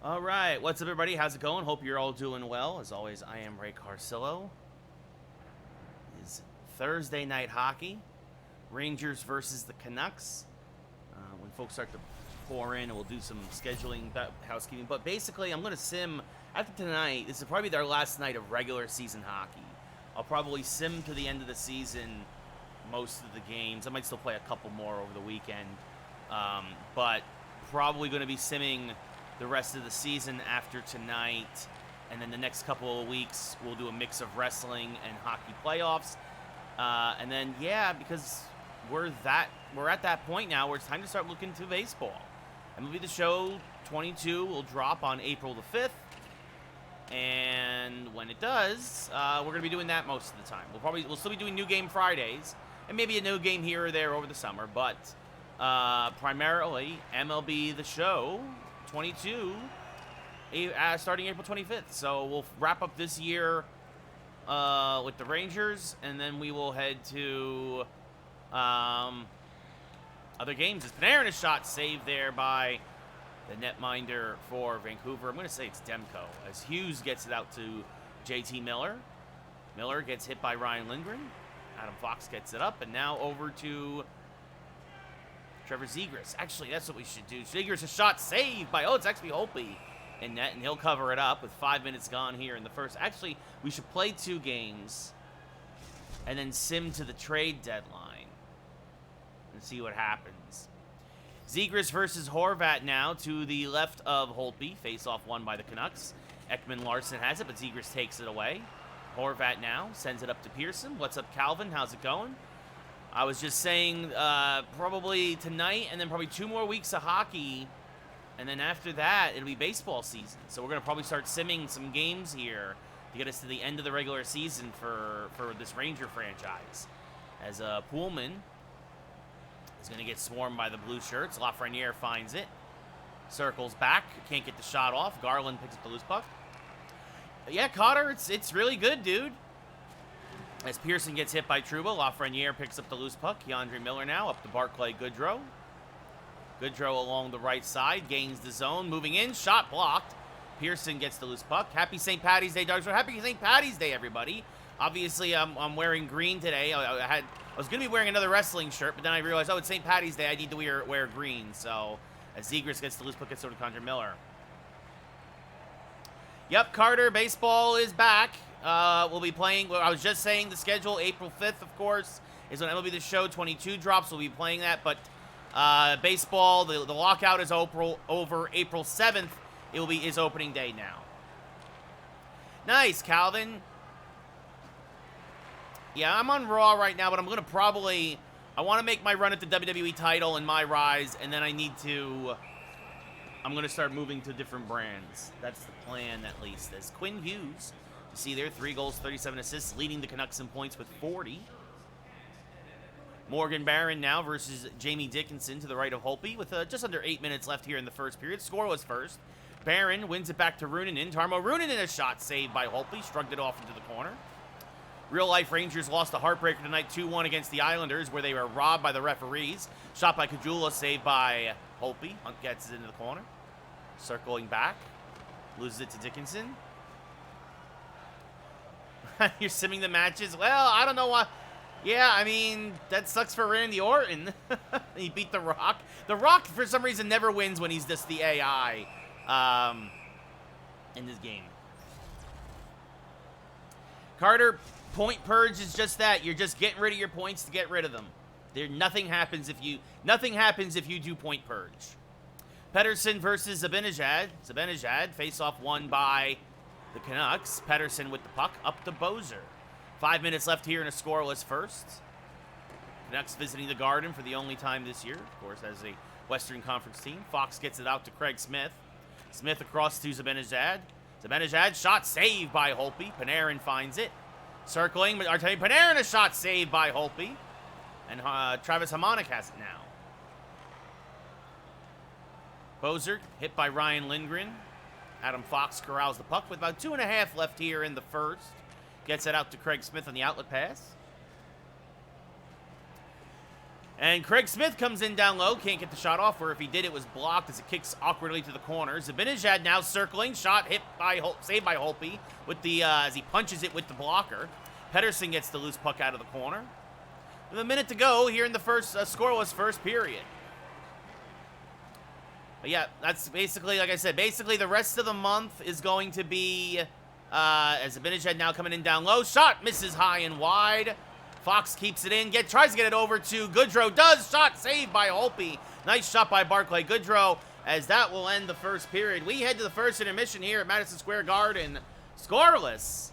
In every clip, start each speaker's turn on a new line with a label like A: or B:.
A: All right, what's up, everybody? How's it going? Hope you're all doing well. As always, I am Ray Carcillo. It's Thursday night hockey, Rangers versus the Canucks. When folks start to pour in, we'll do some scheduling, housekeeping. But basically, I'm going to sim after tonight. This will probably be our last night of regular season hockey. I'll probably sim to the end of the season most of the games. I might still play a couple more over the weekend, but probably going to be simming the rest of the season after tonight, and then the next couple of weeks we'll do a mix of wrestling and hockey playoffs, and then because we're at that point now where it's time to start looking to baseball. MLB The Show 22 will drop on April the 5th, and when it does, we're gonna be doing that most of the time. We'll still be doing New Game Fridays and maybe a new game here or there over the summer, but primarily MLB The Show 22 starting April 25th. So we'll wrap up this year with the Rangers, and then we will head to other games. It's Panarin, a shot saved there by the netminder for Vancouver. I'm going to say it's Demko, as Hughes gets it out to JT Miller. Miller gets hit by Ryan Lindgren. Adam Fox gets it up, and now over to Trevor Zegras. Actually, that's what we should do. Zegras, a shot saved by, it's actually Holtby in net, and he'll cover it up with 5 minutes gone here in the first. Actually, we should play 2 games and then sim to the trade deadline and see what happens. Zegras versus Horvat now to the left of Holtby. Face-off won by the Canucks. Ekman Larson has it, but Zegras takes it away. Horvat now sends it up to Pearson. What's up, Calvin? How's it going? I was just saying probably tonight and then probably 2 more weeks of hockey. And then after that, it'll be baseball season. So we're going to probably start simming some games here to get us to the end of the regular season for this Ranger franchise. As Pullman is going to get swarmed by the blue shirts. Lafreniere finds it. Circles back. Can't get the shot off. Garland picks up the loose puck. But yeah, Cotter, it's really good, dude. As Pearson gets hit by Trouba, Lafreniere picks up the loose puck. Keandre Miller now up to Barclay Goodrow. Goodrow along the right side, gains the zone, moving in, shot blocked. Pearson gets the loose puck. Happy St. Patty's Day, dogs. Happy St. Patty's Day, everybody. Obviously, I'm wearing green today. I was going to be wearing another wrestling shirt, but then I realized, it's St. Patty's Day. I need to wear green. So, as Zegras gets the loose puck, gets over to Keandre Miller. Yep, Carter, baseball is back. We'll be playing, I was just saying the schedule, April 5th, of course, is when MLB The Show 22 drops. We'll be playing that, but baseball, the lockout is over April 7th. Is opening day now. Nice, Calvin. Yeah, I'm on Raw right now, but I'm going to I want to make my run at the WWE title and my rise, and then I'm going to start moving to different brands. That's the plan, at least. As Quinn Hughes, you see there, 3 goals, 37 assists, leading the Canucks in points with 40. Morgan Barron now versus Jamie Dickinson to the right of Holtby with just under 8 minutes left here in the first period. Scoreless first. Barron wins it back to Runanen. Tarmo Runanen, a shot saved by Holtby. Shrugged it off into the corner. Real-life Rangers lost a heartbreaker tonight 2-1 against the Islanders, where they were robbed by the referees. Shot by Kajula, saved by Holtby. Hunt gets it into the corner. Circling back. Loses it to Dickinson. You're simming the matches? Well, I don't know why. Yeah, I mean, that sucks for Randy Orton. He beat The Rock. The Rock, for some reason, never wins when he's just the AI in this game. Carter, point purge is just that. You're just getting rid of your points to get rid of them. Nothing happens if you do point purge. Pettersson versus Zibanejad. Zibanejad, face-off won by the Canucks. Pettersson with the puck up to Bozer. 5 minutes left here in a scoreless first. Canucks visiting the Garden for the only time this year, of course, as a Western Conference team. Fox gets it out to Craig Smith. Smith across to Zibanejad. Zibanejad, shot saved by Holtby. Panarin finds it. Circling, but Artemi Panarin, a shot saved by Holtby. And Travis Hamonic has it now. Bozer hit by Ryan Lindgren. Adam Fox corrals the puck with about 2.5 left here in the first. Gets it out to Craig Smith on the outlet pass. And Craig Smith comes in down low, can't get the shot off, or if he did, it was blocked as it kicks awkwardly to the corner. Zibanejad now circling, shot hit by saved by Holtby with the as he punches it with the blocker. Pettersson gets the loose puck out of the corner. With a minute to go here in the first scoreless first period. But yeah, that's basically, like I said, basically the rest of the month is going to be as Zibanejad now coming in down low, shot misses high and wide. Fox keeps it in, tries to get it over to Goodrow, does, shot saved by Holtby. Nice shot by Barclay Goodrow, as that will end the first period. We head to the first intermission here at Madison Square Garden, scoreless,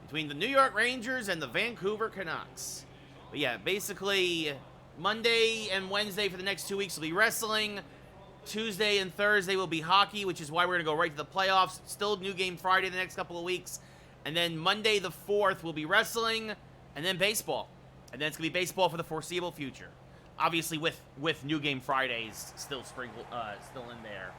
A: between the New York Rangers and the Vancouver Canucks. But yeah, basically, Monday and Wednesday for the next 2 weeks will be wrestling. Tuesday and Thursday will be hockey, which is why we're going to go right to the playoffs. Still New Game Friday the next couple of weeks. And then Monday the 4th will be wrestling. And then baseball. And then it's going to be baseball for the foreseeable future. Obviously with New Game Fridays still sprinkled, still in there.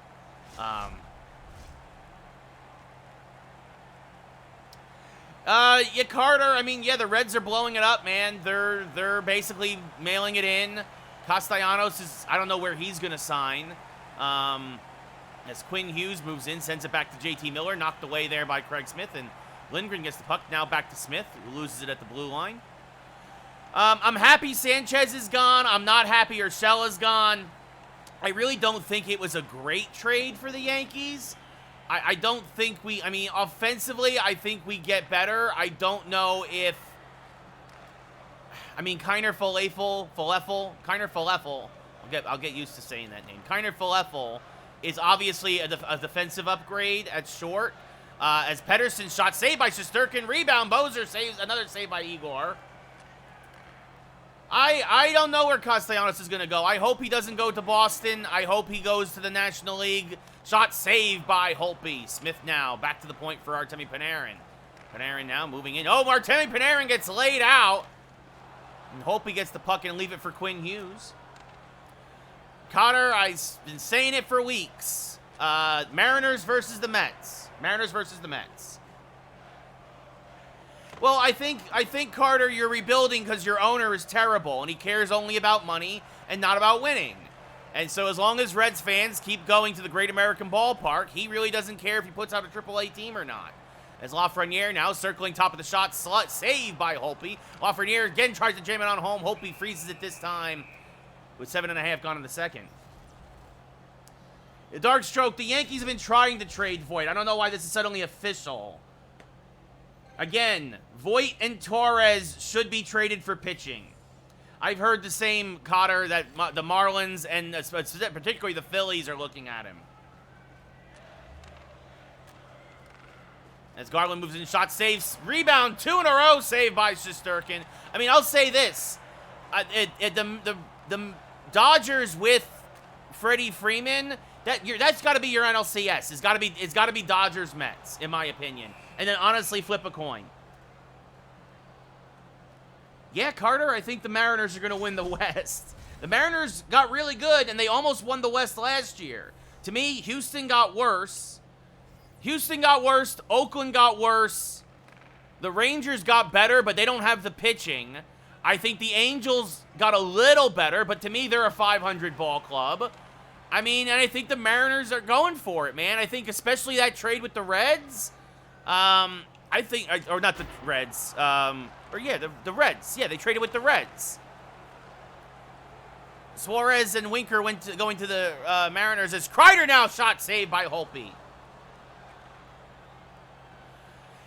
A: Yeah, Carter, I mean, yeah, the Reds are blowing it up, man. They're basically mailing it in. Castellanos is, I don't know where he's going to sign. As Quinn Hughes moves in, sends it back to JT Miller, knocked away there by Craig Smith, and Lindgren gets the puck, now back to Smith, who loses it at the blue line. I'm happy Sanchez is gone. I'm not happy Urshela is gone. I really don't think it was a great trade for the Yankees. I don't think I mean, offensively, I think we get better. I don't know if, I mean, Kiner Falefa, I'll get used to saying that name. Kiner Falefa is obviously a defensive upgrade at short. As Pettersson shot saved by Shesterkin, rebound, Bozer saves, another save by Igor. I don't know where Castellanos is going to go. I hope he doesn't go to Boston. I hope he goes to the National League. Shot saved by Holtby. Smith now back to the point for Artemi Panarin. Panarin now moving in. Oh, Artemi Panarin gets laid out. And Holtby gets the puck and leave it for Quinn Hughes. Cotter, I've been saying it for weeks. Mariners versus the Mets. Mariners versus the Mets. Well, I think Carter, you're rebuilding because your owner is terrible and he cares only about money and not about winning. And so as long as Reds fans keep going to the Great American Ballpark, he really doesn't care if he puts out a AAA team or not. As Lafreniere now circling top of the shot, saved by Holtby. Lafreniere again tries to jam it on home. Holtby freezes it this time with 7.5 gone in the second. The dark stroke, the Yankees have been trying to trade Voit. I don't know why this is suddenly official. Again, Voit and Torres should be traded for pitching. I've heard the same, Cotter, that the Marlins and particularly the Phillies are looking at him. As Garland moves in, shot saves, rebound, 2 in a row, saved by Shesterkin. I mean, I'll say this. The Dodgers with Freddie Freeman, that's got to be your NLCS. It's got to be Dodgers Mets, in my opinion. And then honestly, flip a coin. Yeah, Carter, I think the Mariners are going to win the West. The Mariners got really good, and they almost won the West last year. To me, Houston got worse. Oakland got worse. The Rangers got better, but they don't have the pitching. I think the Angels got a little better, but to me, they're a 500 ball club. I mean, and I think the Mariners are going for it, man. I think especially that trade with the Reds. I think, or not the Reds. The Reds. Yeah, they traded with the Reds. Suarez and Winker going to the Mariners as Kreider now shot saved by Holtby.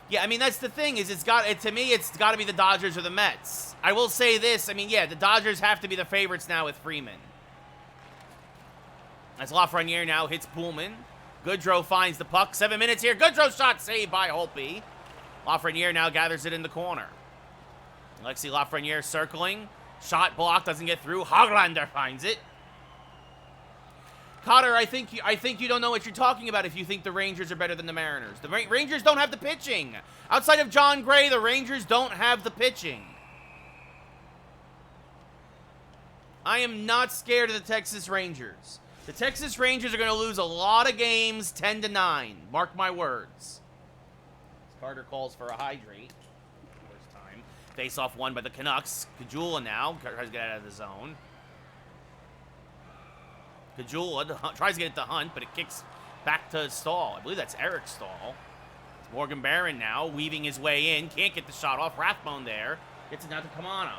A: Yeah, I mean, that's the thing, is to me, it's got to be the Dodgers or the Mets. I will say this, I mean, yeah, the Dodgers have to be the favorites now with Freeman. As Lafreniere now hits Pullman. Goodrow finds the puck. 7 minutes here. Goodrow shot saved by Holtby. Lafreniere now gathers it in the corner. Alexi Lafreniere circling. Shot blocked, doesn't get through. Hoglander finds it. Cotter, I think you don't know what you're talking about if you think the Rangers are better than the Mariners. The Rangers don't have the pitching. Outside of John Gray, the Rangers don't have the pitching. I am not scared of the Texas Rangers. The Texas Rangers are going to lose a lot of games 10-9. Mark my words. Carter calls for a hydrate. First time. Face-off won by the Canucks. Kajula now tries to get out of the zone. Kajula tries to get it to Hunt, but it kicks back to Stahl. I believe that's Eric Stahl. It's Morgan Barron now weaving his way in. Can't get the shot off. Rathbone there. Gets it down to Kamano.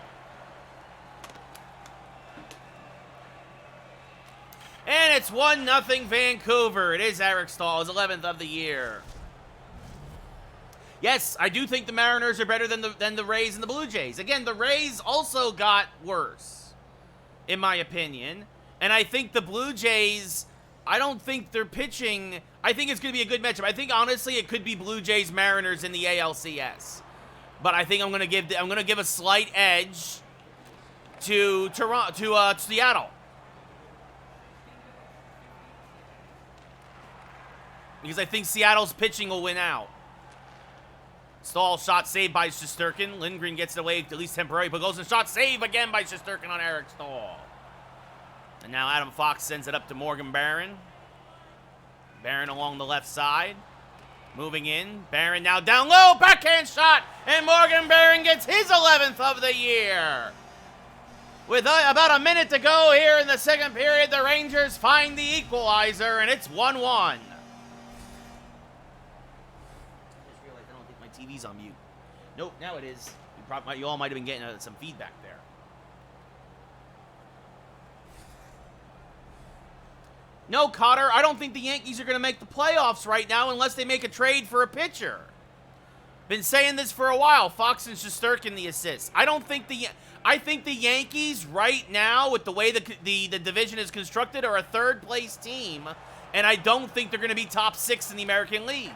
A: And it's 1-0 Vancouver. It is Eric Stahl, his 11th of the year. Yes, I do think the Mariners are better than the Rays and the Blue Jays. Again, the Rays also got worse, in my opinion. And I think the Blue Jays, I don't think they're pitching. I think it's going to be a good matchup. I think, honestly, it could be Blue Jays Mariners in the ALCS. But I think I'm going to give a slight edge to Seattle. Because I think Seattle's pitching will win out. Stahl shot saved by Shesterkin. Lindgren gets it away, at least temporarily, but goes and shot save again by Shesterkin on Eric Stahl. And now Adam Fox sends it up to Morgan Barron. Barron along the left side. Moving in. Barron now down low. Backhand shot. And Morgan Barron gets his 11th of the year. With about a minute to go here in the second period, the Rangers find the equalizer, and it's 1-1. TV's on mute. Nope, now it is. You all might have been getting some feedback there. No, Cotter, I don't think the Yankees are going to make the playoffs right now unless they make a trade for a pitcher. Been saying this for a while. Fox and Shesterkin the assists. I think the Yankees right now, with the way the division is constructed, are a third-place team, and I don't think they're going to be top 6 in the American League.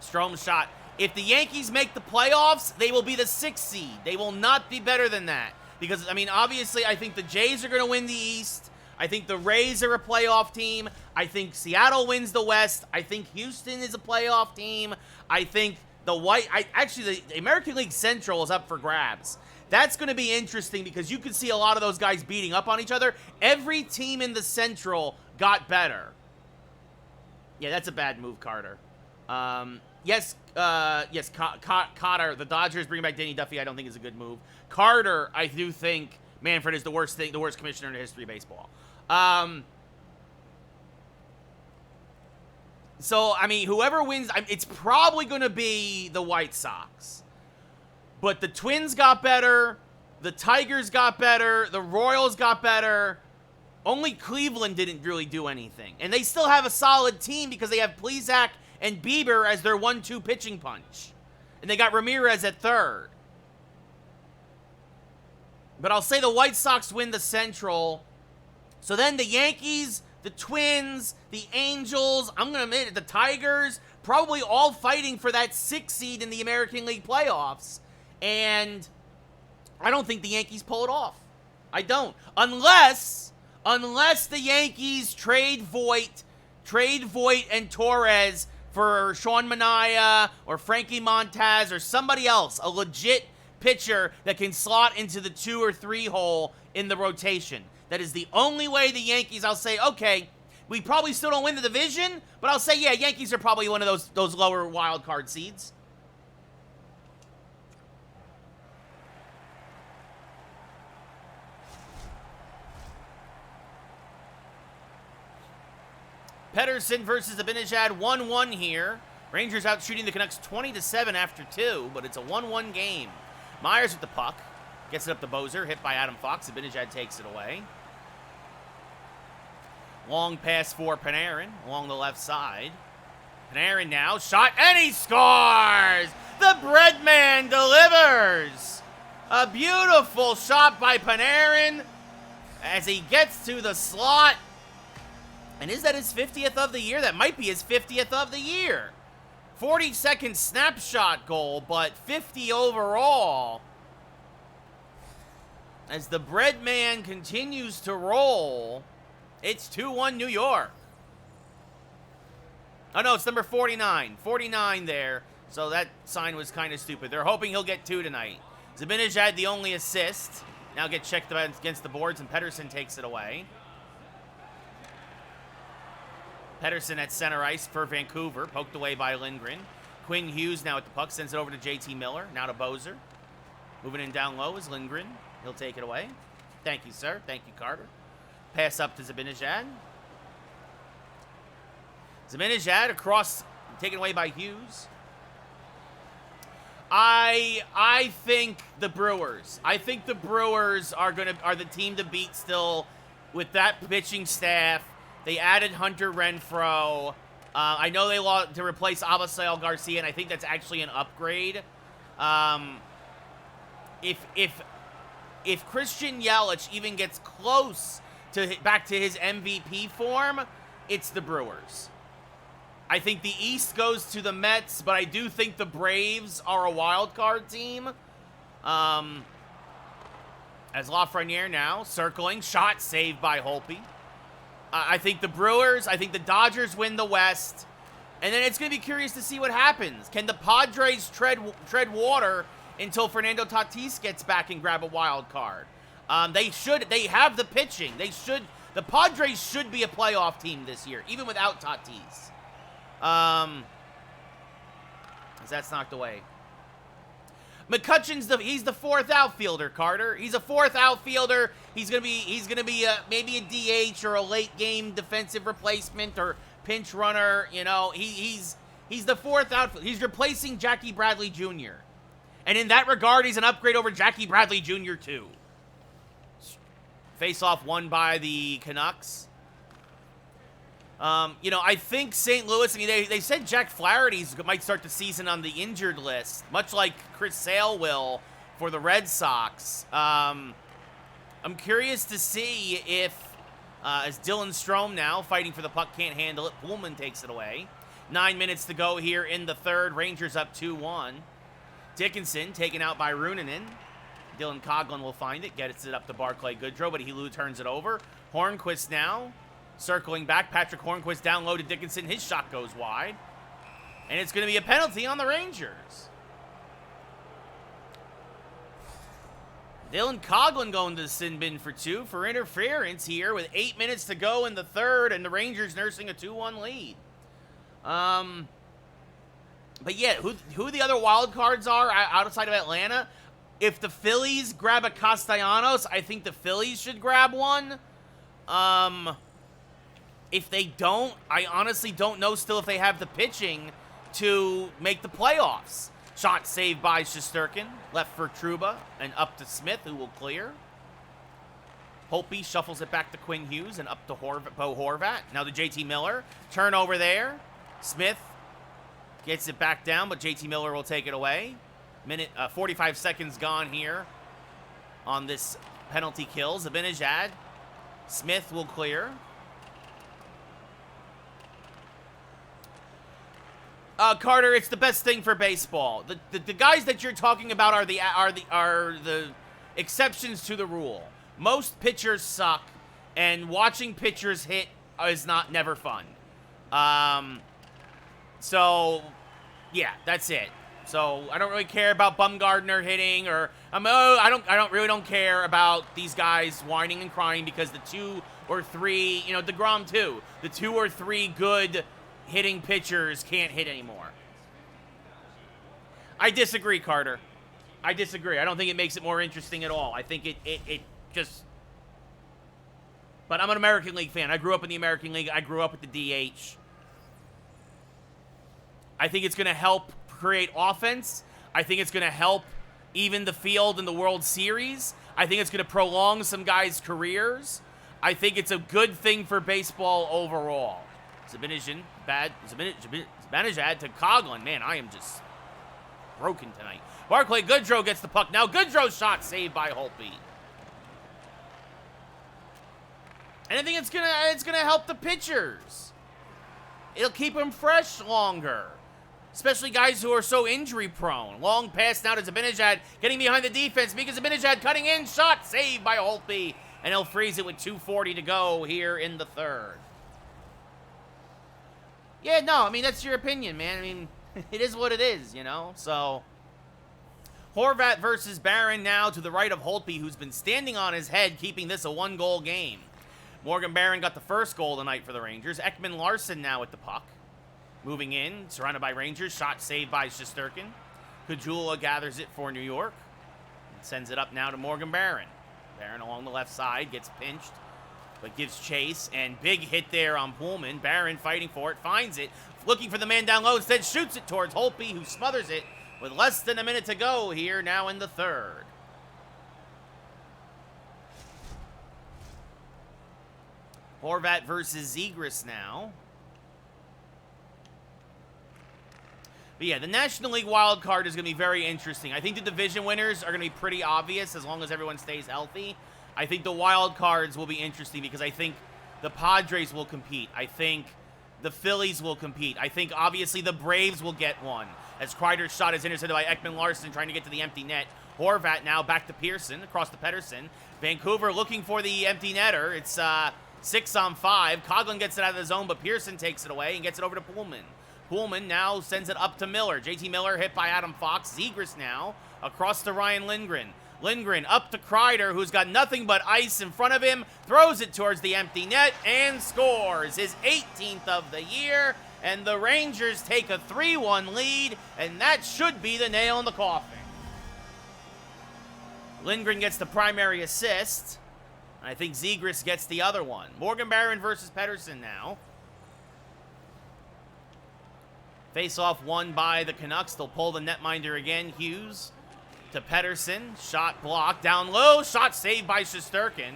A: Strome shot. If the Yankees make the playoffs, they will be the 6th seed. They will not be better than that. Because, I mean, obviously, I think the Jays are going to win the East. I think the Rays are a playoff team. I think Seattle wins the West. I think Houston is a playoff team. I think the American League Central is up for grabs. That's going to be interesting because you can see a lot of those guys beating up on each other. Every team in the Central got better. Yeah, that's a bad move, Carter. Yes, Cotter, the Dodgers bringing back Danny Duffy, I don't think is a good move. Carter, I do think Manfred is the worst commissioner in the history of baseball. So, I mean, whoever wins, it's probably going to be the White Sox. But the Twins got better, the Tigers got better, the Royals got better. Only Cleveland didn't really do anything. And they still have a solid team because they have Plesac and Bieber as their 1-2 pitching punch. And they got Ramirez at third. But I'll say the White Sox win the Central. So then the Yankees, the Twins, the Angels, I'm going to admit it, the Tigers, probably all fighting for that 6th seed in the American League playoffs. And I don't think the Yankees pull it off. I don't. Unless the Yankees trade Voit and Torres for Sean Manaea or Frankie Montaz or somebody else, a legit pitcher that can slot into the 2 or 3 hole in the rotation. That is the only way the Yankees, I'll say, okay, we probably still don't win the division, but I'll say, yeah, Yankees are probably one of those lower wild card seeds. Pedersen versus Abinajad, 1-1 here. Rangers out shooting the Canucks 20-7 after 2, but it's a 1-1 game. Myers with the puck. Gets it up to Bozer, hit by Adam Fox. Abinajad takes it away. Long pass for Panarin along the left side. Panarin now, shot, and he scores! The Breadman delivers! A beautiful shot by Panarin as he gets to the slot. And is that his 50th of the year? That might be his 50th of the year. 40-second snapshot goal, but 50 overall. As the Breadman continues to roll, it's 2-1 New York. Oh, no, it's number 49. 49 there. So that sign was kind of stupid. They're hoping he'll get 2 tonight. Zibanejad, the only assist. Now get checked against the boards, and Pedersen takes it away. Pedersen at center ice for Vancouver, poked away by Lindgren. Quinn Hughes now at the puck. Sends it over to JT Miller. Now to Bozer. Moving in down low is Lindgren. He'll take it away. Thank you, sir. Thank you, Carter. Pass up to Zibanejad. Zibanejad across, taken away by Hughes. I think the Brewers. I think the Brewers are the team to beat still with that pitching staff. They added Hunter Renfroe. I know they lost to replace Abisail Garcia, and I think that's actually an upgrade. If Christian Yelich even gets close to back to his MVP form, it's the Brewers. I think the East goes to the Mets, but I do think the Braves are a wild card team. As Lafreniere now circling, shot saved by Holtby. I think the Brewers, I think the Dodgers win the West, and then it's going to be curious to see what happens. Can the Padres tread water until Fernando Tatis gets back and grab a wild card? They have the pitching. The Padres should be a playoff team this year, even without Tatis. As that's knocked away. McCutcheon's he's the fourth outfielder, Carter. He's a fourth outfielder. He's gonna be maybe a DH or a late game defensive replacement or pinch runner. You know, he's the fourth outfielder. He's replacing Jackie Bradley Jr. And in that regard, he's an upgrade over Jackie Bradley Jr. too. Face-off won by the Canucks. I think St. Louis, they said Jack Flaherty might start the season on the injured list, much like Chris Sale will for the Red Sox. I'm curious to see if, as Dylan Strome now fighting for the puck can't handle it, Pullman takes it away. 9 minutes to go here in the third. Rangers up 2-1. Dickinson taken out by Runanen. Dylan Coghlan will find it, gets it up to Barclay Goodrow, but he turns it over. Hornquist now. Circling back, Patrick Hornquist down low to Dickinson. His shot goes wide. And it's going to be a penalty on the Rangers. Dylan Coghlan going to the sin bin for 2 for interference here with 8 minutes to go in the third, and the Rangers nursing a 2-1 lead. But yeah, who the other wild cards are outside of Atlanta? If the Phillies grab a Castellanos, I think the Phillies should grab one. If they don't, I honestly don't know still if they have the pitching to make the playoffs. Shot saved by Shesterkin. Left for Trouba and up to Smith, who will clear. Holtby shuffles it back to Quinn Hughes and up to Bo Horvat. Now to JT Miller. Turnover there. Smith gets it back down, but JT Miller will take it away. 45 seconds gone here on this penalty kill. Zibanejad. Smith will clear. Carter, it's the best thing for baseball. The guys that you're talking about are the exceptions to the rule. Most pitchers suck, and watching pitchers hit is never fun. So yeah, that's it. So I don't really care about Bumgarner hitting, or I really don't care about these guys whining and crying because the 2 or 3, DeGrom too. The 2 or 3 good hitting pitchers can't hit anymore. I disagree, Carter. I disagree. I don't think it makes it more interesting at all. I think it just... But I'm an American League fan. I grew up in the American League. I grew up with the DH. I think it's going to help create offense. I think it's going to help even the field in the World Series. I think it's going to prolong some guys' careers. I think it's a good thing for baseball overall. Zibanejad to Coghlan. Man, I am just broken tonight. Barclay Goodrow gets the puck. Now Goodrow's shot saved by Holtby. And I think it's gonna help the pitchers. It'll keep them fresh longer. Especially guys who are so injury prone. Long pass now to Zibanejad, getting behind the defense. Mika Zibanejad cutting in, shot saved by Holtby. And he'll freeze it with 2:40 to go here in the third. Yeah, no, that's your opinion, man. It is what it is, So, Horvat versus Barron now to the right of Holtby, who's been standing on his head, keeping this a 1-goal game. Morgan Barron got the first goal tonight for the Rangers. Ekman Larson now at the puck. Moving in, surrounded by Rangers. Shot saved by Shesterkin. Kajula gathers it for New York. Sends it up now to Morgan Barron. Barron along the left side, gets pinched, but gives chase, and big hit there on Pullman. Barron fighting for it, finds it, looking for the man down low, instead shoots it towards Holtby, who smothers it with less than a minute to go here now in the third. Horvat versus Zegras now. But yeah, the National League wild card is going to be very interesting. I think the division winners are going to be pretty obvious as long as everyone stays healthy. I think the wild cards will be interesting because I think the Padres will compete. I think the Phillies will compete. I think, obviously, the Braves will get one. As Kreider's shot is intercepted by Ekman Larson trying to get to the empty net. Horvat now back to Pearson, across to Pettersson. Vancouver looking for the empty netter. It's 6-on-5. Coghlan gets it out of the zone, but Pearson takes it away and gets it over to Pullman. Pullman now sends it up to Miller. JT Miller hit by Adam Fox. Zegras now across to Ryan Lindgren. Lindgren up to Kreider, who's got nothing but ice in front of him. Throws it towards the empty net and scores his 18th of the year. And the Rangers take a 3-1 lead, and that should be the nail in the coffin. Lindgren gets the primary assist. I think Zegras gets the other one. Morgan Barron versus Pettersson now. Face-off won by the Canucks. They'll pull the netminder again. Hughes to Pettersson. Shot blocked. Down low. Shot saved by Shesterkin.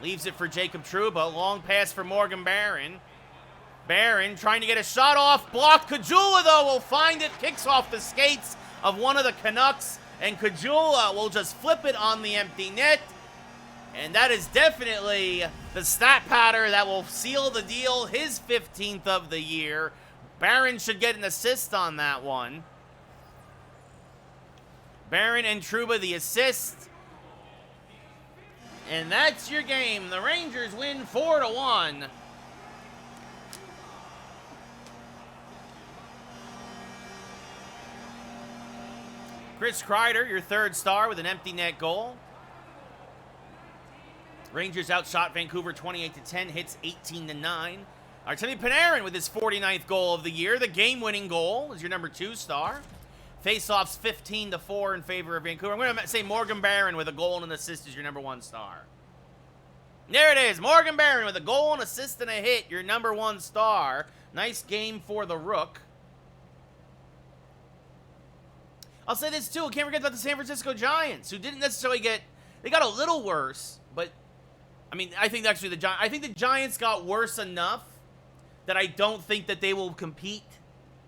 A: Leaves it for Jacob Trouba. Long pass for Morgan Barron. Barron trying to get a shot off. Blocked. Kajula, though, will find it. Kicks off the skates of one of the Canucks. And Kajula will just flip it on the empty net. And that is definitely the stat pattern that will seal the deal. His 15th of the year. Barron should get an assist on that one. Barron and Trouba the assist. And that's your game. The Rangers win 4-1. Chris Kreider, your third star with an empty net goal. Rangers outshot Vancouver 28-10, hits 18-9. Artemi Panarin with his 49th goal of the year. The game-winning goal is your number 2 star. Face-offs 15-4 in favor of Vancouver. I'm going to say Morgan Barron with a goal and an assist is your number 1 star. There it is. Morgan Barron with a goal, an assist, and a hit. Your number 1 star. Nice game for the Rook. I'll say this, too. I can't forget about the San Francisco Giants, who didn't necessarily get... They got a little worse, but... I mean, I think actually the Giants got worse enough that I don't think that they will compete.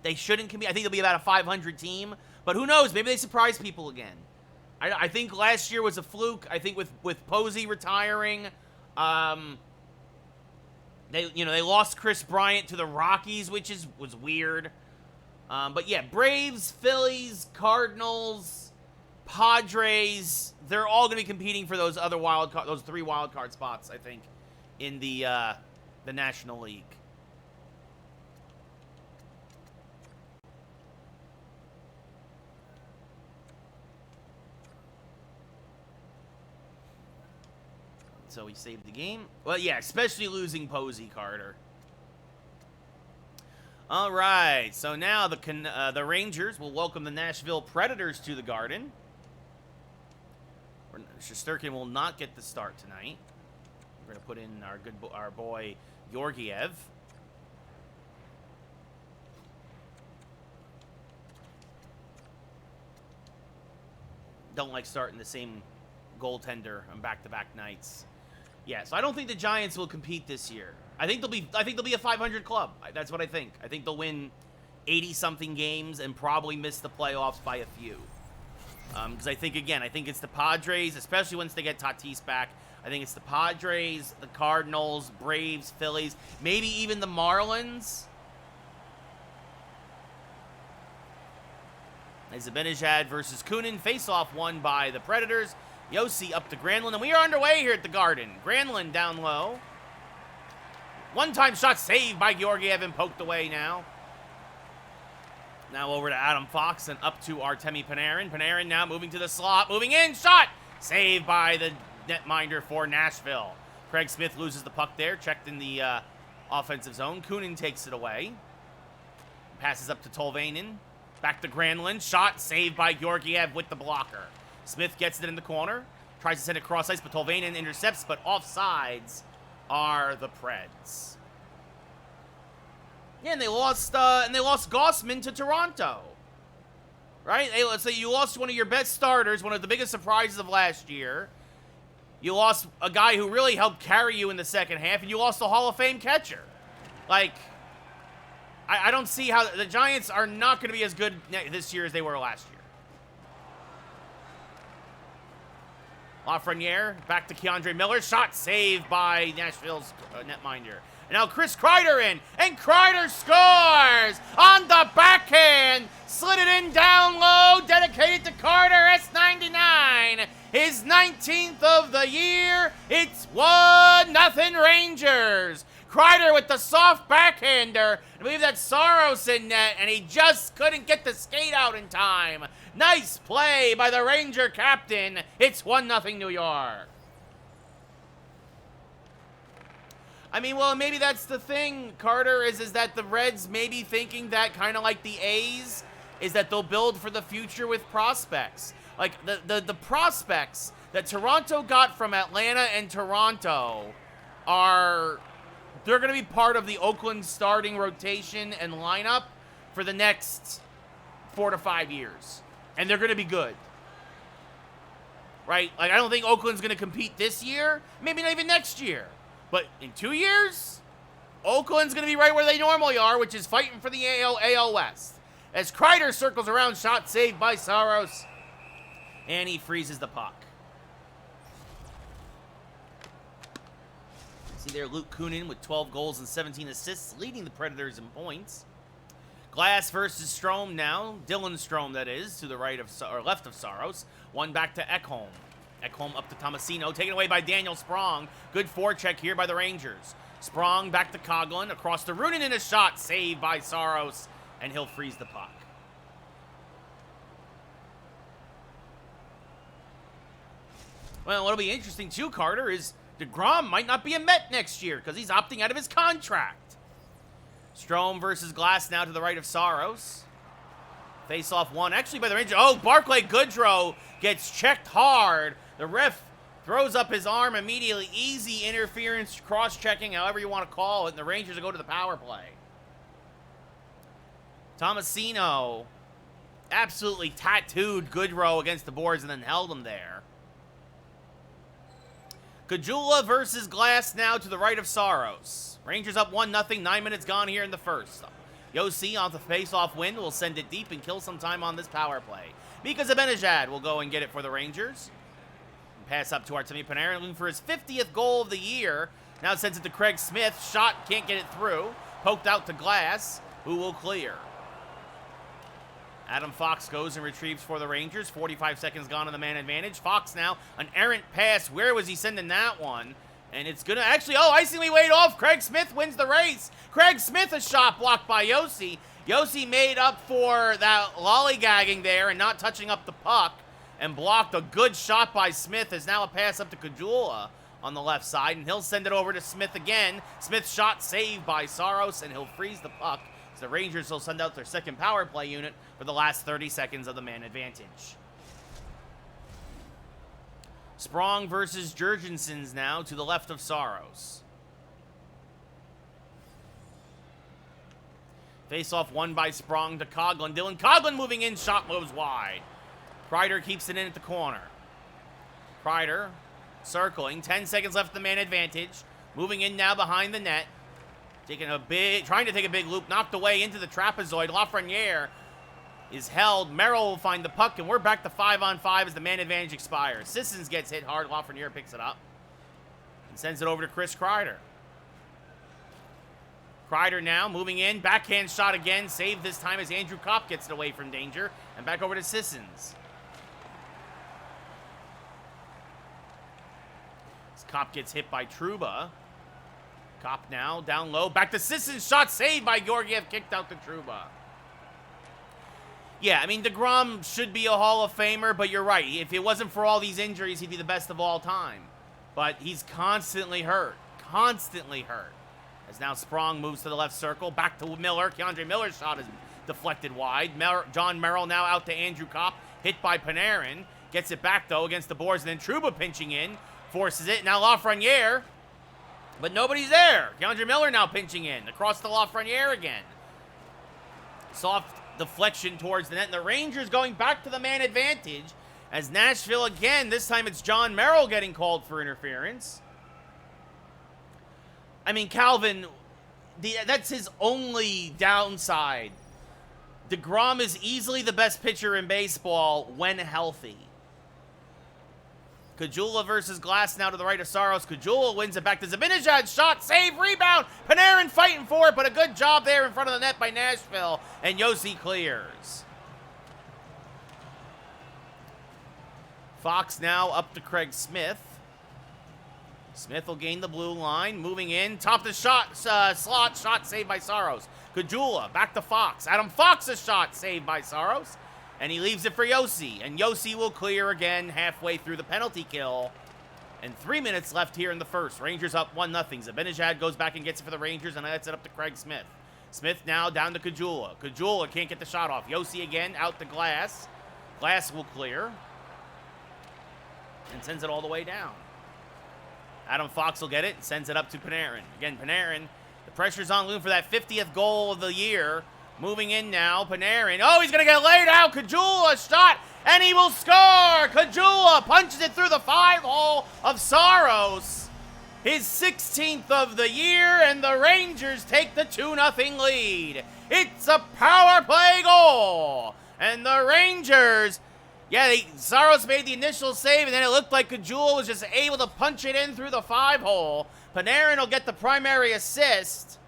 A: They shouldn't compete. I think they'll be about a 500 team. But who knows? Maybe they surprise people again. I think last year was a fluke. I think with Posey retiring, they lost Chris Bryant to the Rockies, which was weird. But yeah, Braves, Phillies, Cardinals, Padres, they're all going to be competing for those other those 3 wild card spots, I think, in the National League. So he saved the game. Well, yeah, especially losing Posey, Carter. All right, so now the Rangers will welcome the Nashville Predators to the Garden. Shesterkin will not get the start tonight. We're going to put in our boy Georgiev. Don't like starting the same goaltender on back-to-back nights. Yeah, so I don't think the Giants will compete this year. I think they'll be a 500 club. That's what I think. I think they'll win 80-something games and probably miss the playoffs by a few. Because I think it's the Padres, especially once they get Tatis back. I think it's the Padres, the Cardinals, Braves, Phillies, maybe even the Marlins. Zibanejad versus Kunin. Face-off won by the Predators. Yossi up to Granlund, and we are underway here at the Garden. Granlund down low. One-time shot saved by Georgiev and poked away now. Now over to Adam Fox and up to Artemi Panarin. Panarin now moving to the slot. Moving in. Shot. Saved by the netminder for Nashville. Craig Smith loses the puck there. Checked in the offensive zone. Kunin takes it away. Passes up to Tolvanen. Back to Granlund. Shot saved by Georgiev with the blocker. Smith gets it in the corner. Tries to send it cross ice, but Tolvanen intercepts, but offsides are the Preds. Yeah, and they lost Gossman to Toronto. Right? Hey, let's say you lost one of your best starters, one of the biggest surprises of last year. You lost a guy who really helped carry you in the second half, and you lost a Hall of Fame catcher. Like, I don't see how the Giants are not going to be as good this year as they were last year. Lafreniere back to Keandre Miller. Shot saved by Nashville's netminder. And now Chris Kreider in. And Kreider scores on the backhand. Slid it in down low. Dedicated to Carter, S99. His 19th of the year. It's 1-0 Rangers. Kreider with the soft backhander. I believe that's Saros in net, and he just couldn't get the skate out in time. Nice play by the Ranger captain. It's 1-0 New York. I mean, well, maybe that's the thing, Carter, is that the Reds may be thinking that, kind of like the A's, is that they'll build for the future with prospects. Like, the prospects that Toronto got from Atlanta and Toronto are... They're going to be part of the Oakland starting rotation and lineup for the next 4 to 5 years. And they're going to be good. Right? Like, I don't think Oakland's going to compete this year. Maybe not even next year. But in 2 years, Oakland's going to be right where they normally are, which is fighting for the AL West. As Kreider circles around, shot saved by Saros. And he freezes the puck. See there, Luke Kunin with 12 goals and 17 assists, leading the Predators in points. Glass versus Strome now. Dylan Strome, that is, to the right of, or left of Saros. One back to Ekholm. Ekholm up to Tomasino, taken away by Daniel Sprong. Good forecheck here by the Rangers. Sprong back to Coghlan, across to Runin in a shot, saved by Saros, and he'll freeze the puck. Well, what'll be interesting too, Carter, is DeGrom might not be a Met next year because he's opting out of his contract. Strome versus Glass now to the right of Saros. Face-off one, actually by the Rangers. Oh, Barclay Goodrow gets checked hard. The ref throws up his arm immediately. Easy interference, cross-checking, however you want to call it, and the Rangers will go to the power play. Tomasino absolutely tattooed Goodrow against the boards and then held him there. Kajula versus Glass now to the right of Saros. Rangers up 1-0, 9 minutes gone here in the first. Yossi on the face-off win will send it deep and kill some time on this power play. Mika Zibanejad will go and get it for the Rangers. Pass up to Artemi Panarin, looking for his 50th goal of the year. Now sends it to Craig Smith. Shot, can't get it through. Poked out to Glass, who will clear. Adam Fox goes and retrieves for the Rangers. 45 seconds gone on the man advantage. Fox now, an errant pass. Where was he sending that one? And it's going to actually, icingly laid off. Craig Smith wins the race. Craig Smith, a shot blocked by Yossi. Yossi made up for that lollygagging there and not touching up the puck and blocked a good shot by Smith. Is now a pass up to Kajula on the left side, and he'll send it over to Smith again. Smith's shot saved by Saros, and he'll freeze the puck. So the Rangers will send out their second power play unit for the last 30 seconds of the man advantage. Sprong versus Jurgensen's now to the left of Saros. Face-off won by Sprong to Coghlan. Dylan Coghlan moving in, shot moves wide. Kreider keeps it in at the corner. Kreider circling, 10 seconds left the man advantage. Moving in now behind the net. Trying to take a big loop, knocked away into the trapezoid. Lafreniere is held. Merrill will find the puck, and we're back to 5-on-5 as the man advantage expires. Sissons gets hit hard. Lafreniere picks it up and sends it over to Chris Kreider. Kreider now moving in. Backhand shot again. Saved this time as Andrew Kopp gets it away from danger. And back over to Sissons. As Kopp gets hit by Trouba. Kopp now, down low, back to Sissons, shot saved by Georgiev, kicked out to Trouba. Yeah, I mean, DeGrom should be a Hall of Famer, but you're right. If it wasn't for all these injuries, he'd be the best of all time. But he's constantly hurt, As now Sprong moves to the left circle, back to Miller. Keandre Miller's shot is deflected wide. John Merrill now out to Andrew Kopp, hit by Panarin. Gets it back, though, against the boards, and then Trouba pinching in, forces it. Now Lafreniere, but nobody's there. Keandre Miller now pinching in, across to Lafreniere again. Soft deflection towards the net, and the Rangers going back to the man advantage, as Nashville again, this time it's John Merrill getting called for interference. I mean, Calvin, that's his only downside. DeGrom is easily the best pitcher in baseball when healthy. Kajula versus Glass now to the right of Saros. Kajula wins it back to Zibanejad. Shot, save, rebound. Panarin fighting for it, but a good job there in front of the net by Nashville. And Josi clears. Fox now up to Craig Smith. Smith will gain the blue line. Moving in. Top of the shot, slot. Shot saved by Saros. Kajula back to Fox. Adam Fox's shot saved by Saros. And he leaves it for Josi. And Josi will clear again halfway through the penalty kill. And 3 minutes left here in the first. Rangers up 1-0. Zibanejad goes back and gets it for the Rangers, and that's it up to Craig Smith. Smith now down to Kajula. Kajula can't get the shot off. Josi again out to Glass. Glass will clear. And sends it all the way down. Adam Fox will get it and sends it up to Panarin. Again, Panarin, the pressure's on Loon for that 50th goal of the year. Moving in now, Panarin. Oh, he's going to get laid out. Kajula shot, and he will score. Kajula punches it through the 5-hole of Saros. His 16th of the year, and the Rangers take the 2-0 lead. It's a power play goal. And the Rangers, Saros made the initial save, and then it looked like Kajula was just able to punch it in through the 5-hole. Panarin will get the primary assist.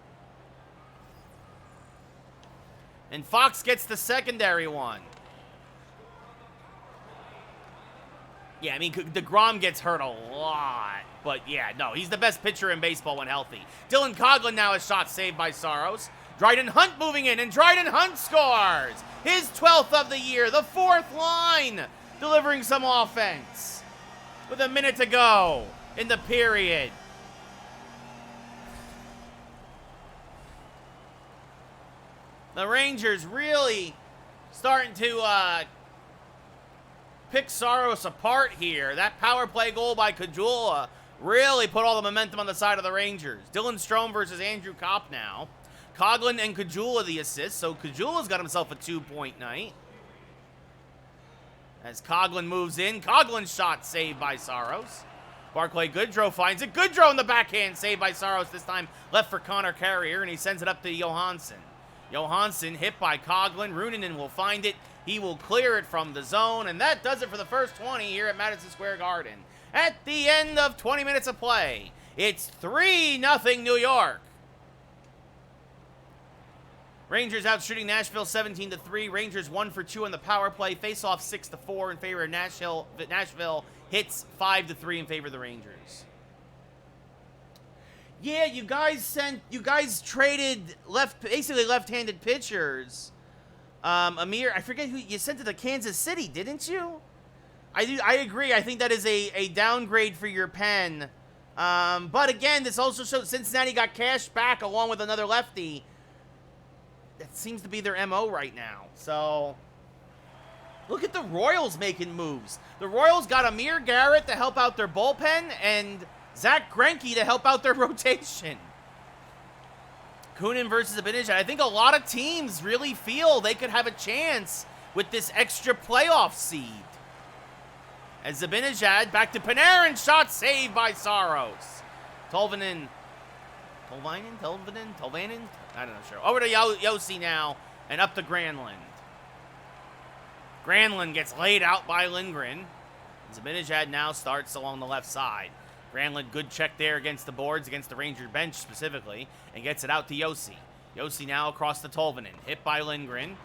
A: And Fox gets the secondary one. Yeah, I mean, DeGrom gets hurt a lot. But, yeah, no, he's the best pitcher in baseball when healthy. Dylan Coghlan now is shot saved by Saros. Dryden Hunt moving in, and Dryden Hunt scores. His 12th of the year, the 4th line, delivering some offense. With a minute to go in the period. The Rangers really starting to pick Saros apart here. That power play goal by Kajula really put all the momentum on the side of the Rangers. Dylan Strome versus Andrew Kopp now. Coghlan and Kajula the assists, so Kajula's got himself a 2-point night. As Coghlan moves in, Coughlin's shot saved by Saros. Barclay Goodrow finds it. Goodrow in the backhand, saved by Saros, this time left for Connor Carrier, and he sends it up to Johansson. Johansson hit by Coghlan. Runanen will find it. He will clear it from the zone, and that does it for the first 20 here at Madison Square Garden. At the end of 20 minutes of play, it's 3-0 New York. Rangers out shooting Nashville 17-3. Rangers 1 for 2 on the power play. Face-off 6-4 in favor of Nashville. Hits 5-3 in favor of the Rangers. Yeah, you guys traded basically left-handed pitchers. Amir, I forget who you sent to the Kansas City, didn't you? I agree. I think that is a downgrade for your pen. But again, this also shows Cincinnati got cash back along with another lefty. That seems to be their MO right now. So, look at the Royals making moves. The Royals got Amir Garrett to help out their bullpen and Zach Greinke to help out their rotation. Kunin versus Zibanejad. I think a lot of teams really feel they could have a chance with this extra playoff seed. As Zibanejad back to Panarin, shot saved by Saros. Tolvanen. I don't know, sure. Over to Josi now, and up to Granlund. Granlund gets laid out by Lindgren. Zibanejad now starts along the left side. Granlund, good check there against the boards, against the Ranger bench specifically, and gets it out to Josi. Josi now across to Tolvanen, hit by Lindgren.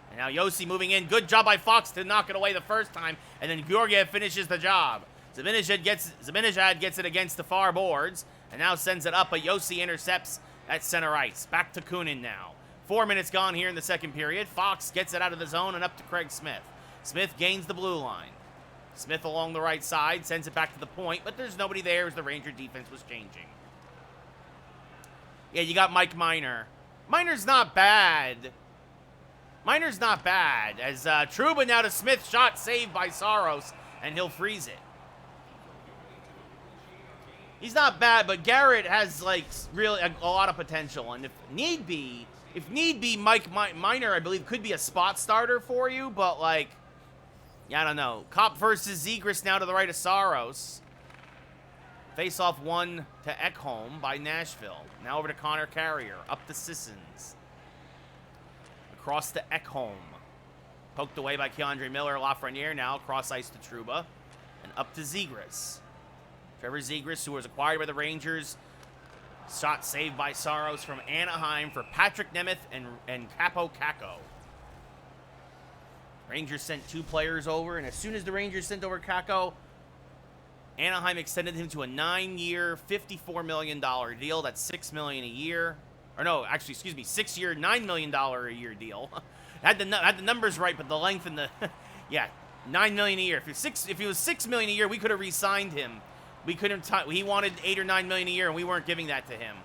A: And now Josi moving in. Good job by Fox to knock it away the first time, and then Georgiev finishes the job. Zibanejad gets it against the far boards, and now sends it up, but Josi intercepts at center ice. Back to Kunin now. 4 minutes gone here in the second period. Fox gets it out of the zone and up to Craig Smith. Smith gains the blue line. Smith along the right side, sends it back to the point, but there's nobody there as the Ranger defense was changing. Yeah, you got Mike Minor. Minor's not bad. Minor's not bad. As Trouba now to Smith, shot saved by Saros, and he'll freeze it. He's not bad, but Garrett has, like, really a lot of potential. And if need be, Mike Minor, I believe, could be a spot starter for you. But, like, yeah, I don't know. Kopp versus Zegras now to the right of Saros. Face-off one to Ekholm by Nashville. Now over to Connor Carrier. Up to Sissons. Across to Ekholm. Poked away by Keandre Miller. Lafreniere now. Cross ice to Trouba. And up to Zegras. Trevor Zegras, who was acquired by the Rangers. Shot saved by Saros from Anaheim for Patrick Nemeth and Capo Caco. Rangers sent 2 players over, and as soon as the Rangers sent over Caco, Anaheim extended him to a 9-year, $54 million deal. That's $6 million a year. Or no, actually, excuse me, 6-year, $9 million a year deal. had the numbers right, but the length and the yeah, $9 million a year. If he was $6 million a year, we could have re-signed him. We couldn't. He wanted $8 or $9 million a year, and we weren't giving that to him.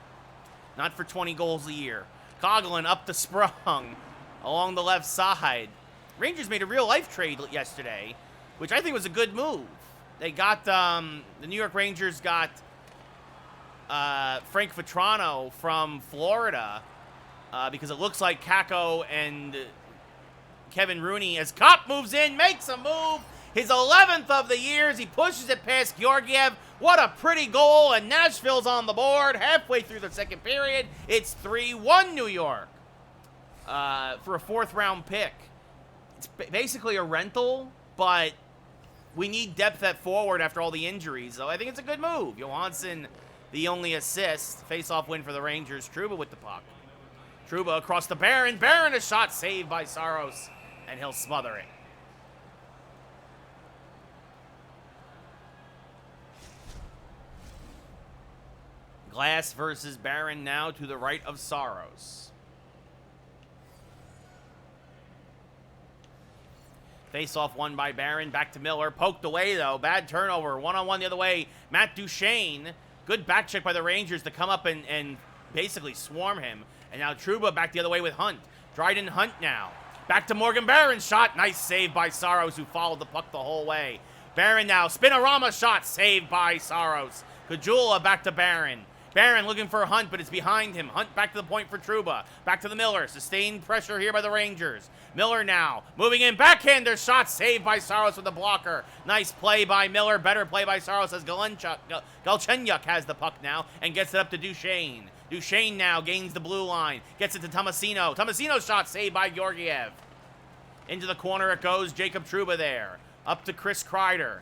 A: Not for 20 goals a year. Coughlin up the Sprung along the left side. Rangers made a real life trade yesterday, which I think was a good move. They got, the New York Rangers got Frank Vetrano from Florida because it looks like Kako and Kevin Rooney, as Kopp moves in, makes a move. His 11th of the year as he pushes it past Georgiev. What a pretty goal, and Nashville's on the board halfway through the second period. It's 3-1 New York for a 4th-round pick. It's basically a rental, but we need depth at forward after all the injuries, so I think it's a good move. Johansson, the only assist. Face-off win for the Rangers. Trouba with the puck. Trouba across the Barron. Barron, a shot saved by Saros, and he'll smother it. Glass versus Barron now to the right of Saros. Face-off won by Barron. Back to Miller. Poked away, though. Bad turnover. One-on-one the other way. Matt Duchene. Good back check by the Rangers to come up and basically swarm him. And now Trouba back the other way with Hunt. Dryden Hunt now. Back to Morgan Barron. Shot. Nice save by Saros, who followed the puck the whole way. Barron now. Spinorama shot. Saved by Saros. Kajula back to Barron. Barron looking for Hunt, but it's behind him. Hunt back to the point for Trouba. Back to the Miller. Sustained pressure here by the Rangers. Miller now. Moving in. Backhander shot saved by Saros with the blocker. Nice play by Miller. Better play by Saros as Galchenyuk has the puck now and gets it up to Duchene. Duchene now gains the blue line. Gets it to Tomasino. Tomasino shot saved by Georgiev. Into the corner it goes. Jacob Trouba there. Up to Chris Kreider.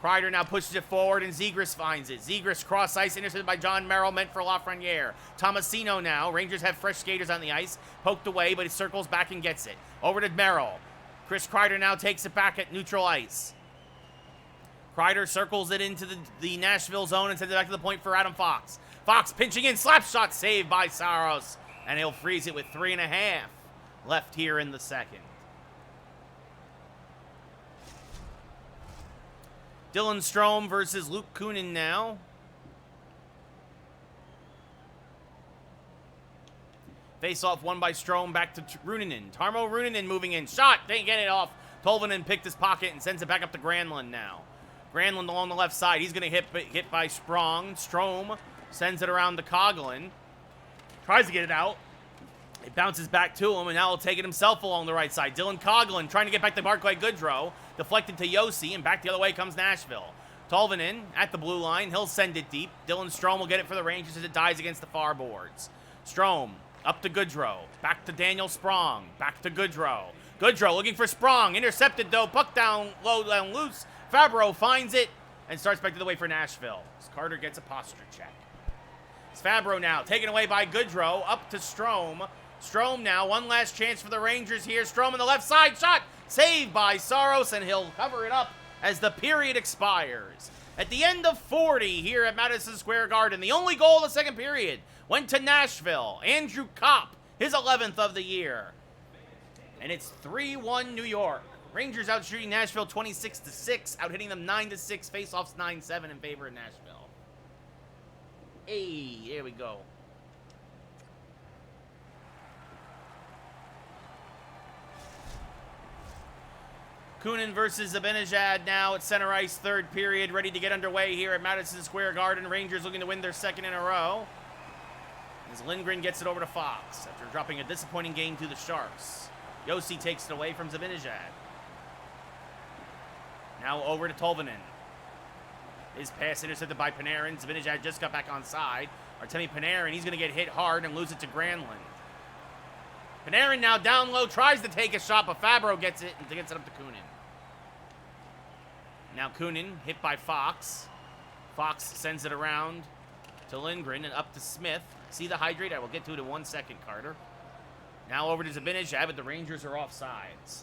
A: Kreider now pushes it forward, and Zegras finds it. Zegras cross ice, intercepted by John Merrill, meant for Lafreniere. Tomasino now. Rangers have fresh skaters on the ice. Poked away, but he circles back and gets it. Over to Merrill. Chris Kreider now takes it back at neutral ice. Kreider circles it into the Nashville zone and sends it back to the point for Adam Fox. Fox pinching in, slap shot saved by Saros, and he'll freeze it with 3.5 left here in the second. Dylan Strome versus Luke Kunin now. Face-off won by Strome, back to Runanen. Tarmo Runanen moving in. Shot, didn't get it off. Tolvanen picked his pocket and sends it back up to Granlund now. Granlund along the left side. He's going to hit by Sprong. Strome sends it around to Coughlin. Tries to get it out. It bounces back to him, and now he'll take it himself along the right side. Dylan Coughlin trying to get back to Barclay Goodrow. Deflected to Yossi, and back the other way comes Nashville. Tolvanen at the blue line. He'll send it deep. Dylan Strome will get it for the Rangers as it dies against the far boards. Strome up to Goodrow. Back to Daniel Sprong. Back to Goodrow. Goodrow looking for Sprong. Intercepted, though. Puck down low, down loose. Fabro finds it and starts back to the way for Nashville. As Carter gets a posture check. It's Fabro now. Taken away by Goodrow. Up to Strome. Strome now. One last chance for the Rangers here. Strome on the left side. Shot. Saved by Saros, and he'll cover it up as the period expires. At the end of 40 here at Madison Square Garden, the only goal of the second period went to Nashville. Andrew Kopp, his 11th of the year. And it's 3-1 New York. Rangers out shooting Nashville 26-6, out hitting them 9-6, faceoffs 9-7 in favor of Nashville. Hey, here we go. Kunin versus Zibanejad now at center ice, third period, ready to get underway here at Madison Square Garden. Rangers looking to win their second in a row. As Lindgren gets it over to Fox after dropping a disappointing game to the Sharks. Josi takes it away from Zibanejad. Now over to Tolvanen. His pass intercepted by Panarin. Zibanejad just got back on side. Artemi Panarin, he's going to get hit hard and lose it to Granlund. Panarin now down low, tries to take a shot, but Fabro gets it and gets it up to Kunin. Now Kunin hit by Fox. Fox sends it around to Lindgren and up to Smith. See the hydrate? I will get to it in 1 second, Carter. Now over to Zibanejad, but the Rangers are offsides.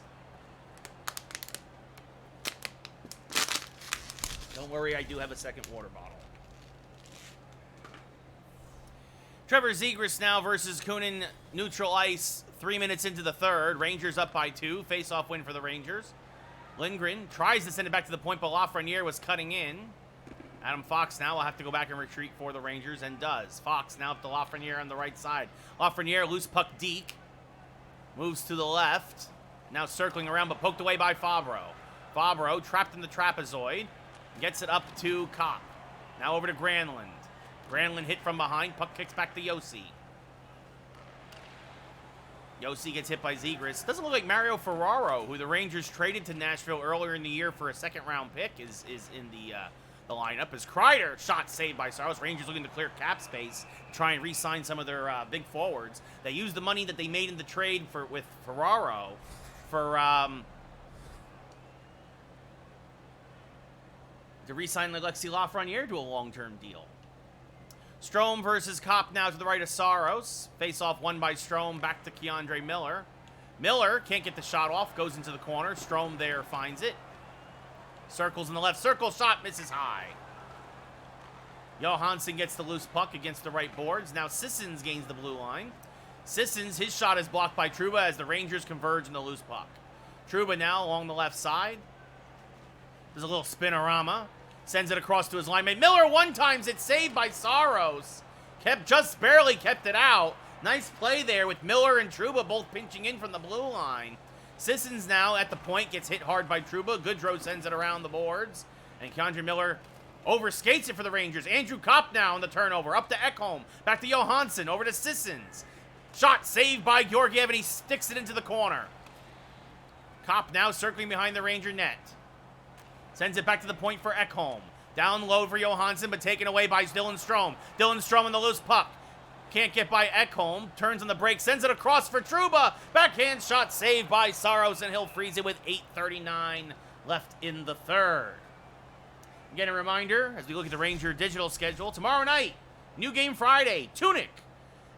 A: Don't worry, I do have a second water bottle. Trevor Zegras now versus Kunin, neutral ice, 3 minutes into the third. Rangers up by 2. Face-off win for the Rangers. Lindgren tries to send it back to the point, but Lafreniere was cutting in. Adam Fox now will have to go back and retreat for the Rangers, and does. Fox now up to Lafreniere on the right side. Lafreniere, loose puck Deke. Moves to the left. Now circling around, but poked away by Fabro. Fabro, trapped in the trapezoid. Gets it up to Kopp. Now over to Granlund. Granlund hit from behind. Puck kicks back to Josi. Josi gets hit by Zegras. Doesn't look like Mario Ferraro, who the Rangers traded to Nashville earlier in the year for a second-round pick, is in the lineup. As Kreider, shot saved by Saros. Rangers looking to clear cap space, try and re-sign some of their big forwards. They used the money that they made in the trade with Ferraro for to re-sign Alexis Lafreniere to a long-term deal. Strome versus Kopp now to the right of Saros. Face-off won by Strome, back to Keandre Miller. Miller can't get the shot off, goes into the corner. Strome there finds it. Circles in the left circle, shot misses high. Johansson gets the loose puck against the right boards. Now Sissons gains the blue line. Sissons, his shot is blocked by Trouba as the Rangers converge in the loose puck. Trouba now along the left side. There's a little spinorama. Sends it across to his line mate. Miller one-times it, saved by Saros. Just barely kept it out. Nice play there with Miller and Trouba both pinching in from the blue line. Sissons now at the point, gets hit hard by Trouba. Goodrow sends it around the boards. And Keandre Miller overskates it for the Rangers. Andrew Kopp now on the turnover. Up to Ekholm. Back to Johansson. Over to Sissons. Shot saved by Georgiev, and he sticks it into the corner. Kopp now circling behind the Ranger net. Sends it back to the point for Ekholm. Down low for Johansson, but taken away by Dylan Strome. Dylan Strome on the loose puck. Can't get by Ekholm. Turns on the break. Sends it across for Trouba. Backhand shot saved by Saros, and he'll freeze it with 8:39 left in the third. Again, a reminder, as we look at the Ranger digital schedule, tomorrow night, New Game Friday, Tunic.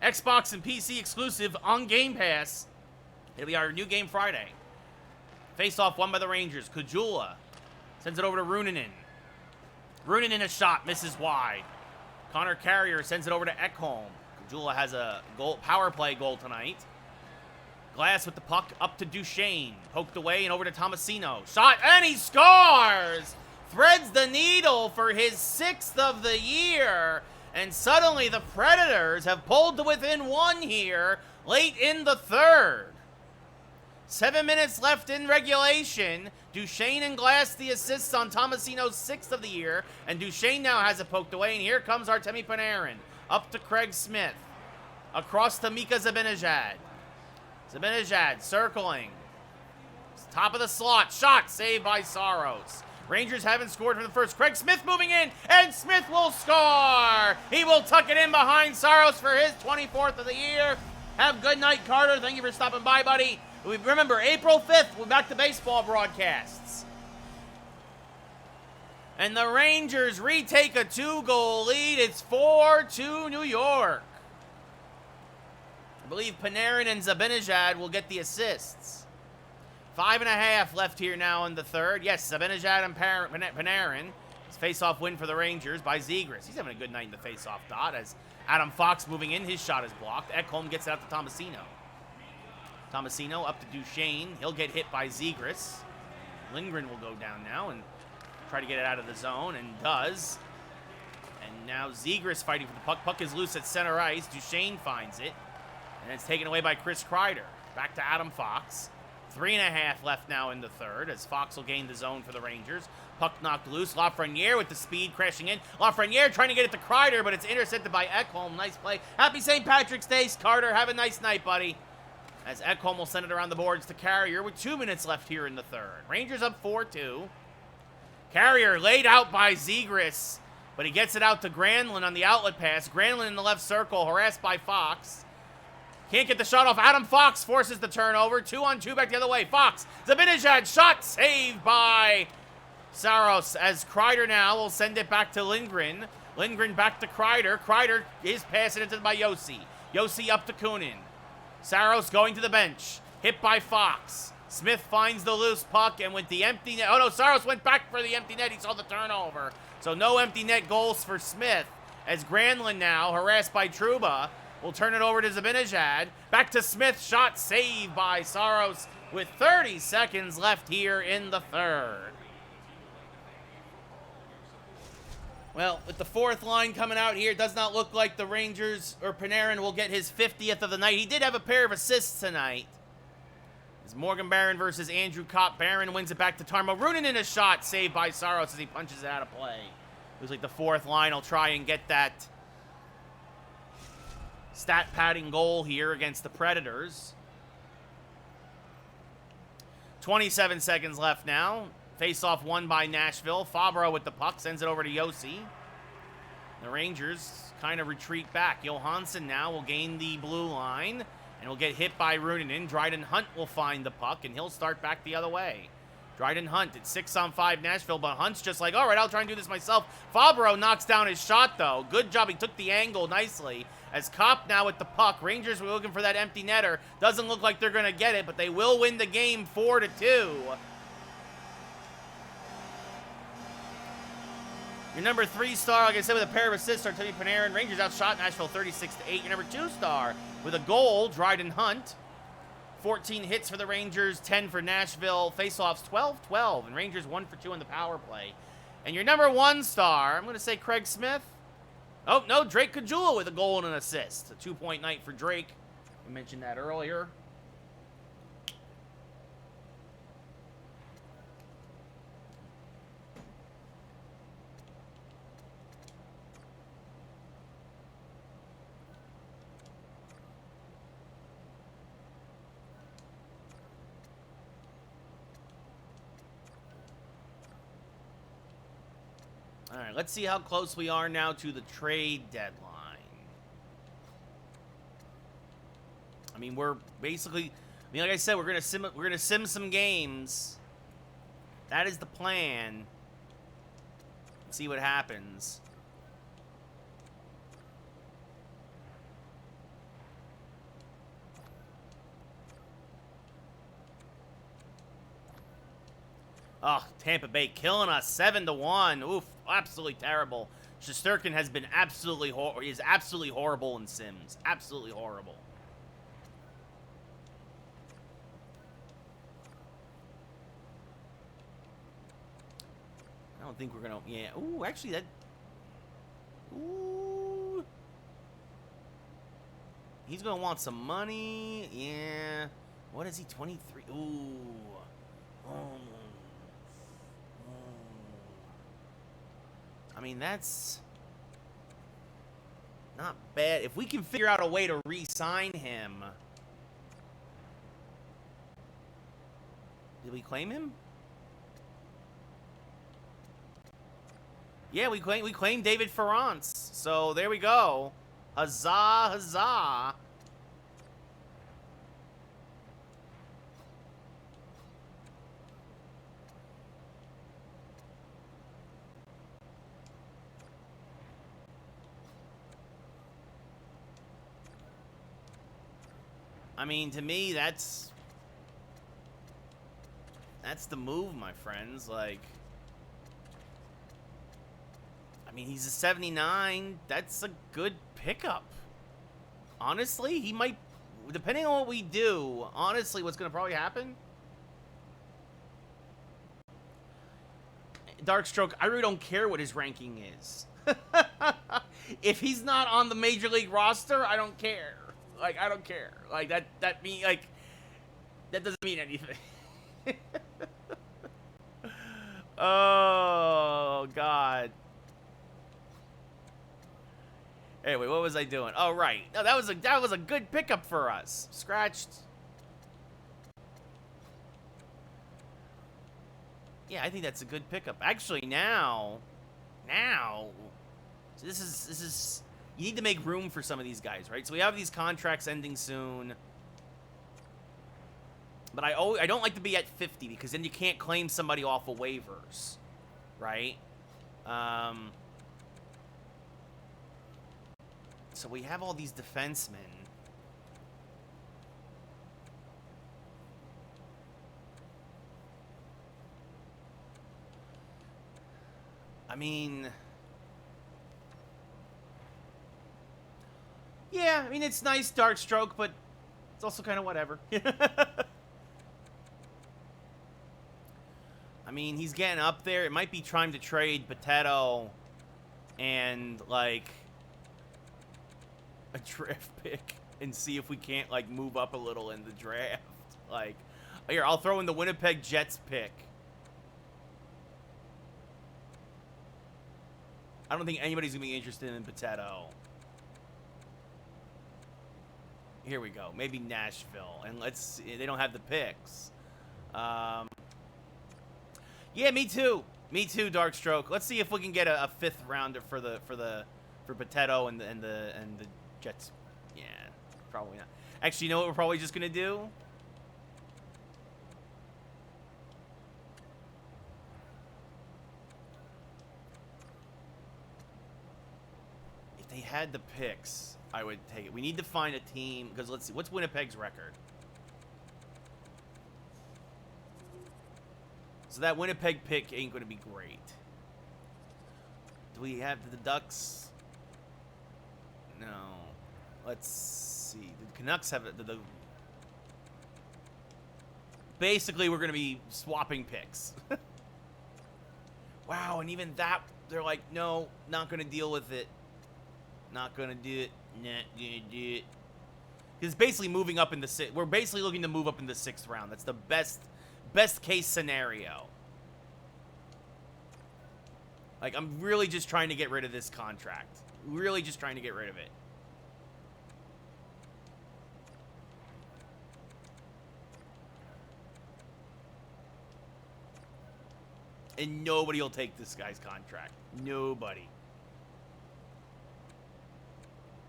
A: Xbox and PC exclusive on Game Pass. It'll be our New Game Friday. Face-off won by the Rangers. Kujula sends it over to Runanen. Runanen, a shot, misses wide. Connor Carrier sends it over to Ekholm. Kujula has a power play goal tonight. Glass with the puck up to Duchesne. Poked away and over to Tomasino. Shot, and he scores! Threads the needle for his 6th of the year. And suddenly the Predators have pulled to within 1 here late in the third. 7 minutes left in regulation. Duchesne and Glass the assists on Tomasino's 6th of the year. And Duchesne now has it poked away. And here comes Artemi Panarin. Up to Craig Smith. Across to Mika Zibanejad. Zibanejad circling. Top of the slot. Shot saved by Saros. Rangers haven't scored from the first. Craig Smith moving in. And Smith will score. He will tuck it in behind Saros for his 24th of the year. Have a good night, Carter. Thank you for stopping by, buddy. Remember, April 5th, we're back to baseball broadcasts. And the Rangers retake a 2-goal lead. It's 4-2 New York. I believe Panarin and Zibanejad will get the assists. 5.5 left here now in the third. Yes, Zibanejad and Panarin. It's face-off win for the Rangers by Zegras. He's having a good night in the face-off dot as Adam Fox moving in. His shot is blocked. Ekholm gets it out to Tomasino. Tomasino up to Duchesne. He'll get hit by Zegras. Lindgren will go down now and try to get it out of the zone, and does. And now Zegras fighting for the puck. Puck is loose at center ice. Duchesne finds it. And it's taken away by Chris Kreider. Back to Adam Fox. 3.5 left now in the third as Fox will gain the zone for the Rangers. Puck knocked loose. Lafreniere with the speed crashing in. Lafreniere trying to get it to Kreider, but it's intercepted by Ekholm. Nice play. Happy St. Patrick's Day, Carter. Have a nice night, buddy. As Ekholm will send it around the boards to Carrier with 2 minutes left here in the third. Rangers up 4-2. Carrier laid out by Zegras, but he gets it out to Granlund on the outlet pass. Granlund in the left circle, harassed by Fox. Can't get the shot off. Adam Fox forces the turnover. 2-on-2 back the other way. Fox. Zibanejad. Shot saved by Saros as Kreider now will send it back to Lindgren. Lindgren back to Kreider. Kreider is passing it by Yossi. Yossi up to Kunin. Saros going to the bench. Hit by Fox. Smith finds the loose puck, and with the empty net. Oh, no, Saros went back for the empty net. He saw the turnover. So no empty net goals for Smith as Granlund now, harassed by Trouba, will turn it over to Zibanejad. Back to Smith. Shot saved by Saros with 30 seconds left here in the third. Well, with the fourth line coming out here, it does not look like the Rangers or Panarin will get his 50th of the night. He did have a pair of assists tonight. It's Morgan Barron versus Andrew Kopp. Barron wins it back to Tarmo. Runin in a shot saved by Saros as he punches it out of play. It was like the fourth line will try and get that stat padding goal here against the Predators. 27 seconds left now. Face-off won by Nashville. Fabro with the puck sends it over to Yossi. The Rangers kind of retreat back. Johansson now will gain the blue line and will get hit by Runin. Dryden Hunt will find the puck and he'll start back the other way. Dryden Hunt at 6-on-5 Nashville, but Hunt's just like, all right, I'll try and do this myself. Fabro knocks down his shot, though. Good job. He took the angle nicely. As Kopp now with the puck. Rangers were looking for that empty netter. Doesn't look like they're going to get it, but they will win the game 4-2. Your number 3 star, like I said, with a pair of assists, Artemi Panarin. Rangers outshot Nashville 36-8. Your number 2 star with a goal, Dryden Hunt. 14 hits for the Rangers, 10 for Nashville. Faceoffs 12-12, and Rangers 1 for 2 on the power play. And your number 1 star, I'm going to say Craig Smith. Oh, no, Drake Caggiula with a goal and an assist. A 2-point night for Drake. We mentioned that earlier. All right, let's see how close we are now to the trade deadline. I mean, we're basically, like I said, we're gonna sim some games. That is the plan. See what happens. Oh, Tampa Bay killing us, 7-1. Oof, absolutely terrible. Shesterkin has been absolutely horrible in Sims. Absolutely horrible. I don't think we're gonna. Yeah. Ooh, actually, that. Ooh. He's gonna want some money. Yeah. What is he? 23. Ooh. Oh. I mean, that's not bad. If we can figure out a way to re-sign him. Did we claim him? Yeah, we claimed David Ferrance. So there we go. Huzzah, huzzah. I mean, to me, that's the move, my friends. Like, I mean, he's a 79. That's a good pickup. Honestly, he might, depending on what we do, honestly, what's going to probably happen? Darkstroke, I really don't care what his ranking is. If he's not on the Major League roster, I don't care. Like, I don't care. Like, that means, like, That doesn't mean anything. Oh, God. Anyway, what was I doing? Oh, right. No, that was a good pickup for us. Scratched. Yeah, I think that's a good pickup. Actually, now, so this is. You need to make room for some of these guys, right? So we have these contracts ending soon. But I don't like to be at 50 because then you can't claim somebody off of waivers, right? So we have all these defensemen. I mean, yeah, I mean, it's nice, dark stroke, but it's also kind of whatever. I mean, he's getting up there. It might be time to trade Potato and, like, a draft pick and see if we can't, like, move up a little in the draft. Like, here, I'll throw in the Winnipeg Jets pick. I don't think anybody's going to be interested in Potato. Here we go. Maybe Nashville. And let's see. They don't have the picks. Yeah, me too. Me too, Darkstroke. Let's see if we can get a fifth rounder for Potato and the Jets. Yeah, probably not. Actually, you know what we're probably just gonna do? If they had the picks, I would take it. We need to find a team because let's see. What's Winnipeg's record? So that Winnipeg pick ain't going to be great. Do we have the Ducks? No. Let's see. The Canucks have the basically, we're going to be swapping picks. Wow, and even that, they're like, no, not going to deal with it. Not going to do it. Not going to do it. Because basically moving up in the we're basically looking to move up in the 6th round. That's the best case scenario. Like, I'm really just trying to get rid of this contract. Really just trying to get rid of it. And nobody will take this guy's contract. Nobody.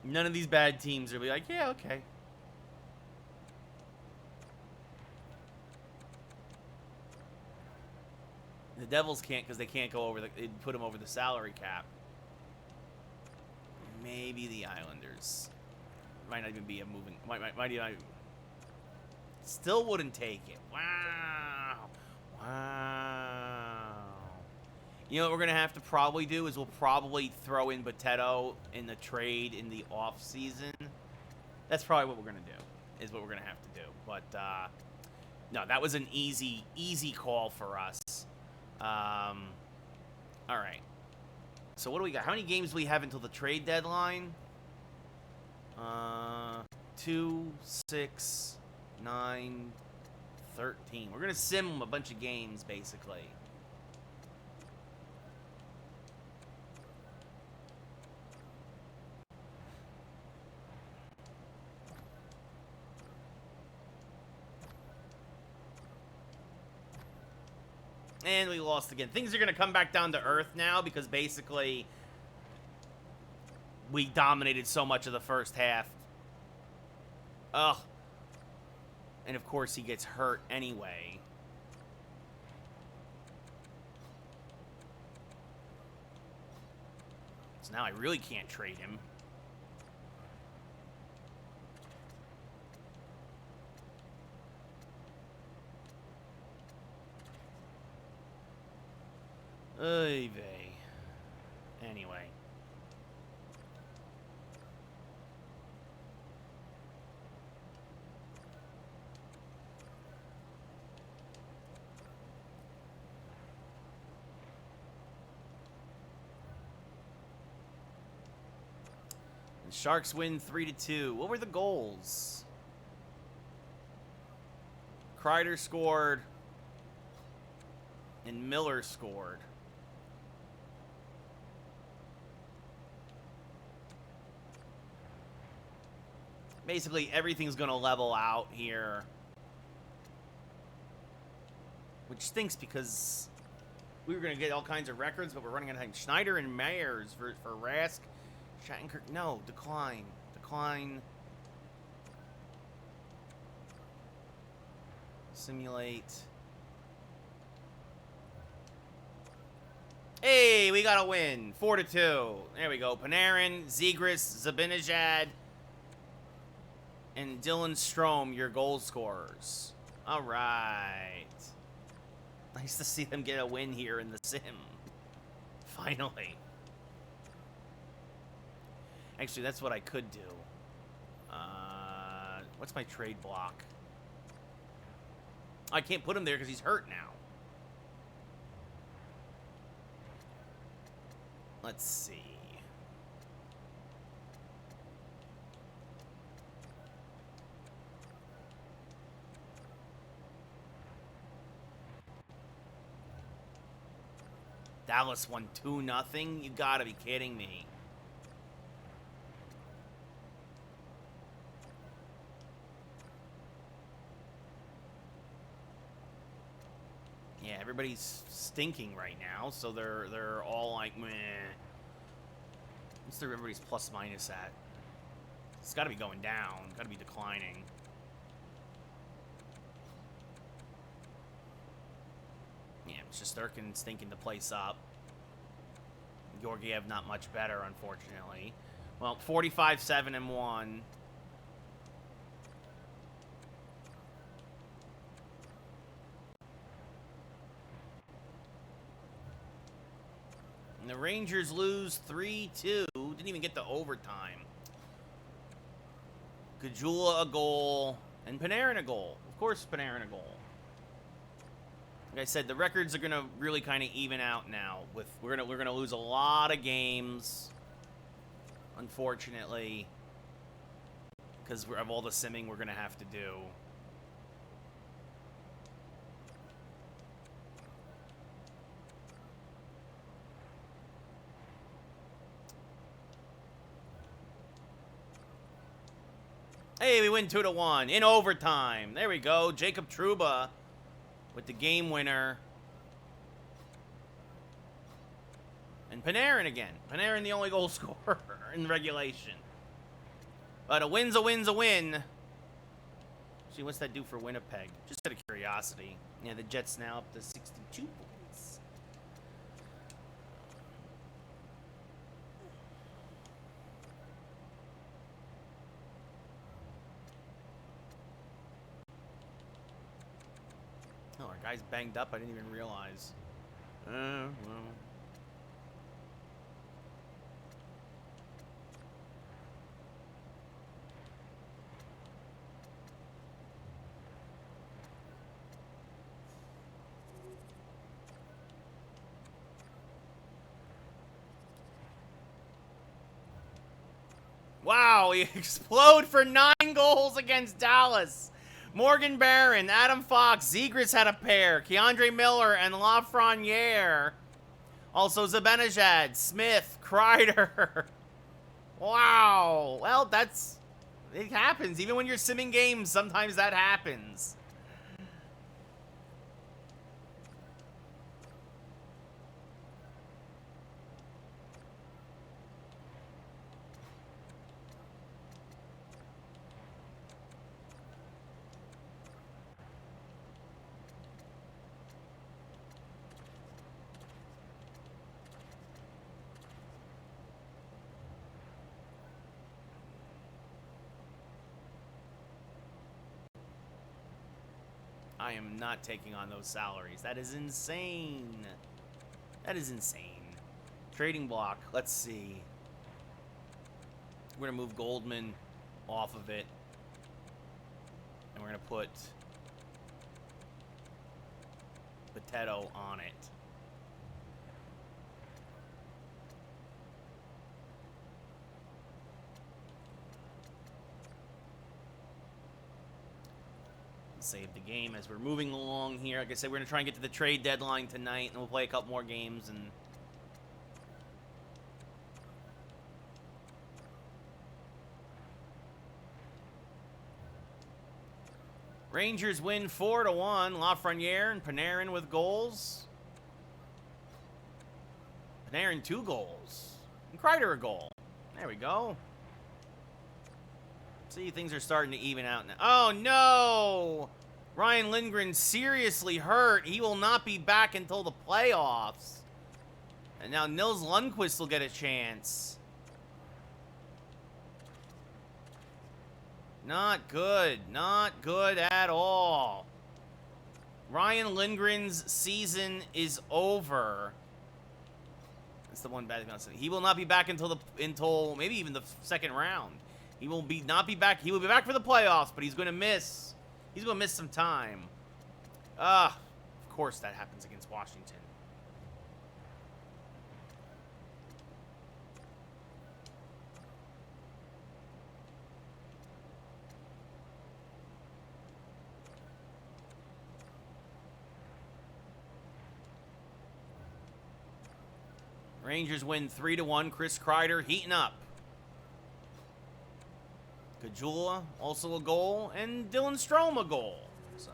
A: None of these bad teams will be like, yeah, okay. The Devils can't because they can't go over it put them over the salary cap. Maybe the Islanders. Might not even be a moving. Might even. Still wouldn't take it. Wow. Wow. You know what we're going to have to probably do is we'll probably throw in Potato in the trade in the off season. That's probably what we're going to do. Is what we're going to have to do. But no, that was an easy call for us. All right. So what do we got? How many games do we have until the trade deadline? 2, 6, 9, 13. We're gonna sim a bunch of games, basically. And we lost again. Things are going to come back down to earth now because basically we dominated so much of the first half. Ugh. And of course he gets hurt anyway. So now I really can't trade him. Oy vey. Anyway. The Sharks win 3-2. What were the goals? Kreider scored. And Miller scored. Basically, everything's going to level out here. Which stinks because we were going to get all kinds of records, but we're running out of time. Schneider and Myers for Rask. Shattenkirk, no, decline. Decline. Simulate. Hey, we got a win. 4-2. There we go. Panarin, Zegras, Zibanejad, and Dylan Strome, your goal scorers. All right. Nice to see them get a win here in the sim. Finally. Actually, that's what I could do. What's my trade block? I can't put him there because he's hurt now. Let's see. Dallas won 2-0? You gotta be kidding me. Yeah, everybody's stinking right now, so they're all like, meh. What's everybody's plus minus at? It's gotta be going down, gotta be declining. Yeah, Shesterkin stinking the place up. Georgiev not much better, unfortunately. Well, 45-7-1. And the Rangers lose 3-2. Didn't even get to overtime. Gajula a goal, and Panarin a goal. Of course, Panarin a goal. Like I said, the records are gonna really kind of even out now. We're gonna lose a lot of games, unfortunately, because of all the simming we're gonna have to do. Hey, we win 2-1 in overtime. There we go. Jacob Trouba with the game winner. And Panarin again. Panarin the only goal scorer in regulation. But a win's a win's a win. See, what's that do for Winnipeg? Just out of curiosity. Yeah, the Jets now up to 62 points. Oh, our guy's banged up. I didn't even realize. Well. Wow, he explode for 9 goals against Dallas. Morgan Barron, Adam Fox, Zegras had a pair. Keandre Miller and Lafreniere. Also Zibanejad, Smith, Kreider. Wow. Well, it happens. Even when you're simming games, sometimes that happens. I am not taking on those salaries. That is insane. That is insane. Trading block. Let's see. We're going to move Goldman off of it. And we're going to put Potato on it. save the game as we're moving along here. Like I said, we're going to try and get to the trade deadline tonight, and we'll play a couple more games. And Rangers win 4-1. Lafreniere and Panarin with goals. Panarin 2 goals. And Kreider a goal. There we go. See, things are starting to even out now. Oh, no! Ryan Lindgren seriously hurt. He will not be back until the playoffs. And now Nils Lundqvist will get a chance. Not good. Not good at all. Ryan Lindgren's season is over. That's the one bad thing. He will not be back until maybe even the second round. He will not be back. He will be back for the playoffs, but he's going to miss. He's going to miss some time. Of course that happens against Washington. Rangers win 3-1. Chris Kreider heating up. Kajula also a goal, and Dylan Strome a goal. So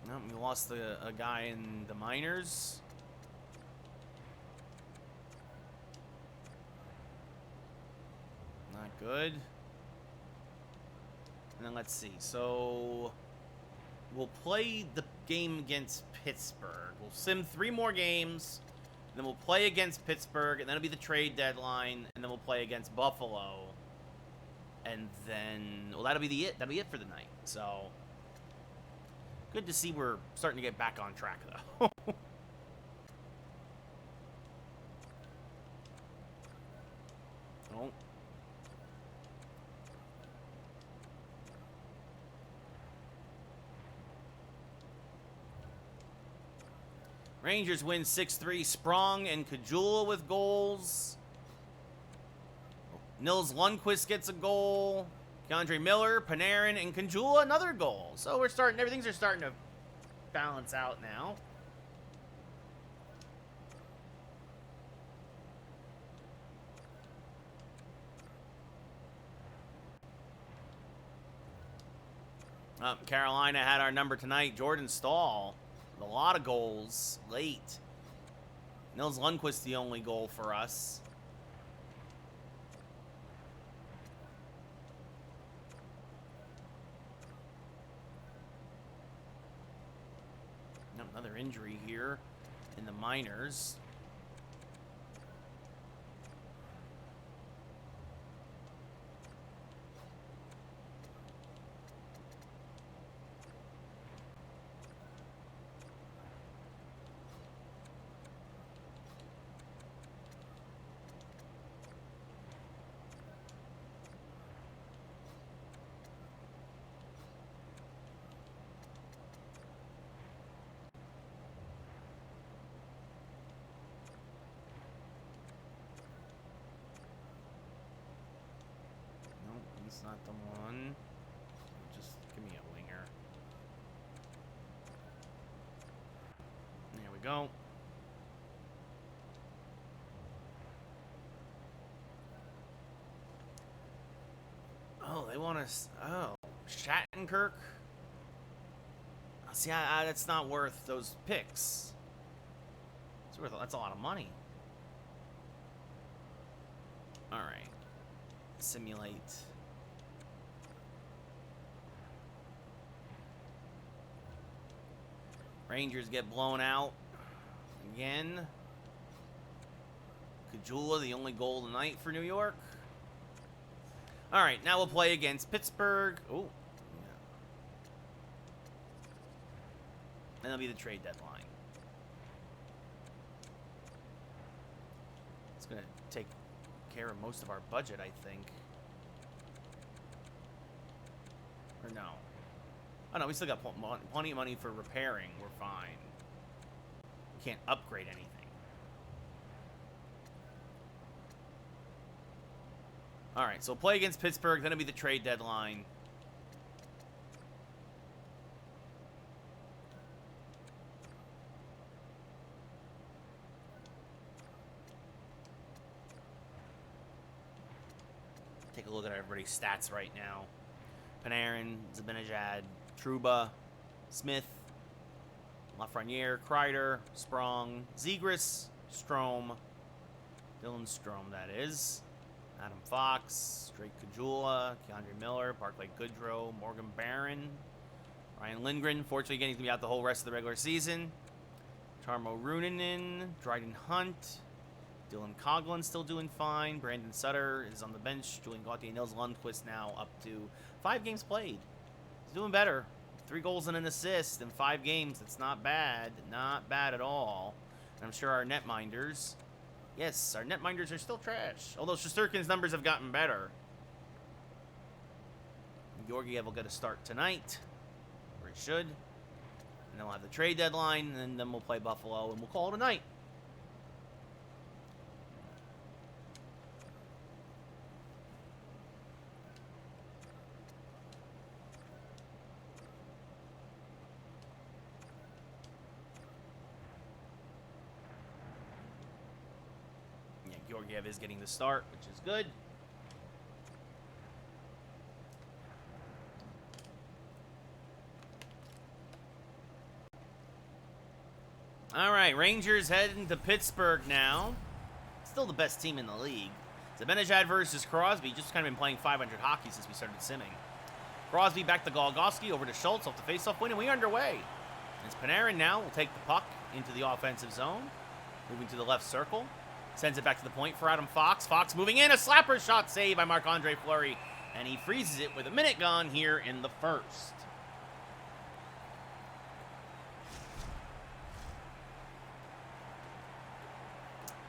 A: no, we lost a guy in the minors. Not good. And then let's see. So we'll play the game against Pittsburgh. We'll sim 3 more games. Then we'll play against Pittsburgh, and then it'll be the trade deadline, and then we'll play against Buffalo. And then, well, that'll be it. That'll be it for the night. So good to see we're starting to get back on track, though. Oh. Rangers win 6-3. Sprong and Kajula with goals. Nils Lundqvist gets a goal. Keandre Miller, Panarin, and Kajula another goal. So we're starting. Everything's are starting to balance out now. Carolina had our number tonight. Jordan Staal. A lot of goals late. Nils Lundqvist the only goal for us. Another injury here in the minors. That's not the one. Just give me a winger. There we go. Oh, they want us. Oh, Shattenkirk. See, that's not worth those picks. It's worth. That's a lot of money. All right. Simulate. Rangers get blown out again. Kajula, the only goal tonight for New York. All right, now we'll play against Pittsburgh. Oh, yeah. And that'll be the trade deadline. It's going to take care of most of our budget, I think. Or no. Oh, no, we still got plenty of money for repairing. We're fine. We can't upgrade anything. All right, so play against Pittsburgh. Then it'll be the trade deadline. Take a look at everybody's stats right now. Panarin, Zibanejad, Trouba, Smith, Lafreniere, Kreider, Sprong, Zegras, Strome, Dylan Strome, that is. Adam Fox, Drake Caggiula, Keandre Miller, Barclay Goodrow, Morgan Barron, Ryan Lindgren, fortunately again, he's going to be out the whole rest of the regular season. Tarmo Ruunanen, Dryden Hunt, Dylan Coghlan still doing fine. Brandon Sutter is on the bench. Julian Gauthier, Nils Lundqvist now up to 5 games played. He's doing better. 3 goals and an assist in 5 games. That's not bad. Not bad at all. And I'm sure our netminders... Yes, our netminders are still trash. Although Shesterkin's numbers have gotten better. Georgiev will get a start tonight. Or he should. And then we'll have the trade deadline. And then we'll play Buffalo. And we'll call it a night. Georgiev is getting the start, which is good. All right, Rangers heading to Pittsburgh now. Still the best team in the league. Zibanejad versus Crosby. Just kind of been playing 500 hockey since we started simming. Crosby back to Golgoski, over to Schultz off the faceoff win, and we underway. As Panarin now will take the puck into the offensive zone, moving to the left circle. Sends it back to the point for Adam Fox. Fox moving in. A slapper shot save by Marc-Andre Fleury. And he freezes it with a minute gone here in the first.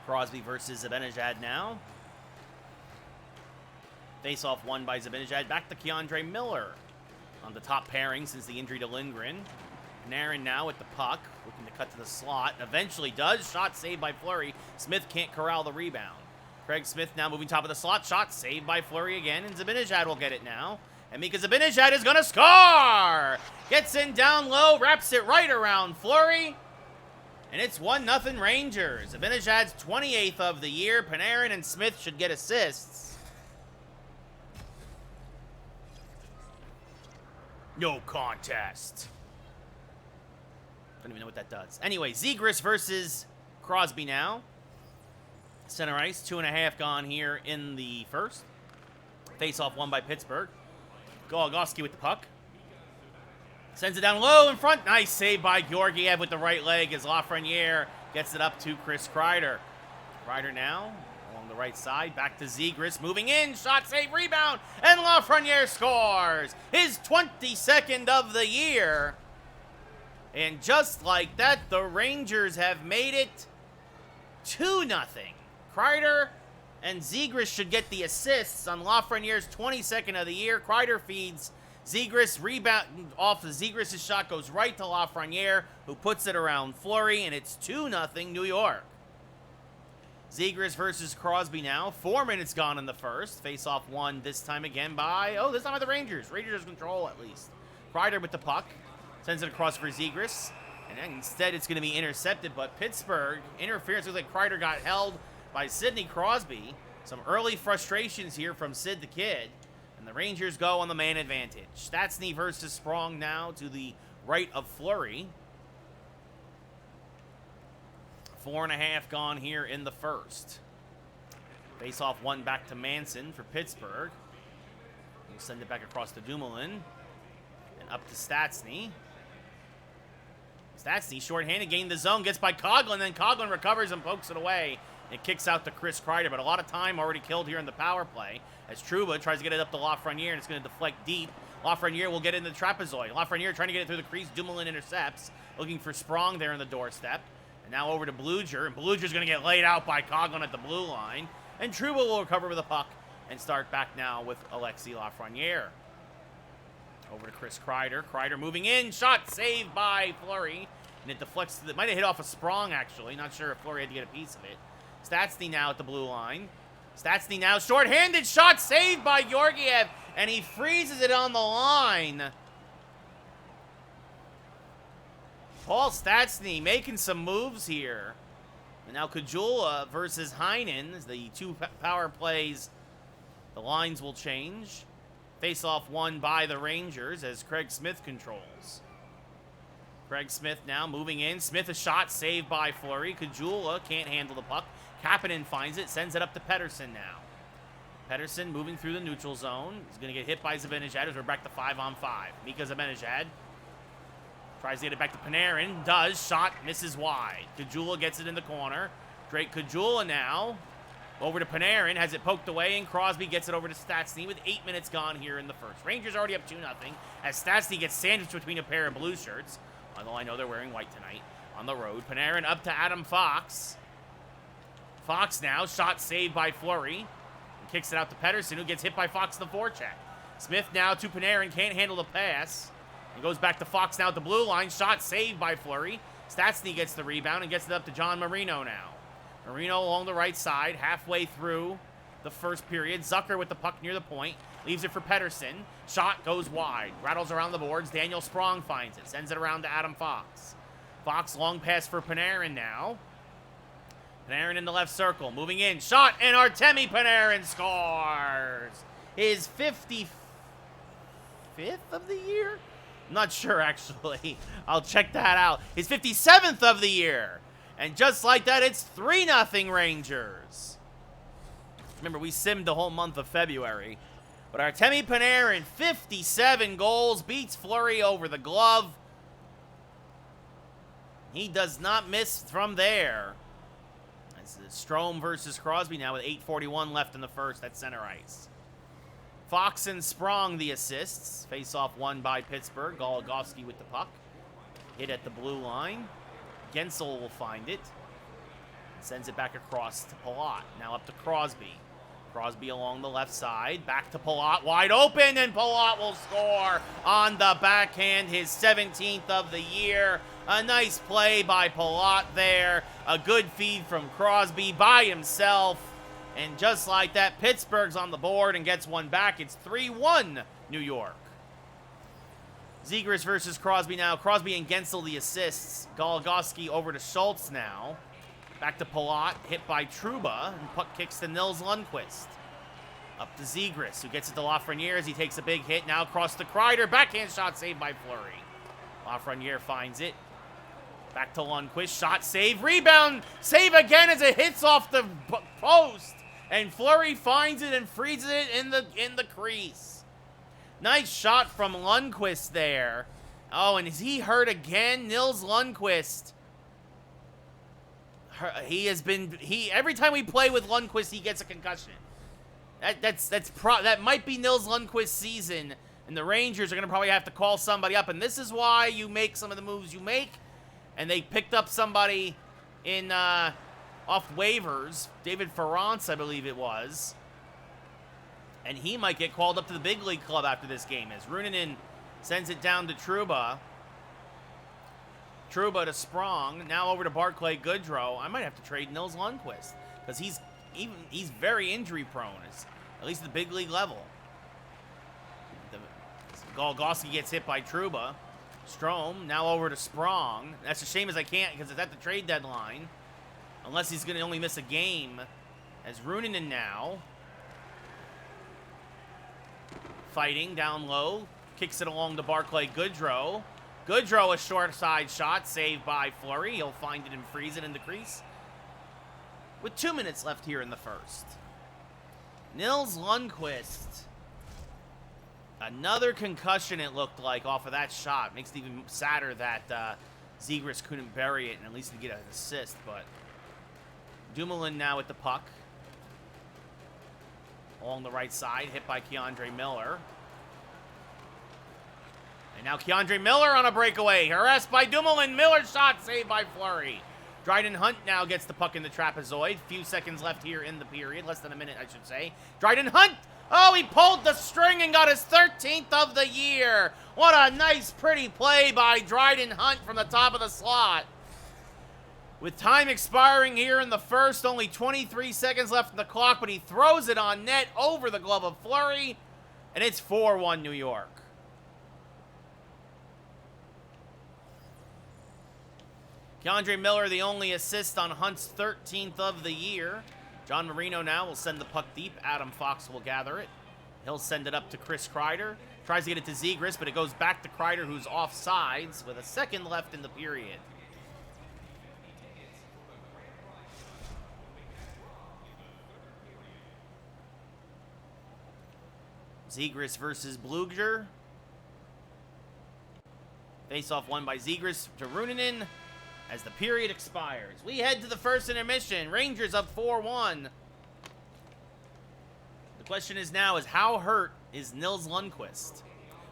A: Crosby versus Zibanejad now. Face-off won by Zibanejad. Back to Keandre Miller on the top pairing since the injury to Lindgren. Panarin now with the puck, looking to cut to the slot, and eventually does. Shot saved by Fleury. Smith can't corral the rebound. Craig Smith now moving top of the slot. Shot saved by Fleury again, and Zibanejad will get it now. And Mika Zibanejad is going to score! Gets in down low, wraps it right around Fleury, and it's 1-0 Rangers. Zibanejad's 28th of the year. Panarin and Smith should get assists. No contest. Don't even know what that does. Anyway, Zegras versus Crosby now. Center ice, 2.5 gone here in the first. Face-off won by Pittsburgh. Golgoski with the puck. Sends it down low in front. Nice save by Georgiev with the right leg as Lafreniere gets it up to Chris Kreider. Kreider now along the right side. Back to Zegras. Moving in. Shot, save, rebound. And Lafreniere scores. His 22nd of the year. And just like that, the Rangers have made it 2-0. Kreider and Zegras should get the assists on Lafreniere's 22nd of the year. Kreider feeds Zegras, rebound off the Zegras' shot, goes right to Lafreniere, who puts it around Fleury, and it's 2-0 New York. Zegras versus Crosby now. 4 minutes gone in the first. Face-off won this time again by, this time by the Rangers. Rangers control at least. Kreider with the puck. Sends it across for Zegras. And instead it's going to be intercepted, but Pittsburgh, interference. Looks like Kreider got held by Sidney Crosby. Some early frustrations here from Sid the Kid. And the Rangers go on the man advantage. Stastny versus Sprong now to the right of Fleury. 4.5 gone here in the first. Face-off one back to Manson for Pittsburgh. We'll send it back across to Dumoulin. And up to Stastny. Stastny, shorthanded, gained the zone, gets by Coghlan, then Coghlan recovers and pokes it away. It kicks out to Chris Kreider, but a lot of time already killed here in the power play as Trouba tries to get it up to Lafreniere, and it's going to deflect deep. Lafreniere will get in the trapezoid. Lafreniere trying to get it through the crease. Dumoulin intercepts, looking for Sprong there in the doorstep. And now over to Bluger, and Bluger's going to get laid out by Coghlan at the blue line. And Trouba will recover with the puck and start back now with Alexis Lafreniere. Over to Chris Kreider. Kreider moving in. Shot saved by Fleury. And it deflects to the... Might have hit off a Sprong, actually. Not sure if Fleury had to get a piece of it. Stastny now at the blue line. Stastny now short-handed. Shot saved by Georgiev. And he freezes it on the line. Paul Stastny making some moves here. And now Kajula versus Heinen. The two power plays, the lines will change. Face-off won by the Rangers as Craig Smith controls. Craig Smith now moving in. Smith a shot saved by Fleury. Kajula can't handle the puck. Kapanen finds it, sends it up to Pettersson now. Pettersson moving through the neutral zone. He's going to get hit by Zibanejad as we're back to 5-on-5. Mika Zibanejad tries to get it back to Panarin. Does. Shot misses wide. Kajula gets it in the corner. Drake Kajula now over to Panarin. Has it poked away, and Crosby gets it over to Stastny with 8 minutes gone here in the first. Rangers already up 2-0 as Stastny gets sandwiched between a pair of blue shirts. Although I know they're wearing white tonight. On the road. Panarin up to Adam Fox. Fox now. Shot saved by Fleury. Kicks it out to Pettersson, who gets hit by Fox in the forecheck. Smith now to Panarin. Can't handle the pass. He goes back to Fox now at the blue line. Shot saved by Fleury. Stastny gets the rebound and gets it up to John Marino now. Marino along the right side, halfway through the first period. Zucker with the puck near the point. Leaves it for Pettersson. Shot goes wide. Rattles around the boards. Daniel Sprong finds it. Sends it around to Adam Fox. Fox long pass for Panarin now. Panarin in the left circle. Moving in. Shot, and Artemi Panarin scores. His 55th of the year? I'm not sure, actually. I'll check that out. His 57th of the year. And just like that, it's 3-0 Rangers. Remember, we simmed the whole month of February. But Artemi Panarin, 57 goals, beats Fleury over the glove. He does not miss from there. It's Strome versus Crosby now with 8:41 left in the first at center ice. Fox and Sprong the assists. Face-off won by Pittsburgh. Goligoski with the puck. Hit at the blue line. Gensel will find it. Sends it back across to Palat. Now up to Crosby. Crosby along the left side. Back to Palat. Wide open, and Palat will score on the backhand. His 17th of the year. A nice play by Palat there. A good feed from Crosby by himself. And just like that, Pittsburgh's on the board and gets one back. It's 3-1 New York. Zegras versus Crosby now. Crosby and Gensel the assists. Goligoski over to Schultz now. Back to Palat, hit by Trouba, and puck kicks to Nils Lundqvist. Up to Zegras, who gets it to Lafreniere as he takes a big hit. Now across to Kreider, backhand shot saved by Fleury. Lafreniere finds it. Back to Lundqvist, shot save, rebound, save again as it hits off the post. And Fleury finds it and freezes it in the crease. Nice shot from Lundqvist there. Oh, and is he hurt again? Nils Lundqvist. Every time we play with Lundqvist, he gets a concussion. That might be Nils Lundqvist's season, and the Rangers are going to probably have to call somebody up, and this is why you make some of the moves you make. And they picked up somebody in off waivers, David Ferrance, I believe it was, and he might get called up to the big league club after this game as Runanen sends it down to Trouba. Trouba to Sprong, now over to Barclay Goodrow. I might have to trade Nils Lundqvist because he's very injury prone, at least at the big league level. Goligoski gets hit by Trouba. Strome now over to Sprong. That's a shame as I can't because it's at the trade deadline, unless he's going to only miss a game. As Runanen now fighting down low, kicks it along to Barclay Goodrow. Goodrow, a short side shot, saved by Fleury. He'll find it and freeze it in the crease. With 2 minutes left here in the first. Nils Lundqvist. Another concussion, it looked like, off of that shot. Makes it even sadder that Zegras couldn't bury it and at least get an assist. But Dumoulin now with the puck. Along the right side, hit by Keandre Miller. And now Keandre Miller on a breakaway. Harassed by Dumoulin. Miller shot saved by Fleury. Dryden Hunt now gets the puck in the trapezoid. Few seconds left here in the period. Less than a minute, I should say. Dryden Hunt Oh, he pulled the string and got his 13th of the year. What a nice, pretty play by Dryden Hunt from the top of the slot. With time expiring here in the first, only 23 seconds left in the clock, but he throws it on net over the glove of Fleury, and it's 4-1 New York. Keandre Miller, the only assist on Hunt's 13th of the year. John Marino now will send the puck deep. Adam Fox will gather it. He'll send it up to Chris Kreider. Tries to get it to Zegras, but it goes back to Kreider, who's offsides with a second left in the period. Zegras versus Bluger. Face-off won by Zegras to Runanen as the period expires. We head to the first intermission. Rangers up 4-1. The question is now is how hurt is Nils Lundqvist?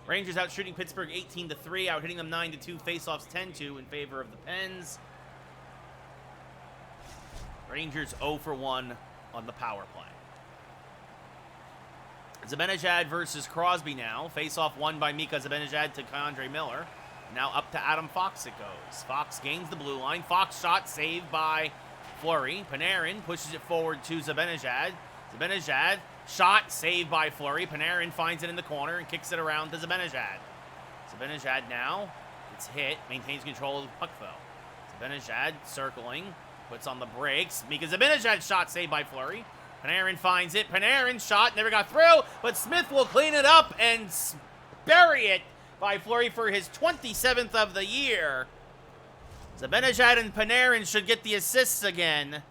A: Rangers out shooting Pittsburgh 18-3, out hitting them 9-2, face-offs 10-2 in favor of the Pens. Rangers 0-for-1 on the power play. Zibanejad versus Crosby now. Face-off won by Mika Zibanejad to Keandre Miller. Now up to Adam Fox it goes. Fox gains the blue line. Fox shot saved by Fleury. Panarin pushes it forward to Zibanejad. Zibanejad shot saved by Fleury. Panarin finds it in the corner and kicks it around to Zibanejad. Zibanejad now gets hit, maintains control of the puck though. Zibanejad circling, puts on the brakes. Mika Zibanejad shot saved by Fleury. Panarin finds it. Panarin shot, never got through, but Smith will clean it up and bury it by Fleury for his 27th of the year. Zibanejad and Panarin should get the assists again.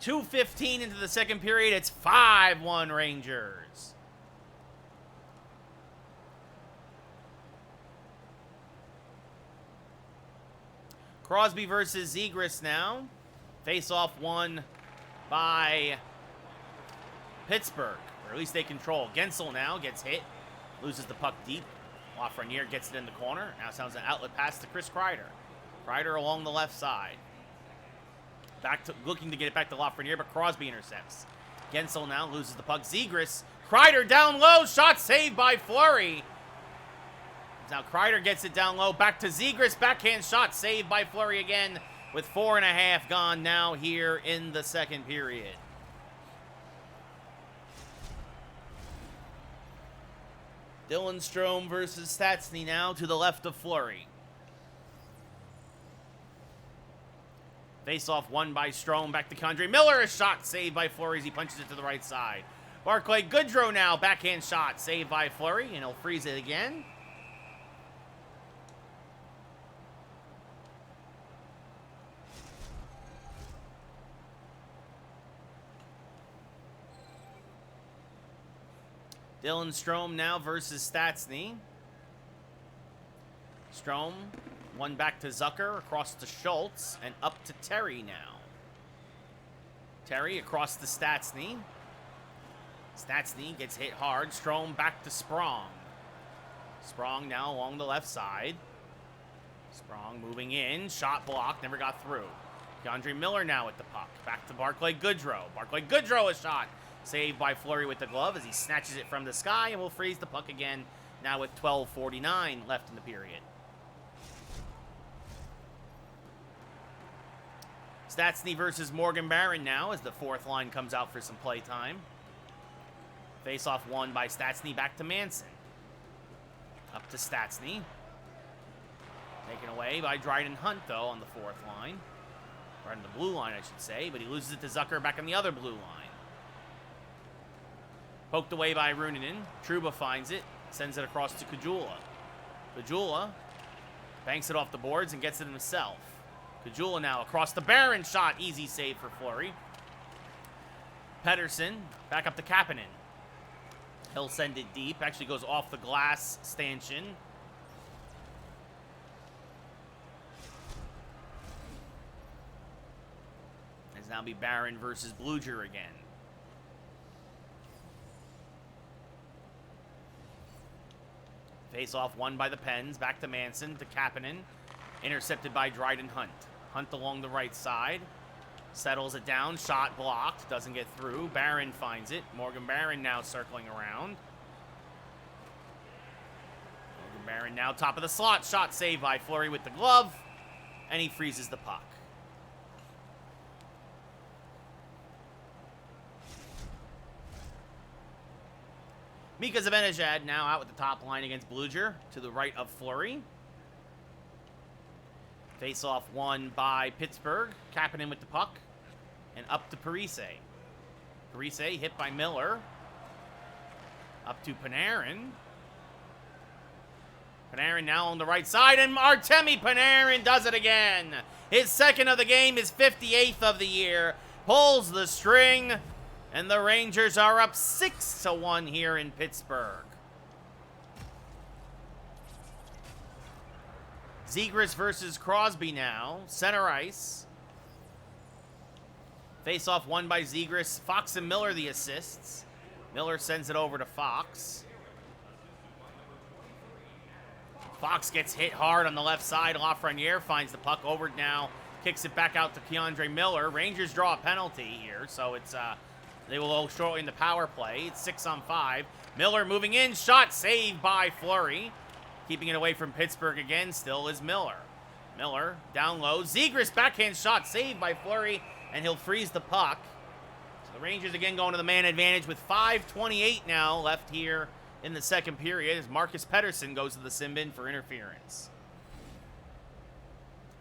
A: 2:15 into the second period. It's 5-1 Rangers. Crosby versus Zegras now. Face-off won by Pittsburgh, or at least they control. Gensel now gets hit. Loses the puck deep. Lafreniere gets it in the corner. Now sounds an outlet pass to Chris Kreider. Kreider along the left side. Looking to get it back to Lafreniere, but Crosby intercepts. Gensel now loses the puck. Zegras. Kreider down low. Shot saved by Fleury. Now Kreider gets it down low. Back to Zegras. Backhand shot saved by Fleury again with 4.5 gone now here in the second period. Dylan Strome versus Stastny now to the left of Fleury. Face-off won by Strome. Back to Keandre Miller. A shot saved by Fleury as he punches it to the right side. Barclay Goodrow now. Backhand shot saved by Fleury, and he'll freeze it again. Dylan Strome now versus Stastny. Strome, one back to Zucker, across to Schultz, and up to Terry now. Terry across to Stastny. Stastny gets hit hard. Strome back to Sprong. Sprong now along the left side. Sprong moving in. Shot blocked. Never got through. Keandre Miller now at the puck. Back to Barclay Goodrow. Barclay Goodrow a shot. Saved by Fleury with the glove as he snatches it from the sky and will freeze the puck again now with 12:49 left in the period. Stastny versus Morgan Barron now as the fourth line comes out for some play time. Face-off won by Stastny. Back to Manson. Up to Stastny. Taken away by Dryden Hunt, though, on the fourth line. Or on the blue line, I should say. But he loses it to Zucker back on the other blue line. Poked away by Runanen. Trouba finds it. Sends it across to Kajula. Kajula banks it off the boards and gets it himself. Kajula now across the Barron shot. Easy save for Fleury. Pettersson back up to Kapanen. He'll send it deep. Actually goes off the glass stanchion. It's now be Barron versus Bluger again. Face-off won by the Pens. Back to Manson, to Kapanen. Intercepted by Dryden Hunt. Hunt along the right side. Settles it down. Shot blocked. Doesn't get through. Barron finds it. Morgan Barron now circling around. Morgan Barron now top of the slot. Shot saved by Fleury with the glove. And he freezes the puck. Mika Zibanejad now out with the top line against Bluger to the right of Fleury. Face-off won by Pittsburgh. Kapanen with the puck. And up to Parise. Parise hit by Miller. Up to Panarin. Panarin now on the right side. And Artemi Panarin does it again. His second of the game, his 58th of the year. Pulls the string. And the Rangers are up 6-1 here in Pittsburgh. Zegras versus Crosby now. Center ice. Face-off won by Zegras. Fox and Miller the assists. Miller sends it over to Fox. Fox gets hit hard on the left side. Lafreniere finds the puck over now. Kicks it back out to Keandre Miller. Rangers draw a penalty here, so it's they will go shortly in the power play. It's 6-on-5. Miller moving in. Shot saved by Fleury. Keeping it away from Pittsburgh again still is Miller. Miller down low. Zegras backhand shot saved by Fleury, and he'll freeze the puck. So the Rangers again going to the man advantage with 5:28 now left here in the second period as Marcus Pettersson goes to the sin bin for interference.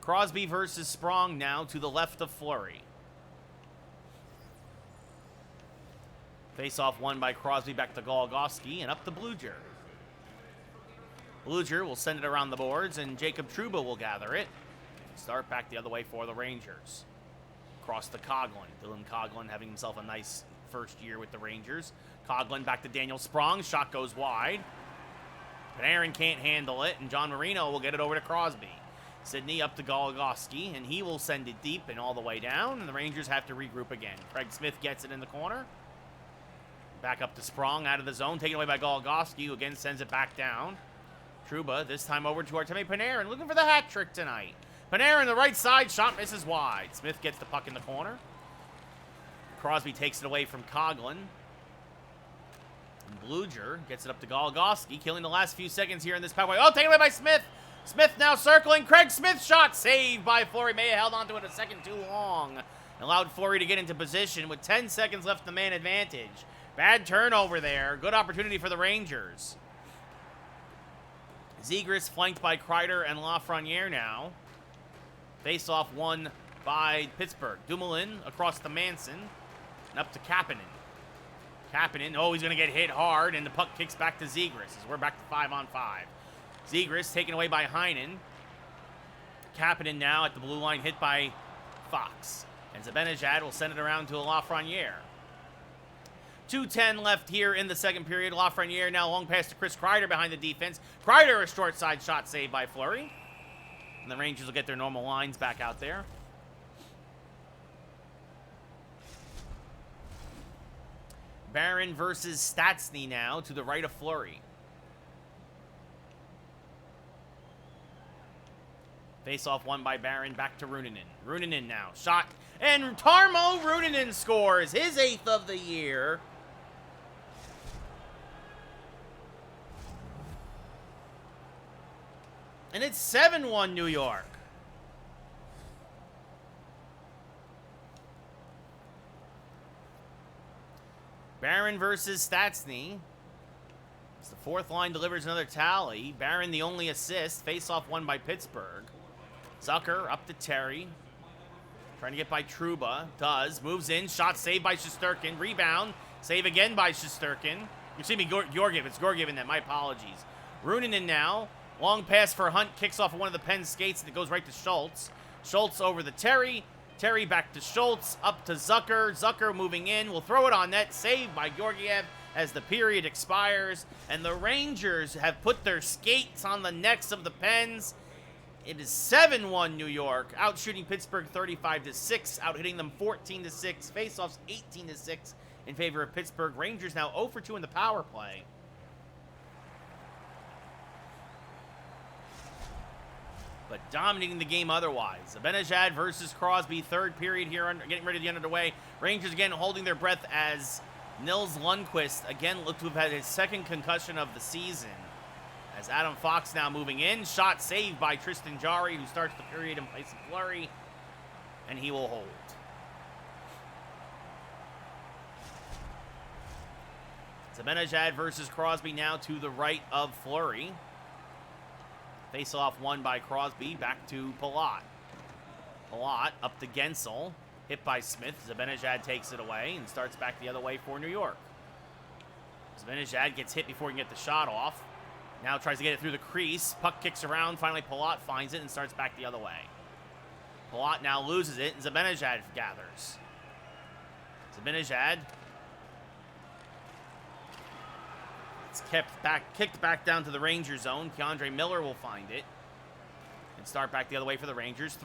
A: Crosby versus Sprong now to the left of Fleury. Face-off won by Crosby back to Goligoski and up to Bluger. Bluger will send it around the boards, and Jacob Trouba will gather it. Start back the other way for the Rangers. Across to Coghlan. Dylan Coghlan having himself a nice first year with the Rangers. Coghlan back to Daniel Sprong. Shot goes wide. Panarin can't handle it, and John Marino will get it over to Crosby. Sidney up to Goligoski, and he will send it deep and all the way down, and the Rangers have to regroup again. Craig Smith gets it in the corner. Back up to Sprong, out of the zone, taken away by Goligoski, who again sends it back down. Trouba, this time over to Artemi Panarin, looking for the hat trick tonight. Panarin, the right side, shot misses wide. Smith gets the puck in the corner. Crosby takes it away from Coghlan. And Bluger gets it up to Goligoski, killing the last few seconds here in this power play. Oh, taken away by Smith. Smith now circling. Craig Smith shot saved by Fleury. May have held onto it a second too long. Allowed Fleury to get into position with 10 seconds left in the man advantage. Bad turnover there. Good opportunity for the Rangers. Zegras flanked by Kreider and Lafreniere now. Face-off won by Pittsburgh. Dumoulin across to Manson and up to Kapanen. Kapanen, oh, he's going to get hit hard, and the puck kicks back to Zegras as we're back to 5-on-5. Zegras taken away by Heinen. Kapanen now at the blue line, hit by Fox. And Zibanejad will send it around to Lafreniere. 2:10 left here in the second period. Lafreniere now long pass to Chris Kreider behind the defense. Kreider, a short side shot saved by Fleury. And the Rangers will get their normal lines back out there. Barron versus Stastny now to the right of Fleury. Face-off won by Barron, back to Ruunanen. Ruunanen now, shot, and Tarmo Ruunanen scores his 8th of the year. And it's 7-1 New York. Barron versus Stastny. As the fourth line delivers another tally. Barron the only assist. Face-off won by Pittsburgh. Zucker up to Terry. Trying to get by Trouba. Does. Moves in. Shot saved by Shesterkin. Rebound. Save again by Shesterkin. Excuse me, Georgiev. It's Georgiev in that. My apologies. Ruunanen now. Long pass for Hunt. Kicks off one of the Penn skates and it goes right to Schultz. Schultz over the Terry. Terry back to Schultz. Up to Zucker. Zucker moving in. Will throw it on net. Saved by Georgiev as the period expires. And the Rangers have put their skates on the necks of the Pens. It is 7-1 New York, outshooting Pittsburgh 35-6, out-hitting them 14-6, face-offs 18-6 in favor of Pittsburgh. Rangers now 0 for 2 in the power play. but dominating the game otherwise. Zibanejad versus Crosby, third period here, getting ready to get underway. Rangers again holding their breath as Nils Lundqvist again looked to have had his second concussion of the season. As Adam Fox now moving in, shot saved by Tristan Jarry, who starts the period in place of Fleury, and he will hold. Zibanejad versus Crosby now to the right of Fleury. Face-off won by Crosby, back to Palat. Palat up to Gensel, hit by Smith. Zibanejad takes it away and starts back the other way for New York. Zibanejad gets hit before he can get the shot off. Now tries to get it through the crease. Puck kicks around. Finally, Palat finds it and starts back the other way. Palat now loses it, and Zibanejad gathers. Zibanejad. It's kicked back down to the Ranger zone. Keandre Miller will find it and start back the other way for the Rangers.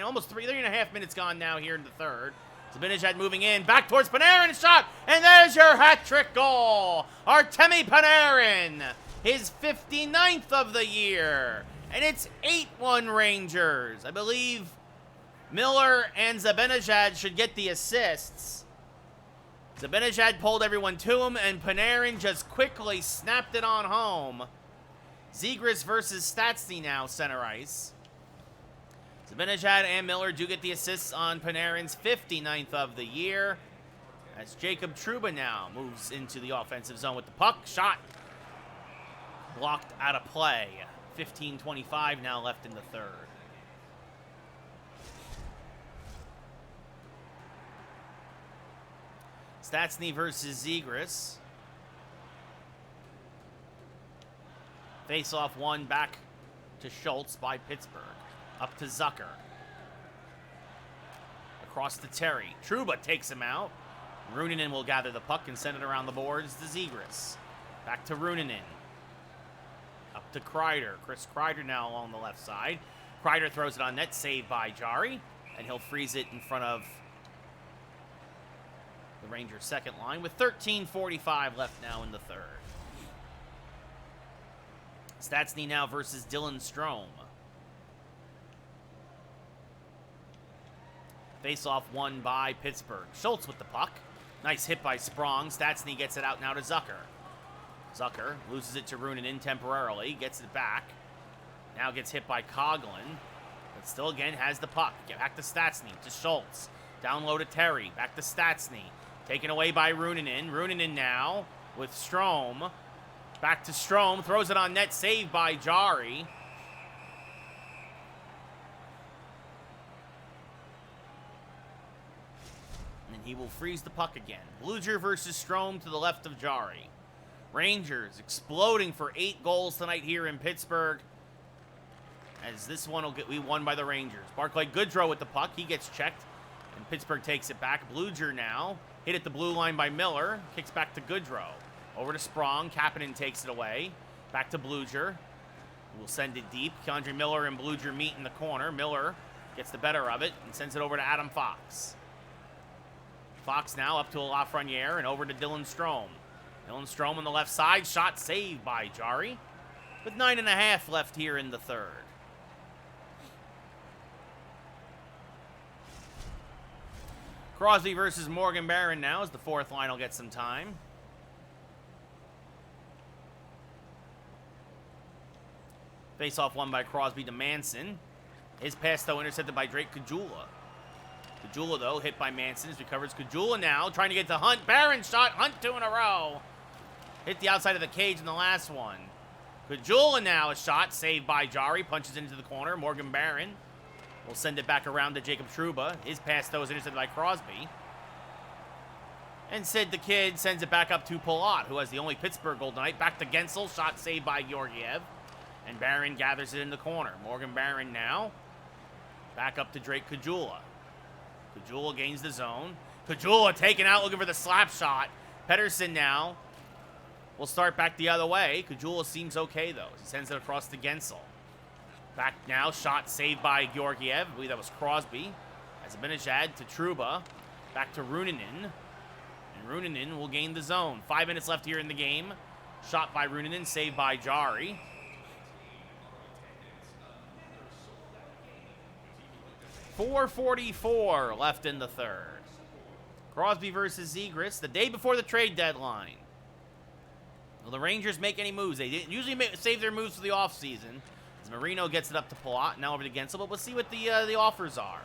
A: Almost 3.5 minutes gone now here in the third. Zibanejad moving in, back towards Panarin, shot, and there's your hat-trick goal. Artemi Panarin, his 59th of the year, and it's 8-1 Rangers. I believe Miller and Zibanejad should get the assists. Zibanejad pulled everyone to him, and Panarin just quickly snapped it on home. Zegras versus Stastny now, center ice. Zibanejad and Miller do get the assists on Panarin's 59th of the year. As Jacob Trouba now moves into the offensive zone with the puck. Shot blocked out of play. 15:25 now left in the third. Stastny versus Zegras. Face-off won back to Schultz by Pittsburgh. Up to Zucker. Across to Terry. Trouba takes him out. Ruunanen will gather the puck and send it around the boards to Zegras. Back to Ruunanen. Up to Kreider. Chris Kreider now along the left side. Kreider throws it on net, saved by Jarry, and he'll freeze it in front of the Rangers' second line with 13:45 left now in the third. Stastny now versus Dylan Strome. Face-off won by Pittsburgh. Schultz with the puck. Nice hit by Sprong. Stastny gets it out now to Zucker. Zucker loses it to Ruunanen temporarily. Gets it back. Now gets hit by Coughlin. But still again has the puck. Get back to Stastny. To Schultz. Down low to Terry. Back to Stastny. Taken away by Ruunanen. Ruunanen now with Strome. Back to Strome. Throws it on net. Saved by Jarry. And he will freeze the puck again. Bluger versus Strome to the left of Jarry. Rangers exploding for 8 goals tonight here in Pittsburgh. As this one will be won by the Rangers. Barclay Goodrow with the puck. He gets checked. And Pittsburgh takes it back. Bluger now. Hit at the blue line by Miller. Kicks back to Goodrow. Over to Sprong. Kapanen takes it away. Back to Bluger. We'll send it deep. Keandre Miller and Bluger meet in the corner. Miller gets the better of it and sends it over to Adam Fox. Fox now up to Lafreniere and over to Dylan Strome. Dylan Strome on the left side. Shot saved by Jarry. With 9.5 left here in the third. Crosby versus Morgan Barron now as the fourth line will get some time. Face-off won by Crosby to Manson. His pass, though, intercepted by Drake Caggiula. Caggiula, though, hit by Manson as recovers. Caggiula now trying to get to Hunt. Barron shot. Hunt 2 in a row. Hit the outside of the cage in the last one. Caggiula now a shot saved by Jarry. Punches into the corner. Morgan Barron will send it back around to Jacob Trouba. His pass, though, is intercepted by Crosby. And Sid the Kid sends it back up to Palat, who has the only Pittsburgh goal tonight. Back to Gensel. Shot saved by Georgiev. And Barron gathers it in the corner. Morgan Barron now. Back up to Drake Caggiula. Caggiula gains the zone. Caggiula taken out, looking for the slap shot. Pettersson now will start back the other way. Caggiula seems okay, though. He sends it across to Gensel. Back now, shot saved by Georgiev. I believe that was Crosby. As Zibanejad to Trouba. Back to Ruunanen. And Ruunanen will gain the zone. 5 minutes left here in the game. Shot by Ruunanen, saved by Jarry. 4:44 left in the third. Crosby versus Zegras, the day before the trade deadline. Will the Rangers make any moves? They didn't usually save their moves for the offseason. As Marino gets it up to Palat, now over to Gensel, but we'll see what the offers are.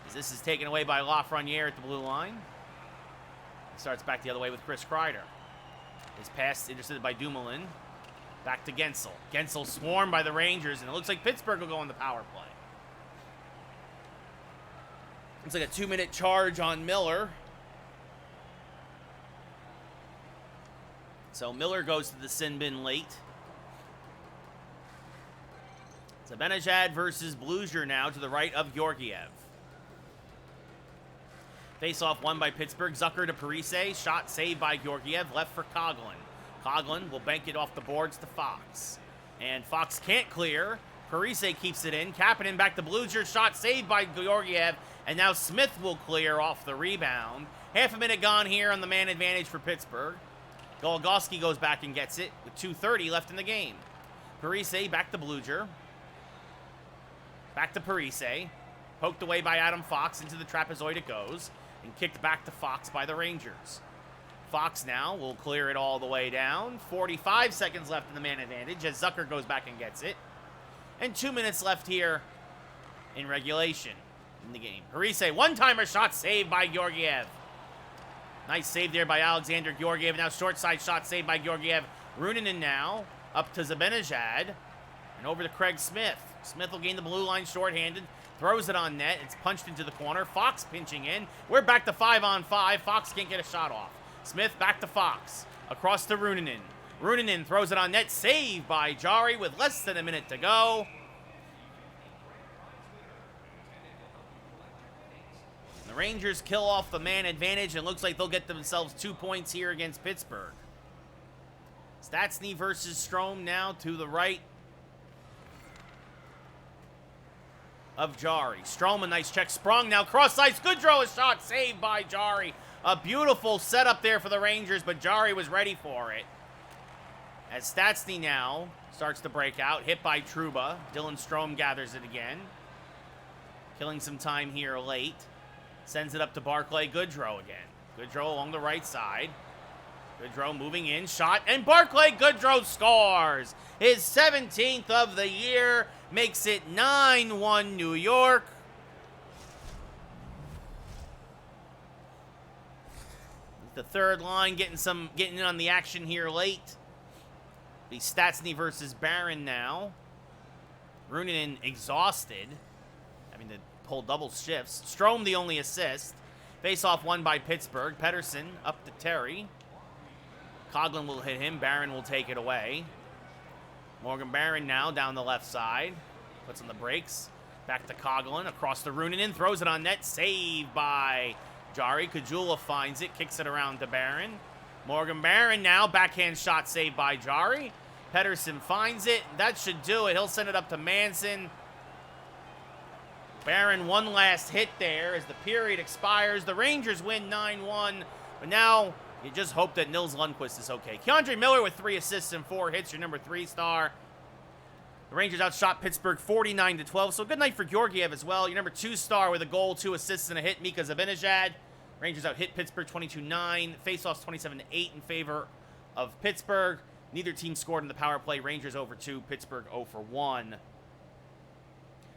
A: As this is taken away by Lafreniere at the blue line. He starts back the other way with Chris Kreider. His pass intercepted by Dumoulin. Back to Gensel. Gensel swarmed by the Rangers, and it looks like Pittsburgh will go on the power play. Looks like a 2-minute charge on Miller. So Miller goes to the sin bin late. Zibanejad versus Bluger now to the right of Georgiev. Face-off won by Pittsburgh. Zucker to Parise. Shot saved by Georgiev. Left for Coghlan. Coghlan will bank it off the boards to Fox. And Fox can't clear. Parise keeps it in. Kapanen back to Bluger. Shot saved by Georgiev. And now Smith will clear off the rebound. Half a minute gone here on the man advantage for Pittsburgh. Goligoski goes back and gets it with 2:30 left in the game. Parise back to Bluger. Back to Parise. Poked away by Adam Fox. Into the trapezoid it goes. And kicked back to Fox by the Rangers. Fox now will clear it all the way down. 45 seconds left in the man advantage as Zucker goes back and gets it. And 2 minutes left here in regulation in the game. Parise, one-timer shot saved by Georgiev. Nice save there by Alexander Georgiev. Now short side shot saved by Georgiev. Runanen now up to Zibanejad. And over to Craig Smith. Smith will gain the blue line shorthanded. Throws it on net. It's punched into the corner. Fox pinching in. We're back to 5-on-5. Fox can't get a shot off. Smith back to Fox. Across to Runanen. Runanen throws it on net. Saved by Jari with less than a minute to go. The Rangers kill off the man advantage and looks like they'll get themselves 2 points here against Pittsburgh. Stastny versus Strome now to the right of Jari. Strome, a nice check. Sprung now. Cross ice. Goodrow, a shot saved by Jari. A beautiful setup there for the Rangers, but Jari was ready for it. As Stastny now starts to break out. Hit by Trouba. Dylan Strome gathers it again. Killing some time here late. Sends it up to Barclay Goodrow again. Goodrow along the right side. Goodrow moving in. Shot. And Barclay Goodrow scores. His 17th of the year. Makes it 9-1 New York. The third line getting in on the action here late. The Stastny versus Barron now. Runanen exhausted. Having to pull double shifts. Strome the only assist. Face-off won by Pittsburgh. Pettersson up to Terry. Coghlan will hit him. Barron will take it away. Morgan Barron now down the left side. Puts on the brakes. Back to Coghlan. Across to Runanen. Throws it on net. Saved by Jari. Kajula finds it. Kicks it around to Barron. Morgan Barron now. Backhand shot saved by Jari. Pettersson finds it. That should do it. He'll send it up to Manson. Barron, one last hit there as the period expires. The Rangers win 9-1. But now you just hope that Nils Lundqvist is okay. Keandre Miller with 3 assists and 4 hits, your number 3 star. The Rangers outshot Pittsburgh 49-12. So good night for Georgiev as well. Your number 2 star with a goal, 2 assists, and a hit, Mika Zibanejad. Rangers out hit Pittsburgh 22-9. Faceoffs 27-8 in favor of Pittsburgh. Neither team scored in the power play. Rangers over 2, Pittsburgh 0 for 1.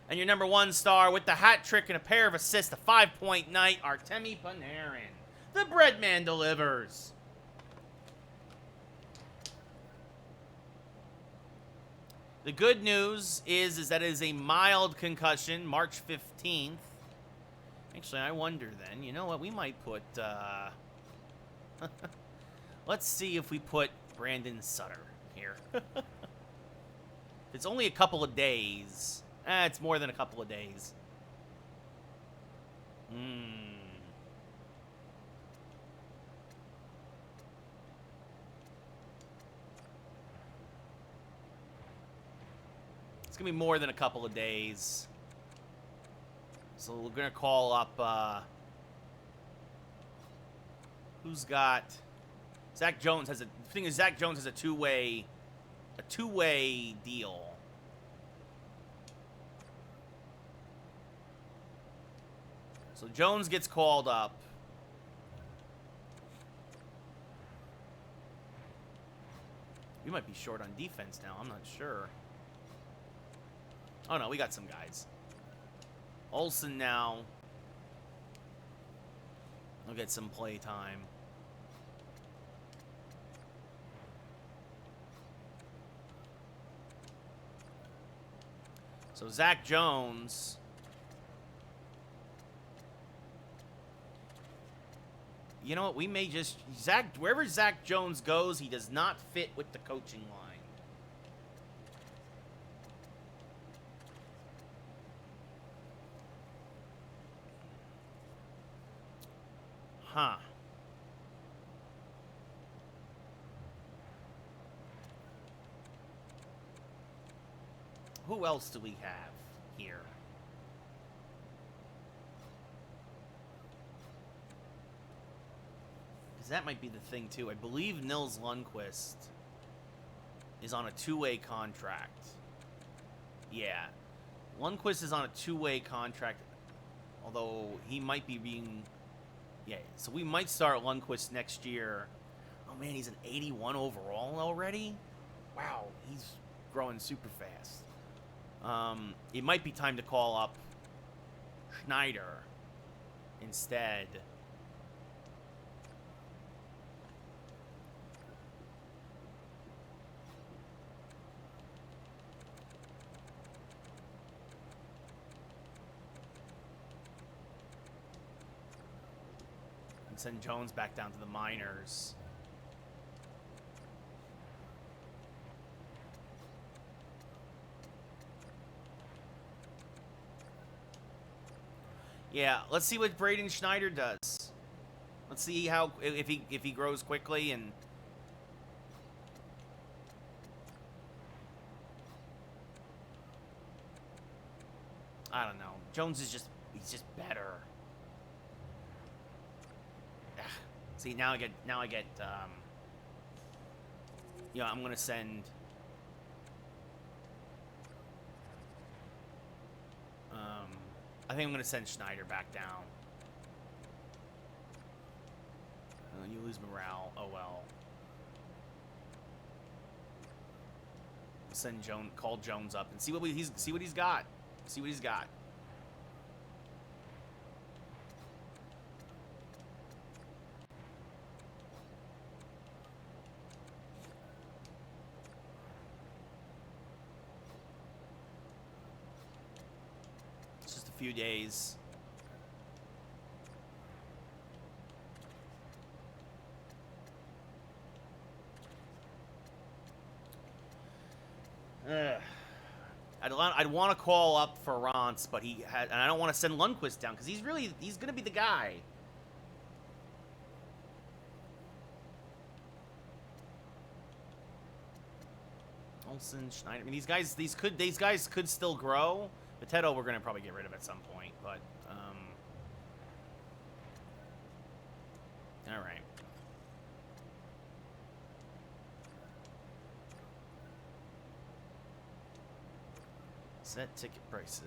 A: And your number 1 star with the hat trick and a pair of assists, a 5-point night, Artemi Panarin. The bread man delivers. The good news is that it is a mild concussion, March 15th. Actually, I wonder then, you know what, we might put, let's see if we put Brandon Sutter here. It's only a couple of days. It's more than a couple of days. It's going to be more than a couple of days. So we're going to call up, who's got... Zach Jones has a... The thing is, Zach Jones has a two-way deal. So Jones gets called up. We might be short on defense now. I'm not sure. Oh, no. We got some guys. Olsen now. He'll get some play time. So Zach Jones. You know what? We may just... wherever Zach Jones goes, he does not fit with the coaching line. Huh. Who else do we have here? Because that might be the thing, too. I believe Nils Lundqvist is on a two-way contract. Yeah. Lundqvist is on a two-way contract, although he might be being... Yeah, so we might start Lundqvist next year. Oh, man, he's an 81 overall already? Wow, he's growing super fast. It might be time to call up Schneider instead. And send Jones back down to the minors. Yeah, let's see what Braden Schneider does. Let's see how if he grows quickly and I don't know. Jones is he's just better. Ugh. See, now I get yeah, I'm going to send I think I'm going to send Schneider back down. You lose morale. Oh, well. Call Jones up and see what he's got. See what he's got. Few days. I'd want to call up for Rance, but and I don't want to send Lundqvist down because he's going to be the guy. Olsen, Schneider. I mean, these guys could still grow. Potato, we're going to probably get rid of at some point, but, all right. Set ticket prices.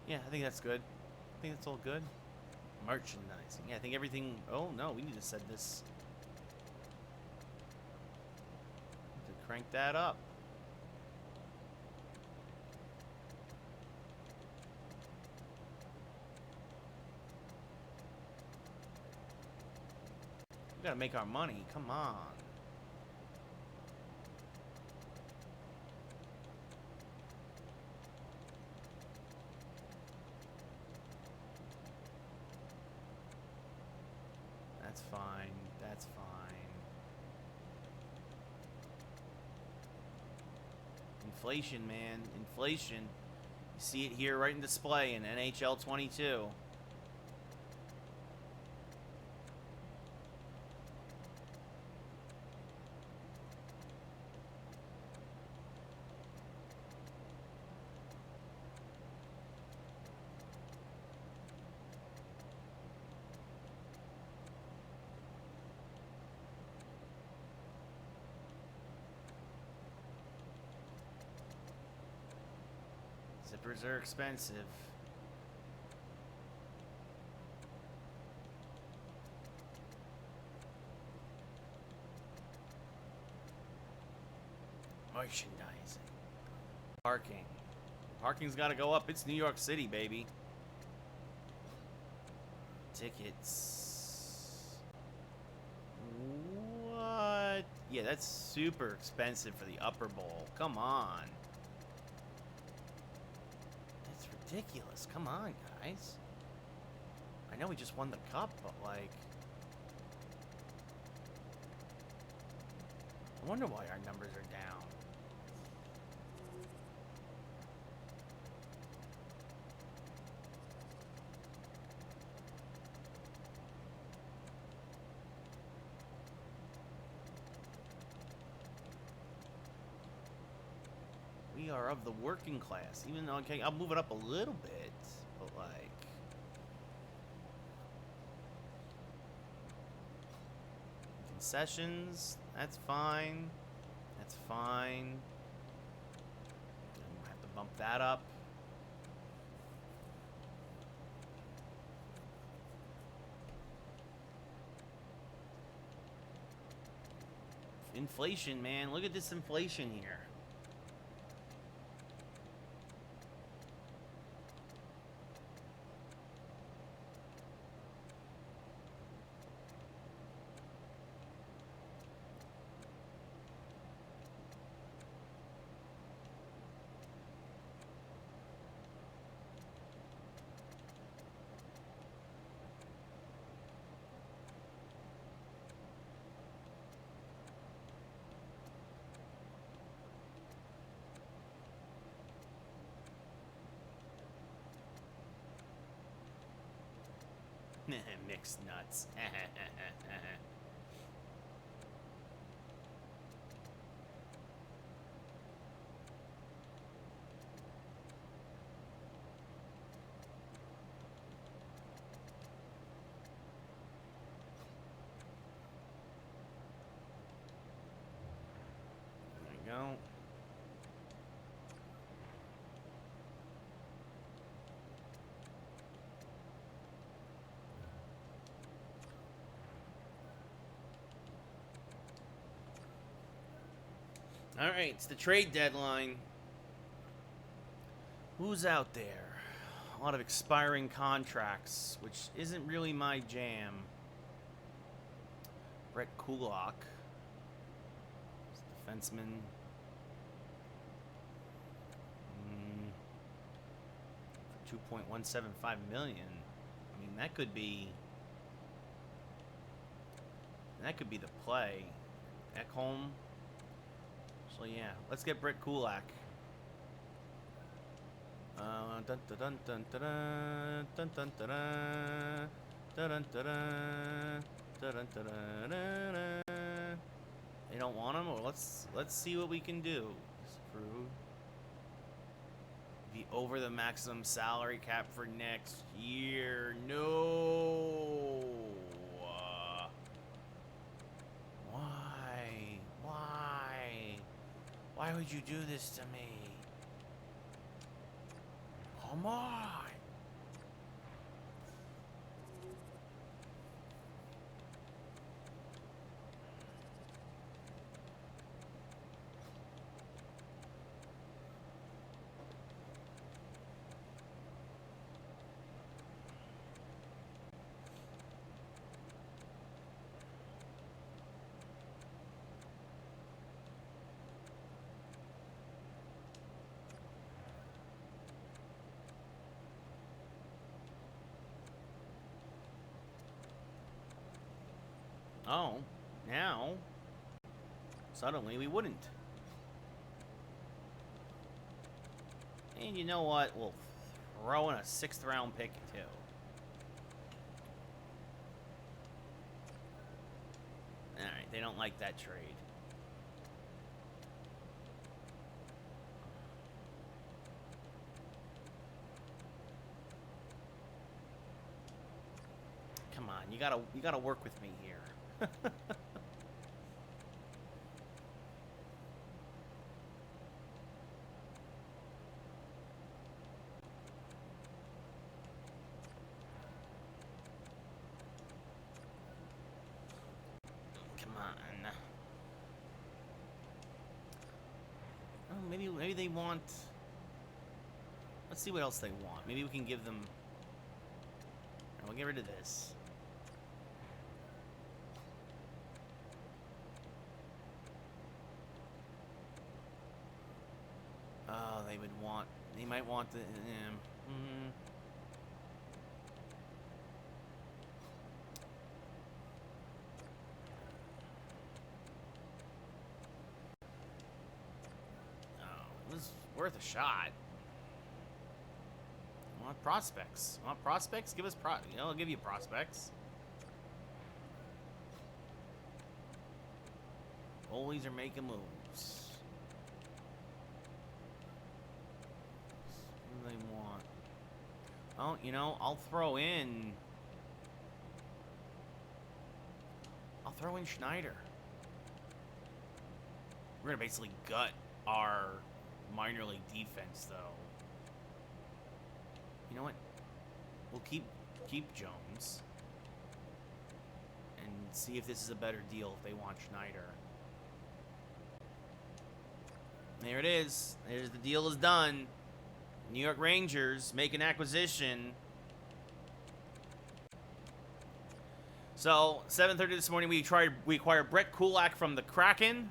A: Yeah, I think that's good. I think that's all good. Merchandising. Yeah, I think everything... Oh, no, we need to set this... Crank that up. We gotta make our money. Come on. That's fine. That's fine. Inflation, man. Inflation. You see it here right in display in NHL 22. Zippers are expensive. Merchandising. Parking. Parking's got to go up. It's New York City, baby. Tickets. What? Yeah, that's super expensive for the upper bowl. Come on. That's ridiculous. Come on, guys. I know we just won the cup, but like... I wonder why our numbers are down. We are of the working class. Even though, okay, I'll move it up a little bit, but like... Concessions, that's fine. That's fine. I have to bump that up. Inflation, man. Look at this inflation here. Mixed nuts. There we go. All right, it's the trade deadline. Who's out there? A lot of expiring contracts, which isn't really my jam. Brett Kulak, defenseman. For $2.175 million. I mean, that could be the play. Ekholm. So yeah, let's get Brett Kulak. Dun dun dun dun dun dun dun dun dun dun dun. They don't want him. Well, let's see what we can do. Screw. Be over the maximum salary cap for next year. No. Why would you do this to me? Come on. Oh, now, suddenly we wouldn't. And you know what? We'll throw in a 6th round pick, too. Alright, they don't like that trade. Come on, you gotta work with me here. maybe they want... Let's see what else they want. Maybe we can give them... Alright, we'll get rid of this. Oh, they would want... They might want the... It was worth a shot. I want prospects. I want prospects? Give us I'll give you prospects. Goalies are making moves. What do they want? Oh, you know, I'll throw in Schneider. We're gonna basically gut our minor league defense, though. You know what? We'll keep Jones and see if this is a better deal if they want Schneider. There it is. There's the deal is done. New York Rangers make an acquisition. So 7:30 this morning, we acquired Brett Kulak from the Kraken.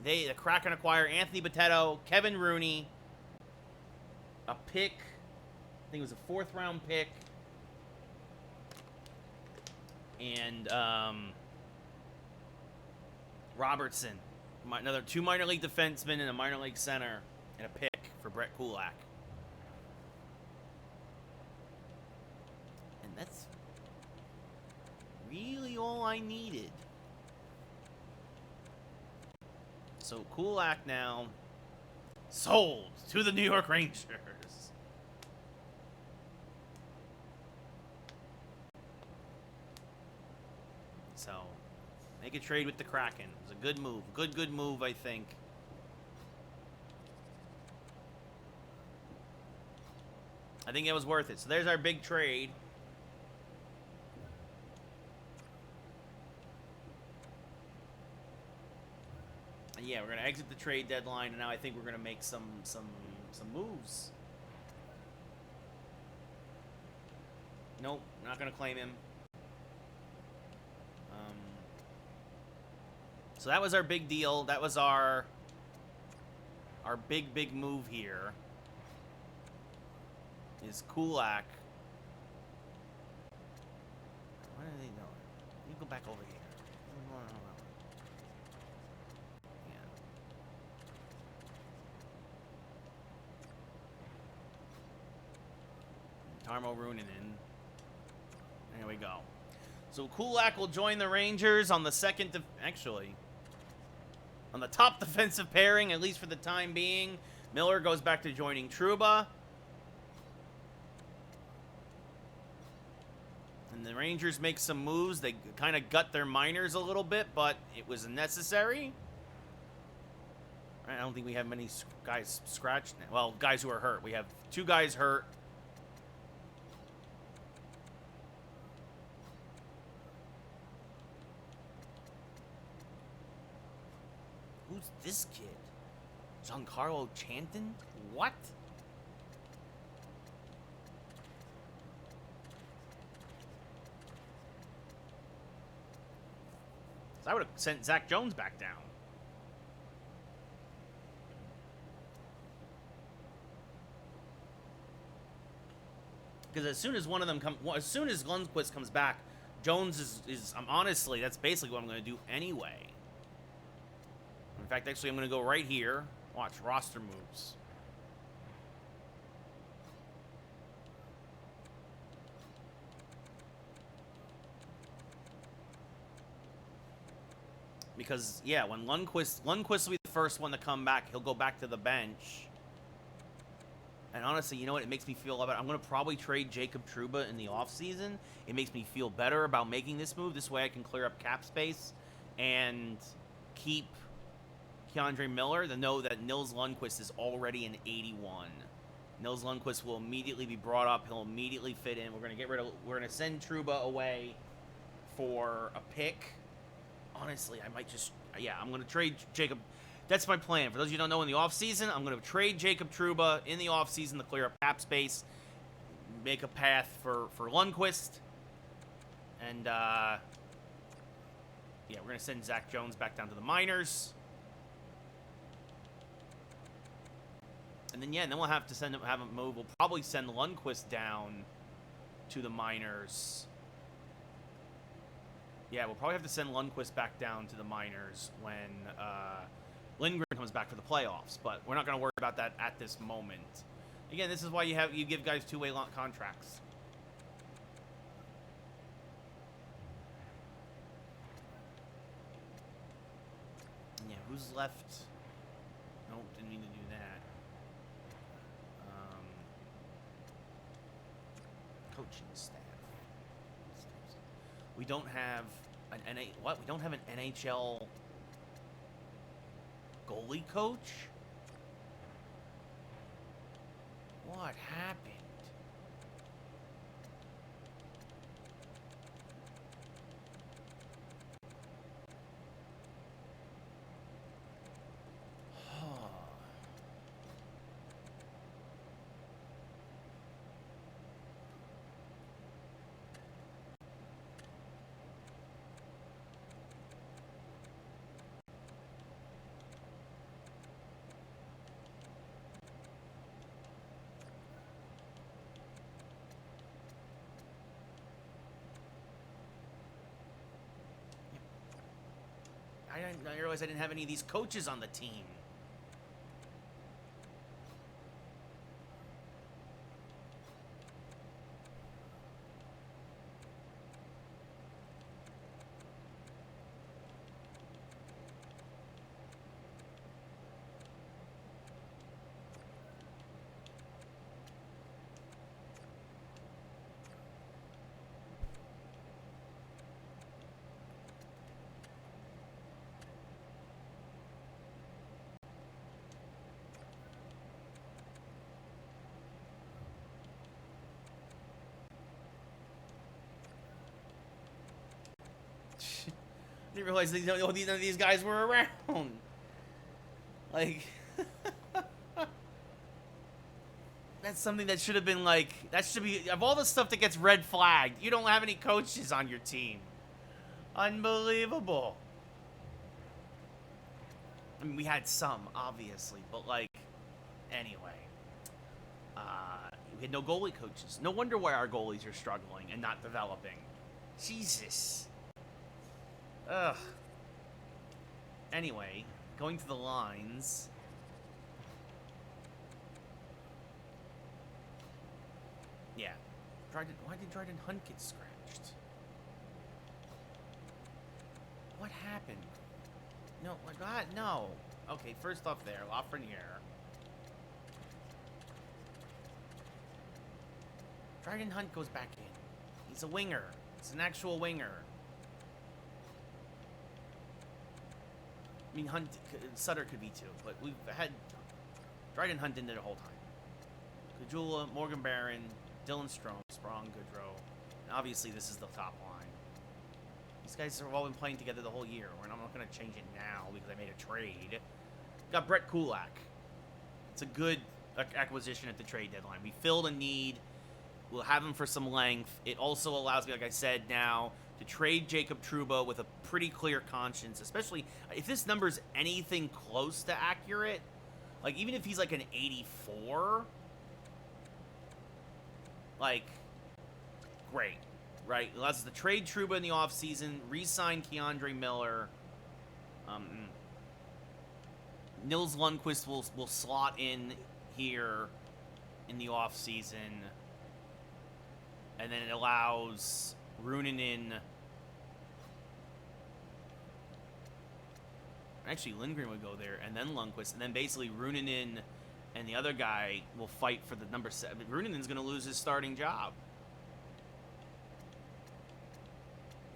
A: The Kraken acquire Anthony Bitetto, Kevin Rooney, a pick. I think it was a 4th round pick. And Robertson. Another 2 minor league defensemen and a minor league center. And a pick for Brett Kulak. And that's really all I needed. So Kulak now sold to the New York Rangers. So make a trade with the Kraken. It was a good move. Good move, I think. I think it was worth it. So there's our big trade. Yeah, we're gonna exit the trade deadline, and now I think we're gonna make some moves. Nope, not gonna claim him. So that was our big deal. That was our big move here. Is Kulak. What are they doing? You go back over here. Tarmo Ruunanen. There we go. So Kulak will join the Rangers on the second, actually, on the top defensive pairing, at least for the time being. Miller goes back to joining Trouba. And the Rangers make some moves. They kind of gut their minors a little bit, but it was necessary. I don't think we have many guys scratched now. Well, guys who are hurt. We have 2 guys hurt. Who's this kid? Giancarlo Chanton? What? So I would have sent Zach Jones back down. Because as soon as one of them as soon as Lundqvist comes back, Jones is honestly, that's basically what I'm going to do anyway. In fact, actually, I'm going to go right here. Watch, roster moves. Because, yeah, when Lundqvist will be the first one to come back, he'll go back to the bench. And honestly, you know what? It makes me feel about. I'm going to probably trade Jacob Trouba in the offseason. It makes me feel better about making this move. This way I can clear up cap space and keep Keandre Miller to know that Nils Lundqvist is already an 81. Nils Lundqvist will immediately be brought up. He'll immediately fit in. We're going to send Trouba away for a pick. Honestly, I might just, yeah, I'm going to trade Jacob that's my plan. For those of you who don't know, in the offseason, I'm going to trade Jacob Trouba in the offseason to clear up cap space, make a path for Lundqvist, and, yeah, we're going to send Zach Jones back down to the minors. And then, yeah, and then we'll have to have him move. We'll probably send Lundqvist down to the minors. Yeah, we'll probably have to send Lundqvist back down to the minors when Lindgren comes back for the playoffs. But we're not going to worry about that at this moment. Again, this is why you give guys two-way contracts. And yeah, who's left? Nope, didn't mean to do that. Coaching staff. We don't have an what? We don't have an NHL goalie coach? What happened? I realized I didn't have any of these coaches on the team. I didn't realize none of these guys were around. Like, that's something that should have been like, that should be, of all the stuff that gets red flagged, you don't have any coaches on your team. Unbelievable. I mean, we had some, obviously, but like, anyway. We had no goalie coaches. No wonder why our goalies are struggling and not developing. Jesus. Ugh. Anyway, going to the lines. Yeah. Why did Dryden Hunt get scratched? What happened? No, God, no. Okay, first off there, Lafreniere. Dryden Hunt goes back in. He's a winger. It's an actual winger. I mean, Sutter could be too, but we've had Dryden Hunt in there the whole time. Kajula, Morgan Barron, Dylan Sprong, Goodrow, and obviously this is the top line. These guys have all been playing together the whole year, and I'm not going to change it now because I made a trade. Got Brett Kulak. It's a good acquisition at the trade deadline. We filled a need. We'll have him for some length. It also allows me, like I said, now to trade Jacob Trouba with a pretty clear conscience, especially if this number's anything close to accurate. Like, even if he's like an 84, like, great, right? It allows us to trade Trouba in the offseason, re-sign Keandre Miller. Nils Lundqvist will slot in here in the offseason. And then it allows Ruunanen. Actually, Lindgren would go there, and then Lundqvist, and then basically Ruunanen and the other guy will fight for the number 7. Ruunanen's going to lose his starting job.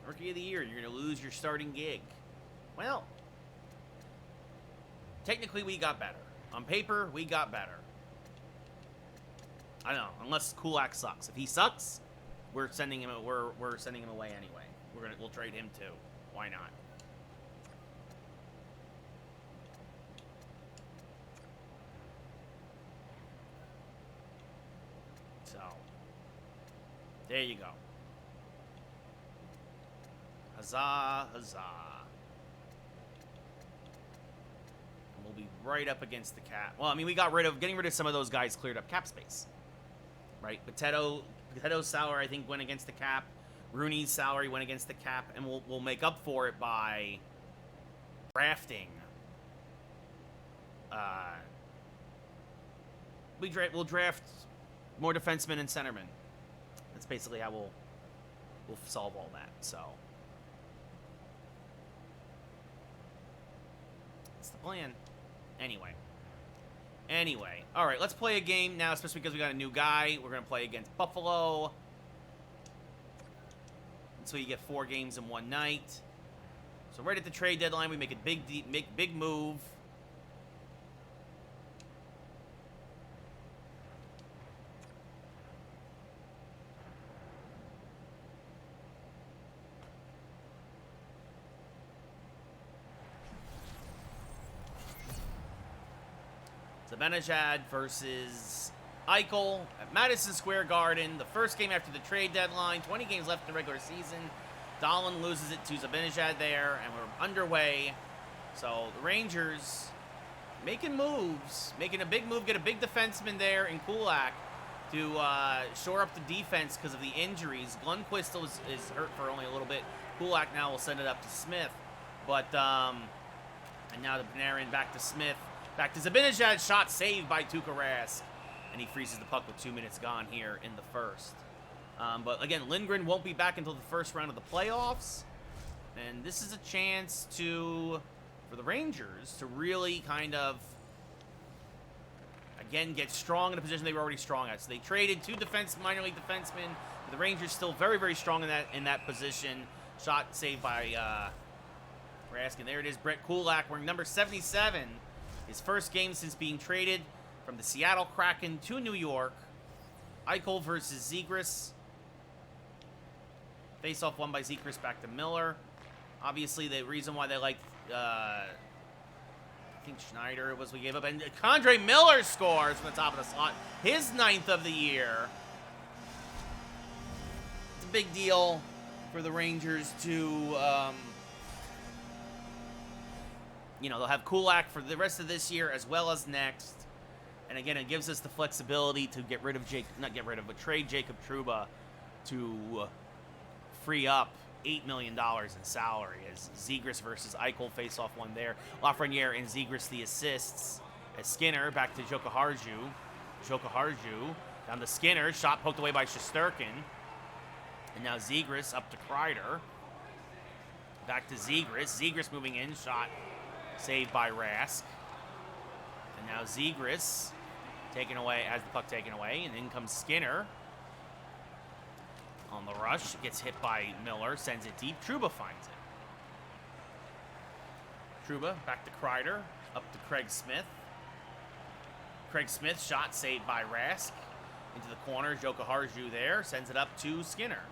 A: Rookie of the year, you're going to lose your starting gig. Well, technically we got better. On paper, we got better. I don't know, unless Kulak sucks. If he sucks, we're sending him away anyway. We'll trade him too. Why not? So, there you go. Huzzah, huzzah. And we'll be right up against the cap. Well, I mean, we got getting rid of some of those guys cleared up cap space. Right? Potato's salary, I think, went against the cap. Rooney's salary went against the cap. And we'll make up for it by drafting. We'll draft more defensemen and centermen. That's basically how we'll solve all that. So that's the plan. Anyway. All right, let's play a game now, especially because we got a new guy. We're gonna play against Buffalo. So you get 4 games in one night. So right at the trade deadline, we make a big move. Zibanejad versus Eichel at Madison Square Garden. The first game after the trade deadline. 20 games left in the regular season. Dahlin loses it to Zibanejad there, and we're underway. So the Rangers making moves, making a big move, get a big defenseman there in Kulak to shore up the defense because of the injuries. Lundqvist is hurt for only a little bit. Kulak now will send it up to Smith. But, and now the Panarin back to Smith. Back to Zibanejad, shot saved by Tuukka Rask. And he freezes the puck with 2 minutes gone here in the first. But again, Lindgren won't be back until the first round of the playoffs. And this is a chance for the Rangers to really kind of, again, get strong in a position they were already strong at. So they traded 2 minor league defensemen. But the Rangers still very, very strong in that position. Shot saved by Rask. And there it is, Brett Kulak wearing number 77. His first game since being traded from the Seattle Kraken to New York. Eichel versus Zegras. Face-off won by Zegras back to Miller. Obviously, the reason why they liked, I think Schneider was we gave up. And Condre Miller scores from the top of the slot. His 9th of the year. It's a big deal for the Rangers to, they'll have Kulak for the rest of this year as well as next. And again, it gives us the flexibility to trade Jacob Trouba to free up $8 million in salary as Zegras versus Eichel face-off one there. Lafreniere and Zegras the assists as Skinner back to Jokiharju. Jokiharju down to Skinner, shot poked away by Shesterkin. And now Zegras up to Kreider. Back to Zegras. Zegras moving in, shot saved by Rask. And now Zegras taken away, has the puck taken away, and in comes Skinner. On the rush, gets hit by Miller, sends it deep. Trouba finds it. Trouba back to Kreider, up to Craig Smith. Craig Smith shot saved by Rask. Into the corner, Jokiharju there, sends it up to Skinner.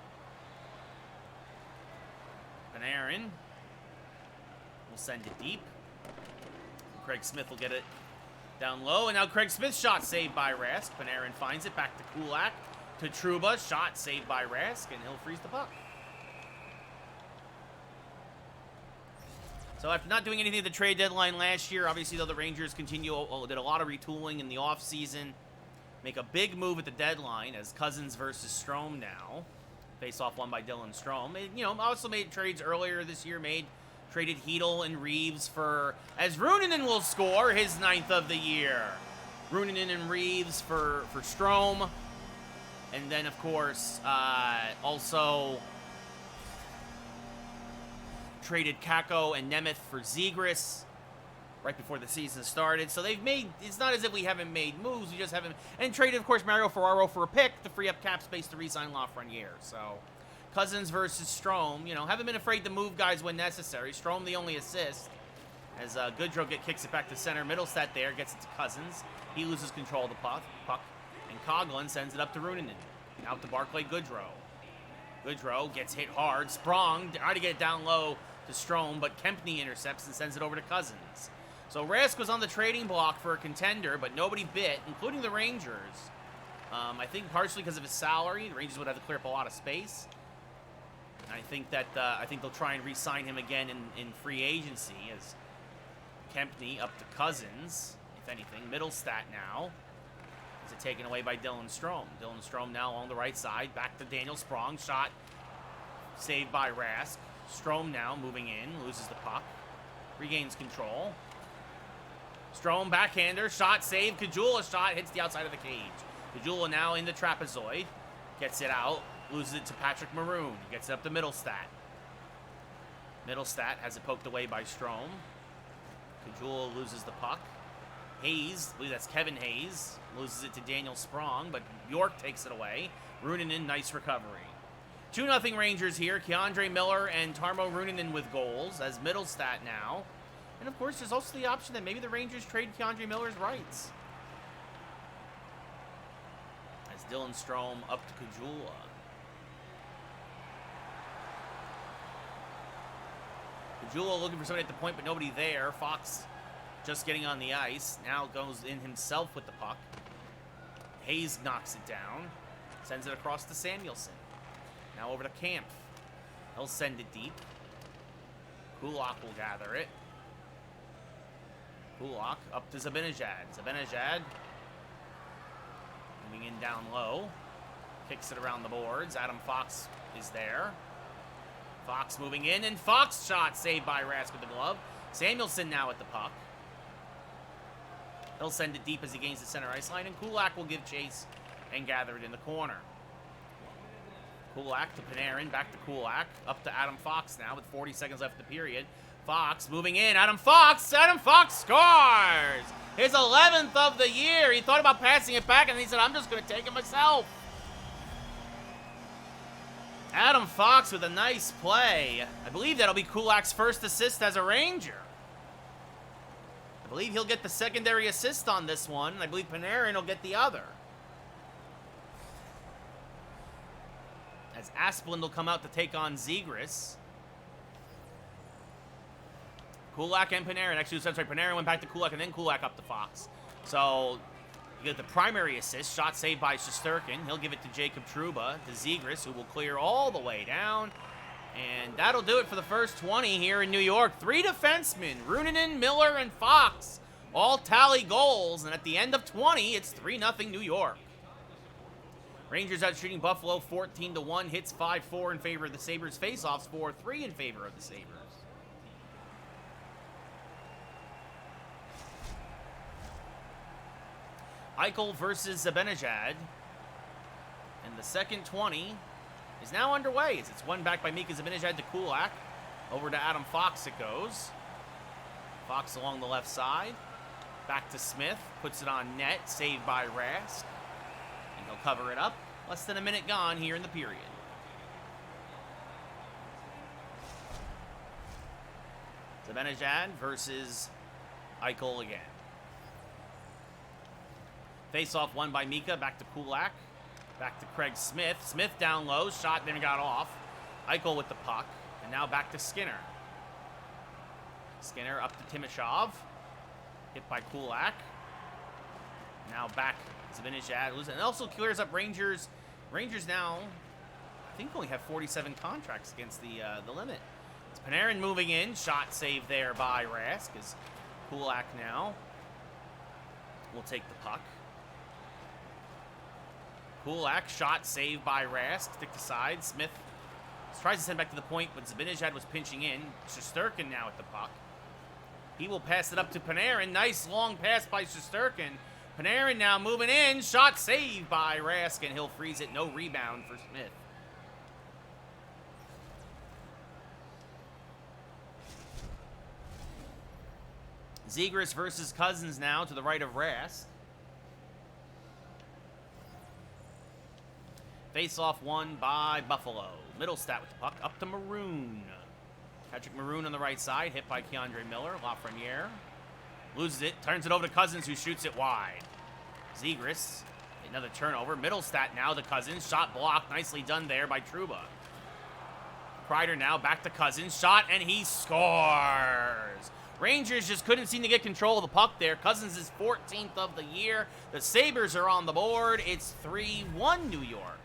A: Panarin will send it deep. Craig Smith will get it down low, and now Craig Smith's shot saved by Rask. Panarin finds it back to Kulak. To Trouba, shot saved by Rask, and he'll freeze the puck. So after not doing anything at the trade deadline last year, obviously, though, the Rangers did a lot of retooling in the offseason. Make a big move at the deadline as Cousins versus Strome now. Face-off won by Dylan Strome. Also made trades earlier this year, traded Hedel and Reeves as Ruunanen will score his 9th of the year. Ruunanen and Reeves for Strome. And then, of course, also traded Kakko and Nemeth for Zegras right before the season started. So it's not as if we haven't made moves, we just haven't, and traded, of course, Mario Ferraro for a pick to free up cap space to re-sign Lafreniere. So, Cousins versus Strome, haven't been afraid to move guys when necessary. Strome the only assist, as Goodrow kicks it back to center. Middlestat there, gets it to Cousins. He loses control of the puck. And Coughlin sends it up to Ruunanen. Out to Barclay Goodrow. Goodrow gets hit hard. Sprong, tried to get it down low to Strome, but Kempny intercepts and sends it over to Cousins. So Rask was on the trading block for a contender, but nobody bit, including the Rangers. I think partially because of his salary, the Rangers would have to clear up a lot of space. And I think that they'll try and re-sign him again in free agency as Kempney up to Cousins, if anything. Middlestat now. Is it taken away by Dylan Strome? Dylan Strome now along the right side. Back to Daniel Sprong. Shot saved by Rask. Strome now moving in. Loses the puck. Regains control. Strome backhander. Shot saved. Kajula shot. Hits the outside of the cage. Kajula now in the trapezoid. Gets it out. Loses it to Patrick Maroon. Gets it up to Middlestat. Middlestat has it poked away by Strome. Kajula loses the puck. Hayes, I believe that's Kevin Hayes, loses it to Daniel Sprong, but York takes it away. Runanen, nice recovery. 2-0 Rangers here. Keandre Miller and Tarmo Runanen with goals as Middlestat now. And of course, there's also the option that maybe the Rangers trade Keandre Miller's rights. As Dylan Strome up to Kajula. Kajula looking for somebody at the point, but nobody there. Fox just getting on the ice. Now goes in himself with the puck. Hayes knocks it down. Sends it across to Samuelson. Now over to Camp. He'll send it deep. Kulak will gather it. Kulak up to Zibanejad. Zibanejad moving in down low. Kicks it around the boards. Adam Fox is there. Fox moving in, and Fox shot saved by Rask with the glove. Samuelson now at the puck. He'll send it deep as he gains the center ice line, and Kulak will give chase and gather it in the corner. Kulak to Panarin, back to Kulak, up to Adam Fox now with 40 seconds left in the period. Fox moving in, Adam Fox scores! His 11th of the year. He thought about passing it back, and he said, I'm just going to take it myself. Adam Fox with a nice play. I believe that'll be Kulak's first assist as a Ranger. I believe he'll get the secondary assist on this one. I believe Panarin will get the other. As Asplund will come out to take on Zegras. Kulak and Panarin. Actually, I'm sorry, Panarin went back to Kulak and then Kulak up to Fox. So you get the primary assist. Shot saved by Shesterkin. He'll give it to Jacob Trouba, to Zegras, who will clear all the way down. And that'll do it for the first 20 here in New York. 3 defensemen, Runanen, Miller, and Fox, all tally goals. And at the end of 20, it's 3-0 New York. Rangers out shooting Buffalo 14-1. Hits 5-4 in favor of the Sabres. Faceoffs 4-3 in favor of the Sabres. Eichel versus Zibanejad. And the second 20 is now underway as it's won back by Mika Zibanejad to Kulak. Over to Adam Fox it goes. Fox along the left side. Back to Smith. Puts it on net. Saved by Rask. And he'll cover it up. Less than a minute gone here in the period. Zibanejad versus Eichel again. Face-off won by Mika. Back to Kulak. Back to Craig Smith. Smith down low. Shot then got off. Eichel with the puck. And now back to Skinner. Skinner up to Timoshov. Hit by Kulak. Now back Zibanejad. And also clears up Rangers. Rangers now, I think, only have 47 contracts against the limit. It's Panarin moving in. Shot saved there by Rask. As Kulak now will take the puck. Kulak, shot saved by Rask. Stick to side. Smith tries to send back to the point, but Zibanejad was pinching in. Shesterkin now at the puck. He will pass it up to Panarin. Nice long pass by Shesterkin. Panarin now moving in. Shot saved by Rask, and he'll freeze it. No rebound for Smith. Zegras versus Cousins now to the right of Rask. Face-off won by Buffalo. Middlestat with the puck. Up to Maroon. Patrick Maroon on the right side. Hit by Keandre Miller. Lafreniere. Loses it. Turns it over to Cousins, who shoots it wide. Zegras. Another turnover. Middlestat now to Cousins. Shot blocked. Nicely done there by Trouba. Kreider now back to Cousins. Shot, and he scores. Rangers just couldn't seem to get control of the puck there. Cousins is 14th of the year. The Sabres are on the board. It's 3-1 New York.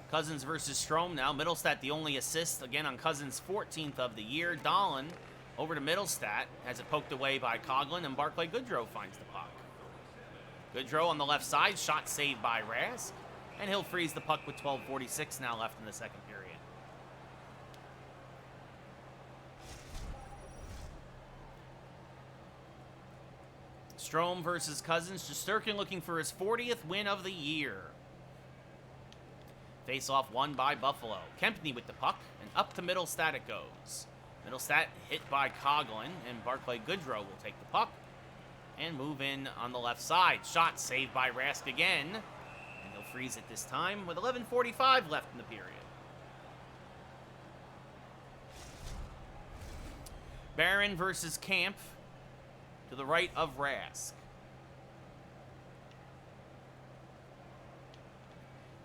A: Cousins versus Strome now. Middlestat the only assist, again on Cousins' 14th of the year. Dahlin over to Middlestat, has it poked away by Coughlin, and Barclay Goodrow finds the puck. Goodrow on the left side, shot saved by Rask, and he'll freeze the puck with 12:46 now left in the second period. Strome versus Cousins. Shesterkin looking for his 40th win of the year. Face-off won by Buffalo. Kempney with the puck, and up to Middlestat it goes. Middlestat hit by Coughlin, and Barclay Goodrow will take the puck and move in on the left side. Shot saved by Rask again, and he'll freeze it this time with 11:45 left in the period. Barron versus Camp to the right of Rask.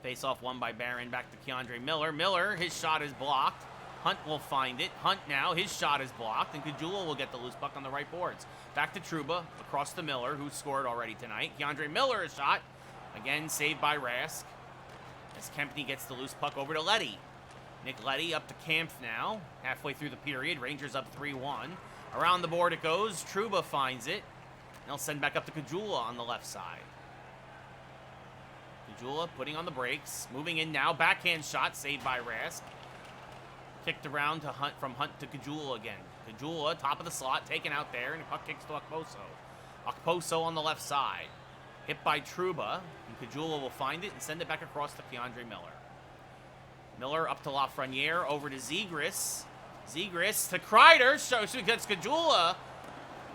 A: Face-off won by Barron, back to Keandre Miller. Miller, his shot is blocked. Hunt will find it. Hunt now, his shot is blocked, and Kajula will get the loose puck on the right boards. Back to Trouba, across to Miller, who scored already tonight. Keandre Miller, a shot. Again, saved by Rask. As Kempney gets the loose puck over to Leddy. Nick Leddy up to Camp now, halfway through the period. Rangers up 3-1. Around the board it goes. Trouba finds it. And they'll send back up to Kajula on the left side. Kajula putting on the brakes. Moving in now. Backhand shot saved by Rask. Kicked around to Hunt, from Hunt to Kajula again. Kajula, top of the slot, taken out there, and the puck kicks to Okposo. Okposo on the left side. Hit by Trouba, and Kajula will find it and send it back across to Keandre Miller. Miller up to Lafreniere, over to Zegras. Zegras to Kreider, so gets Kajula.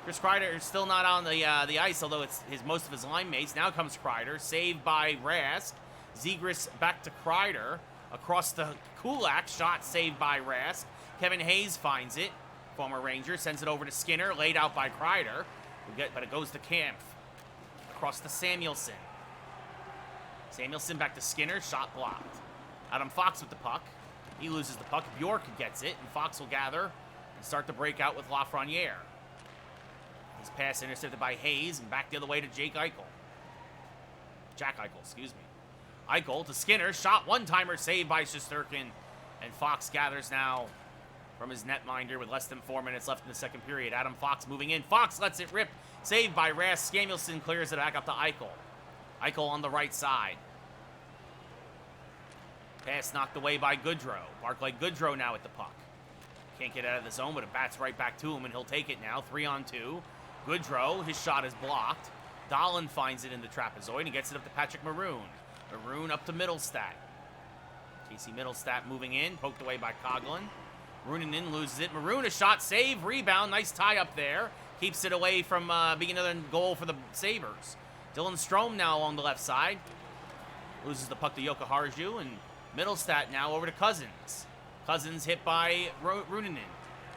A: Chris Kreider is still not on the ice, although it's most of his line mates. Now comes Kreider, saved by Rask. Zegras back to Kreider, across to Kulak, shot saved by Rask. Kevin Hayes finds it, former Ranger, sends it over to Skinner, laid out by Kreider, but it goes to Camp. Across to Samuelson. Samuelson back to Skinner, shot blocked. Adam Fox with the puck. He loses the puck. Bjork gets it, and Fox will gather and start to break out with Lafreniere. His pass intercepted by Hayes, and back the other way to Jack Eichel, excuse me. Eichel to Skinner, shot one-timer saved by Shesterkin, and Fox gathers now from his netminder with less than 4 minutes left in the second period. Adam Fox moving in. Fox lets it rip, saved by Rask. Samuelson clears it back up to Eichel. Eichel on the right side. Pass knocked away by Goodrow. Barclay Goodrow now with the puck. Can't get out of the zone, but it bats right back to him, and he'll take it now. 3-on-2. Goodrow, his shot is blocked. Dahlin finds it in the trapezoid and gets it up to Patrick Maroon. Maroon up to Middlestat. Casey Middlestat moving in, poked away by Coughlin. Runanen loses it. Maroon, a shot, save, rebound. Nice tie up there. Keeps it away from being another goal for the Sabres. Dylan Strome now along the left side. Loses the puck to Jokiharju, and Middlestat now over to Cousins. Cousins hit by Runanen.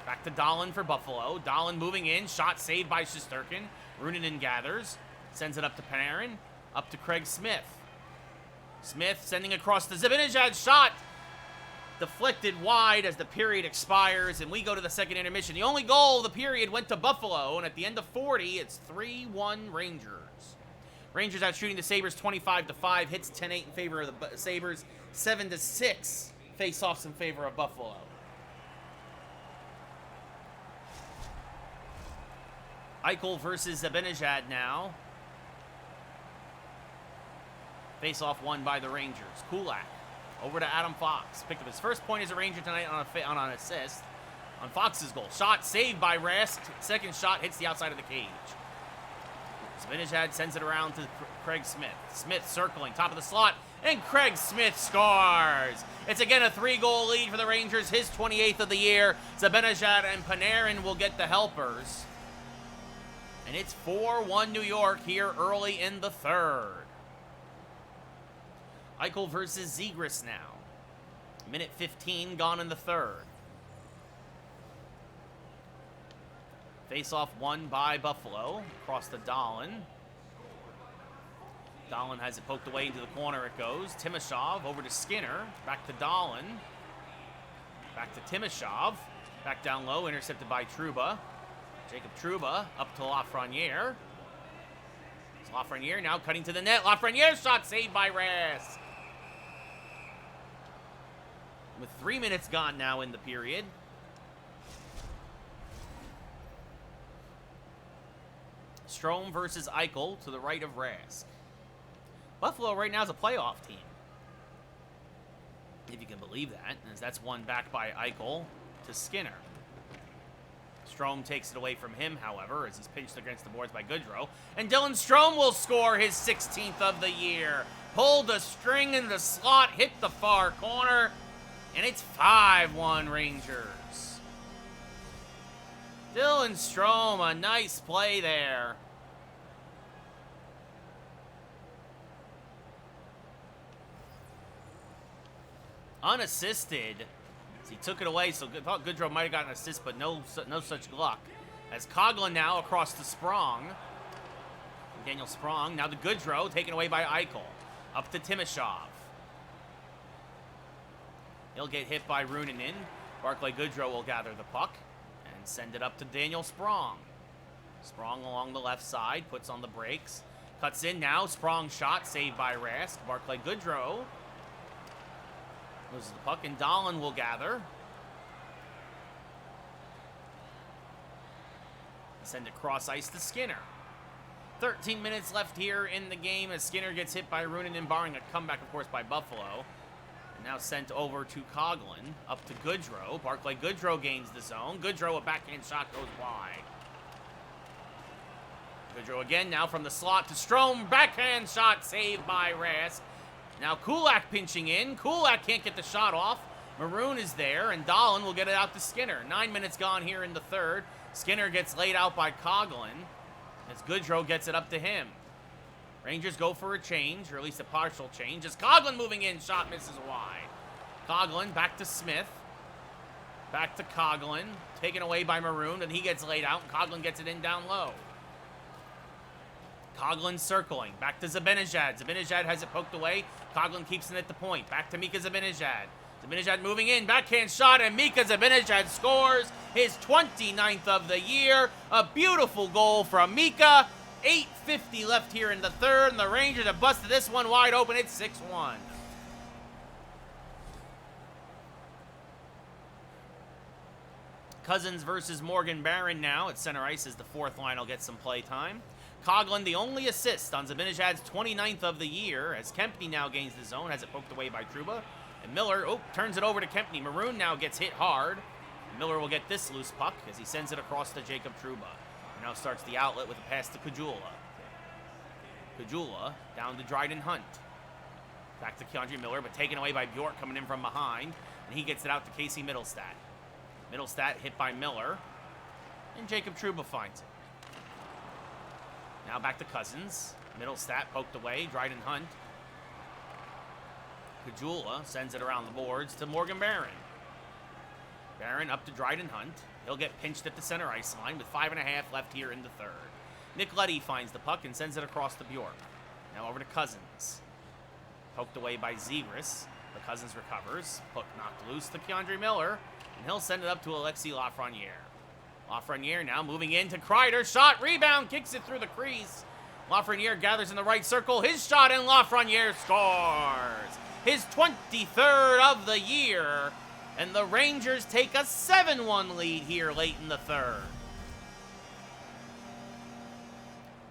A: Back to Dahlin for Buffalo. Dahlin moving in. Shot saved by Shesterkin. Runanen gathers. Sends it up to Panarin. Up to Craig Smith. Smith sending across the Zibanejad. Shot deflected wide as the period expires, and we go to the second intermission. The only goal of the period went to Buffalo, and at the end of 40, it's 3-1 Rangers. Rangers out shooting the Sabres 25-5. Hits 10-8 in favor of the Sabres. 7-6 face-offs in favor of Buffalo. Eichel versus Zibanejad now. Face-off won by the Rangers. Kulak over to Adam Fox. Picked up his first point as a Ranger tonight on an assist on Fox's goal. Shot saved by Rask. Second shot hits the outside of the cage. Zibanejad sends it around to Craig Smith. Smith circling, top of the slot, and Craig Smith scores. It's again a 3-goal lead for the Rangers, his 28th of the year. Zibanejad and Panarin will get the helpers. And it's 4-1 New York here early in the third. Eichel versus Zegras now. Minute 15 gone in the third. Face-off won by Buffalo. Across to Dahlin. Dahlin has it poked away into the corner. It goes. Timashov over to Skinner. Back to Dahlin. Back to Timashov. Back down low, intercepted by Trouba. Jacob Trouba up to Lafreniere. It's Lafreniere now cutting to the net. Lafreniere's shot saved by Rask. With 3 minutes gone now in the period. Strome versus Eichel to the right of Rask. Buffalo right now is a playoff team. If you can believe that, as that's won back by Eichel to Skinner. Strome takes it away from him, however, as he's pinched against the boards by Goodrow. And Dylan Strome will score his 16th of the year. Pulled the string in the slot, hit the far corner, and it's 5-1 Rangers. Dylan Strome, a nice play there. Unassisted. He took it away, so thought Goodrow might have gotten an assist, but no such luck. As Coghlan now across to Sprong. Daniel Sprong, now to Goodrow, taken away by Eichel. Up to Timashov. He'll get hit by Runanen. Barclay Goodrow will gather the puck and send it up to Daniel Sprong. Sprong along the left side, puts on the brakes. Cuts in now, Sprong shot, saved by Rask. Barclay Goodrow loses the puck, and Dahlin will gather. Send it cross ice to Skinner. 13 minutes left here in the game as Skinner gets hit by Runanen, barring a comeback, of course, by Buffalo. And now sent over to Coghlan, up to Goodrow. Barclay Goodrow gains the zone. Goodrow, a backhand shot, goes wide. Goodrow again, now from the slot to Strome. Backhand shot, saved by Rask. Now Kulak pinching in. Kulak can't get the shot off. Maroon is there, and Dahlin will get it out to Skinner. 9 minutes gone here in the third. Skinner gets laid out by Coghlan as Goodrow gets it up to him. Rangers go for a change, or at least a partial change, as Coghlan moving in, shot misses wide. Coghlan back to Smith. Back to Coghlan, taken away by Maroon, and he gets laid out, and Coghlan gets it in down low. Coghlan circling, back to Zibanejad. Zibanejad has it poked away. Coghlan keeps it at the point. Back to Mika Zibanejad. Zibanejad moving in, backhand shot, and Mika Zibanejad scores his 29th of the year. A beautiful goal from Mika. 8:50 left here in the third, and the Rangers have busted this one wide open. It's 6-1. Cousins versus Morgan Barron now at center ice as the fourth line will get some play time. Coghlan, the only assist on Zibanejad's 29th of the year, as Kempny now gains the zone, has it poked away by Trouba. And Miller, turns it over to Kempny. Maroon now gets hit hard. Miller will get this loose puck as he sends it across to Jacob Trouba. And now starts the outlet with a pass to Kajula. Kajula down to Dryden Hunt. Back to Keandre Miller, but taken away by Bjork coming in from behind. And he gets it out to Casey Middlestat. Middlestat hit by Miller. And Jacob Trouba finds it. Now back to Cousins. Middlestat poked away. Dryden Hunt. Kajula sends it around the boards to Morgan Barron. Barron up to Dryden Hunt. He'll get pinched at the center ice line with 5.5 left here in the third. Nick Leddy finds the puck and sends it across to Bjork. Now over to Cousins. Poked away by Zegras. The Cousins recovers. Puck knocked loose to Keandre Miller. And he'll send it up to Alexis Lafreniere. Lafreniere now moving into Kreider. Shot, rebound, kicks it through the crease. Lafreniere gathers in the right circle. His shot, and Lafreniere scores. His 23rd of the year. And the Rangers take a 7-1 lead here late in the third.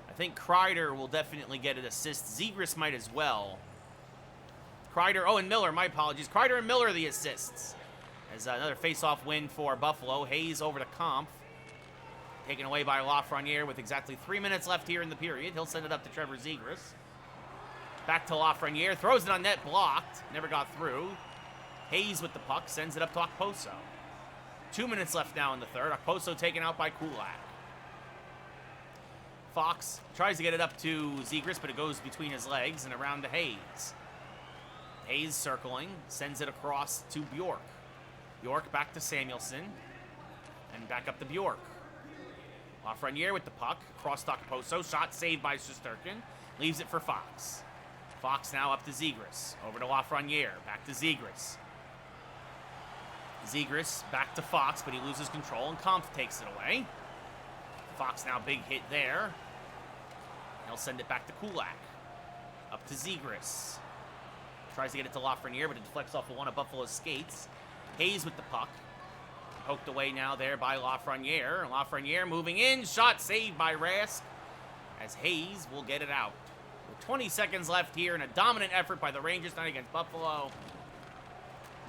A: I think Kreider will definitely get an assist. Zegras might as well. Kreider, and Miller, my apologies. Kreider and Miller the assists. As another face-off win for Buffalo. Hayes over to Kampf. Taken away by Lafreniere with exactly 3 minutes left here in the period. He'll send it up to Trevor Zegras. Back to Lafreniere. Throws it on net, blocked. Never got through. Hayes with the puck. Sends it up to Okposo. 2 minutes left now in the third. Okposo taken out by Kulak. Fox tries to get it up to Zegras, but it goes between his legs and around to Hayes. Hayes circling. Sends it across to Bjork. Bjork back to Samuelson. And back up to Bjork. Lafreniere with the puck. Cross to Okposo. Shot saved by Shesterkin. Leaves it for Fox. Fox now up to Zegras. Over to Lafreniere. Back to Zegras. Zegras back to Fox, but he loses control, and Kopp takes it away. Fox now big hit there. He'll send it back to Kulak. Up to Zegras. Tries to get it to Lafreniere, but it deflects off of one of Buffalo's skates. Hayes with the puck. Poked away now there by Lafreniere. Lafreniere moving in. Shot saved by Rask, as Hayes will get it out. With 20 seconds left here, and a dominant effort by the Rangers tonight against Buffalo.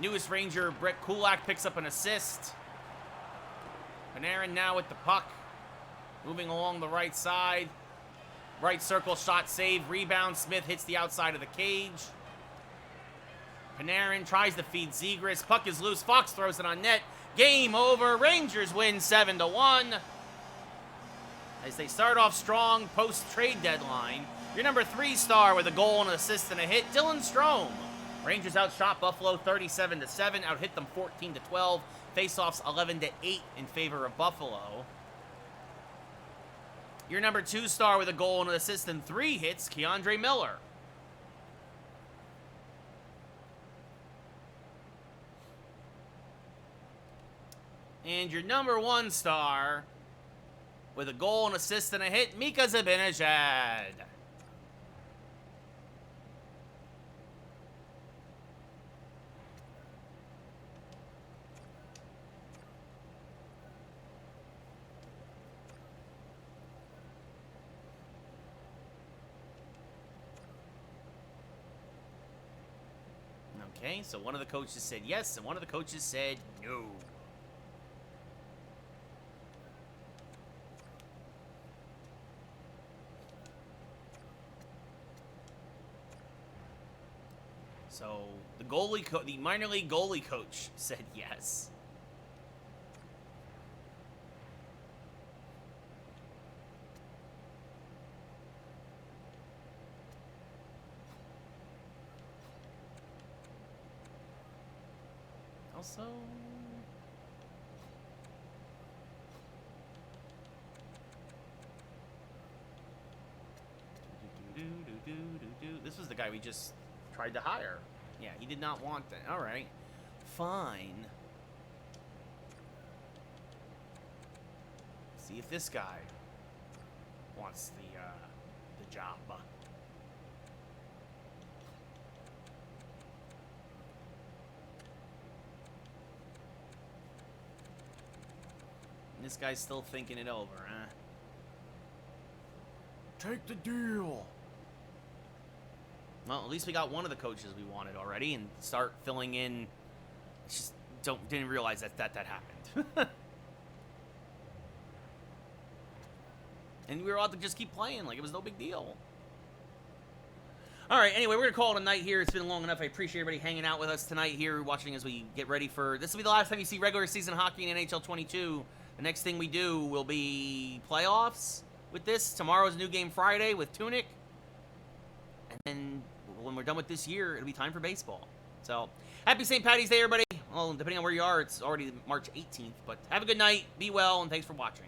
A: Newest Ranger, Brett Kulak, picks up an assist. Panarin now with the puck. Moving along the right side. Right circle shot save. Rebound. Smith hits the outside of the cage. Panarin tries to feed Zegras. Puck is loose. Fox throws it on net. Game over. Rangers win 7-1. As they start off strong post-trade deadline. Your number 3 star with a goal, an assist, and a hit, Dylan Strome. Rangers outshot Buffalo 37-7, out-hit them 14-12. Faceoffs 11-8 in favor of Buffalo. Your number 2 star with a goal and an assist and 3 hits, Keandre Miller. And your number 1 star with a goal, an assist, and a hit, Mika Zibanejad. Okay, so one of the coaches said yes, and one of the coaches said no. So the minor league goalie coach said yes. Also, this was the guy we just tried to hire. Yeah, he did not want that. All right, fine. See if this guy wants the job. This guy's still thinking it over, huh? Take the deal. Well, at least we got one of the coaches we wanted already, and start filling in. Just didn't realize that happened. And we were allowed to just keep playing like it was no big deal. All right, anyway, we're going to call it a night here. It's been long enough. I appreciate everybody hanging out with us tonight here, watching as we get ready for... This will be the last time you see regular season hockey in NHL 22. The next thing we do will be playoffs with this. Tomorrow's New Game Friday with Tunic. And then when we're done with this year, it'll be time for baseball. So, happy St. Paddy's Day, everybody. Well, depending on where you are, it's already March 18th. But have a good night, be well, and thanks for watching.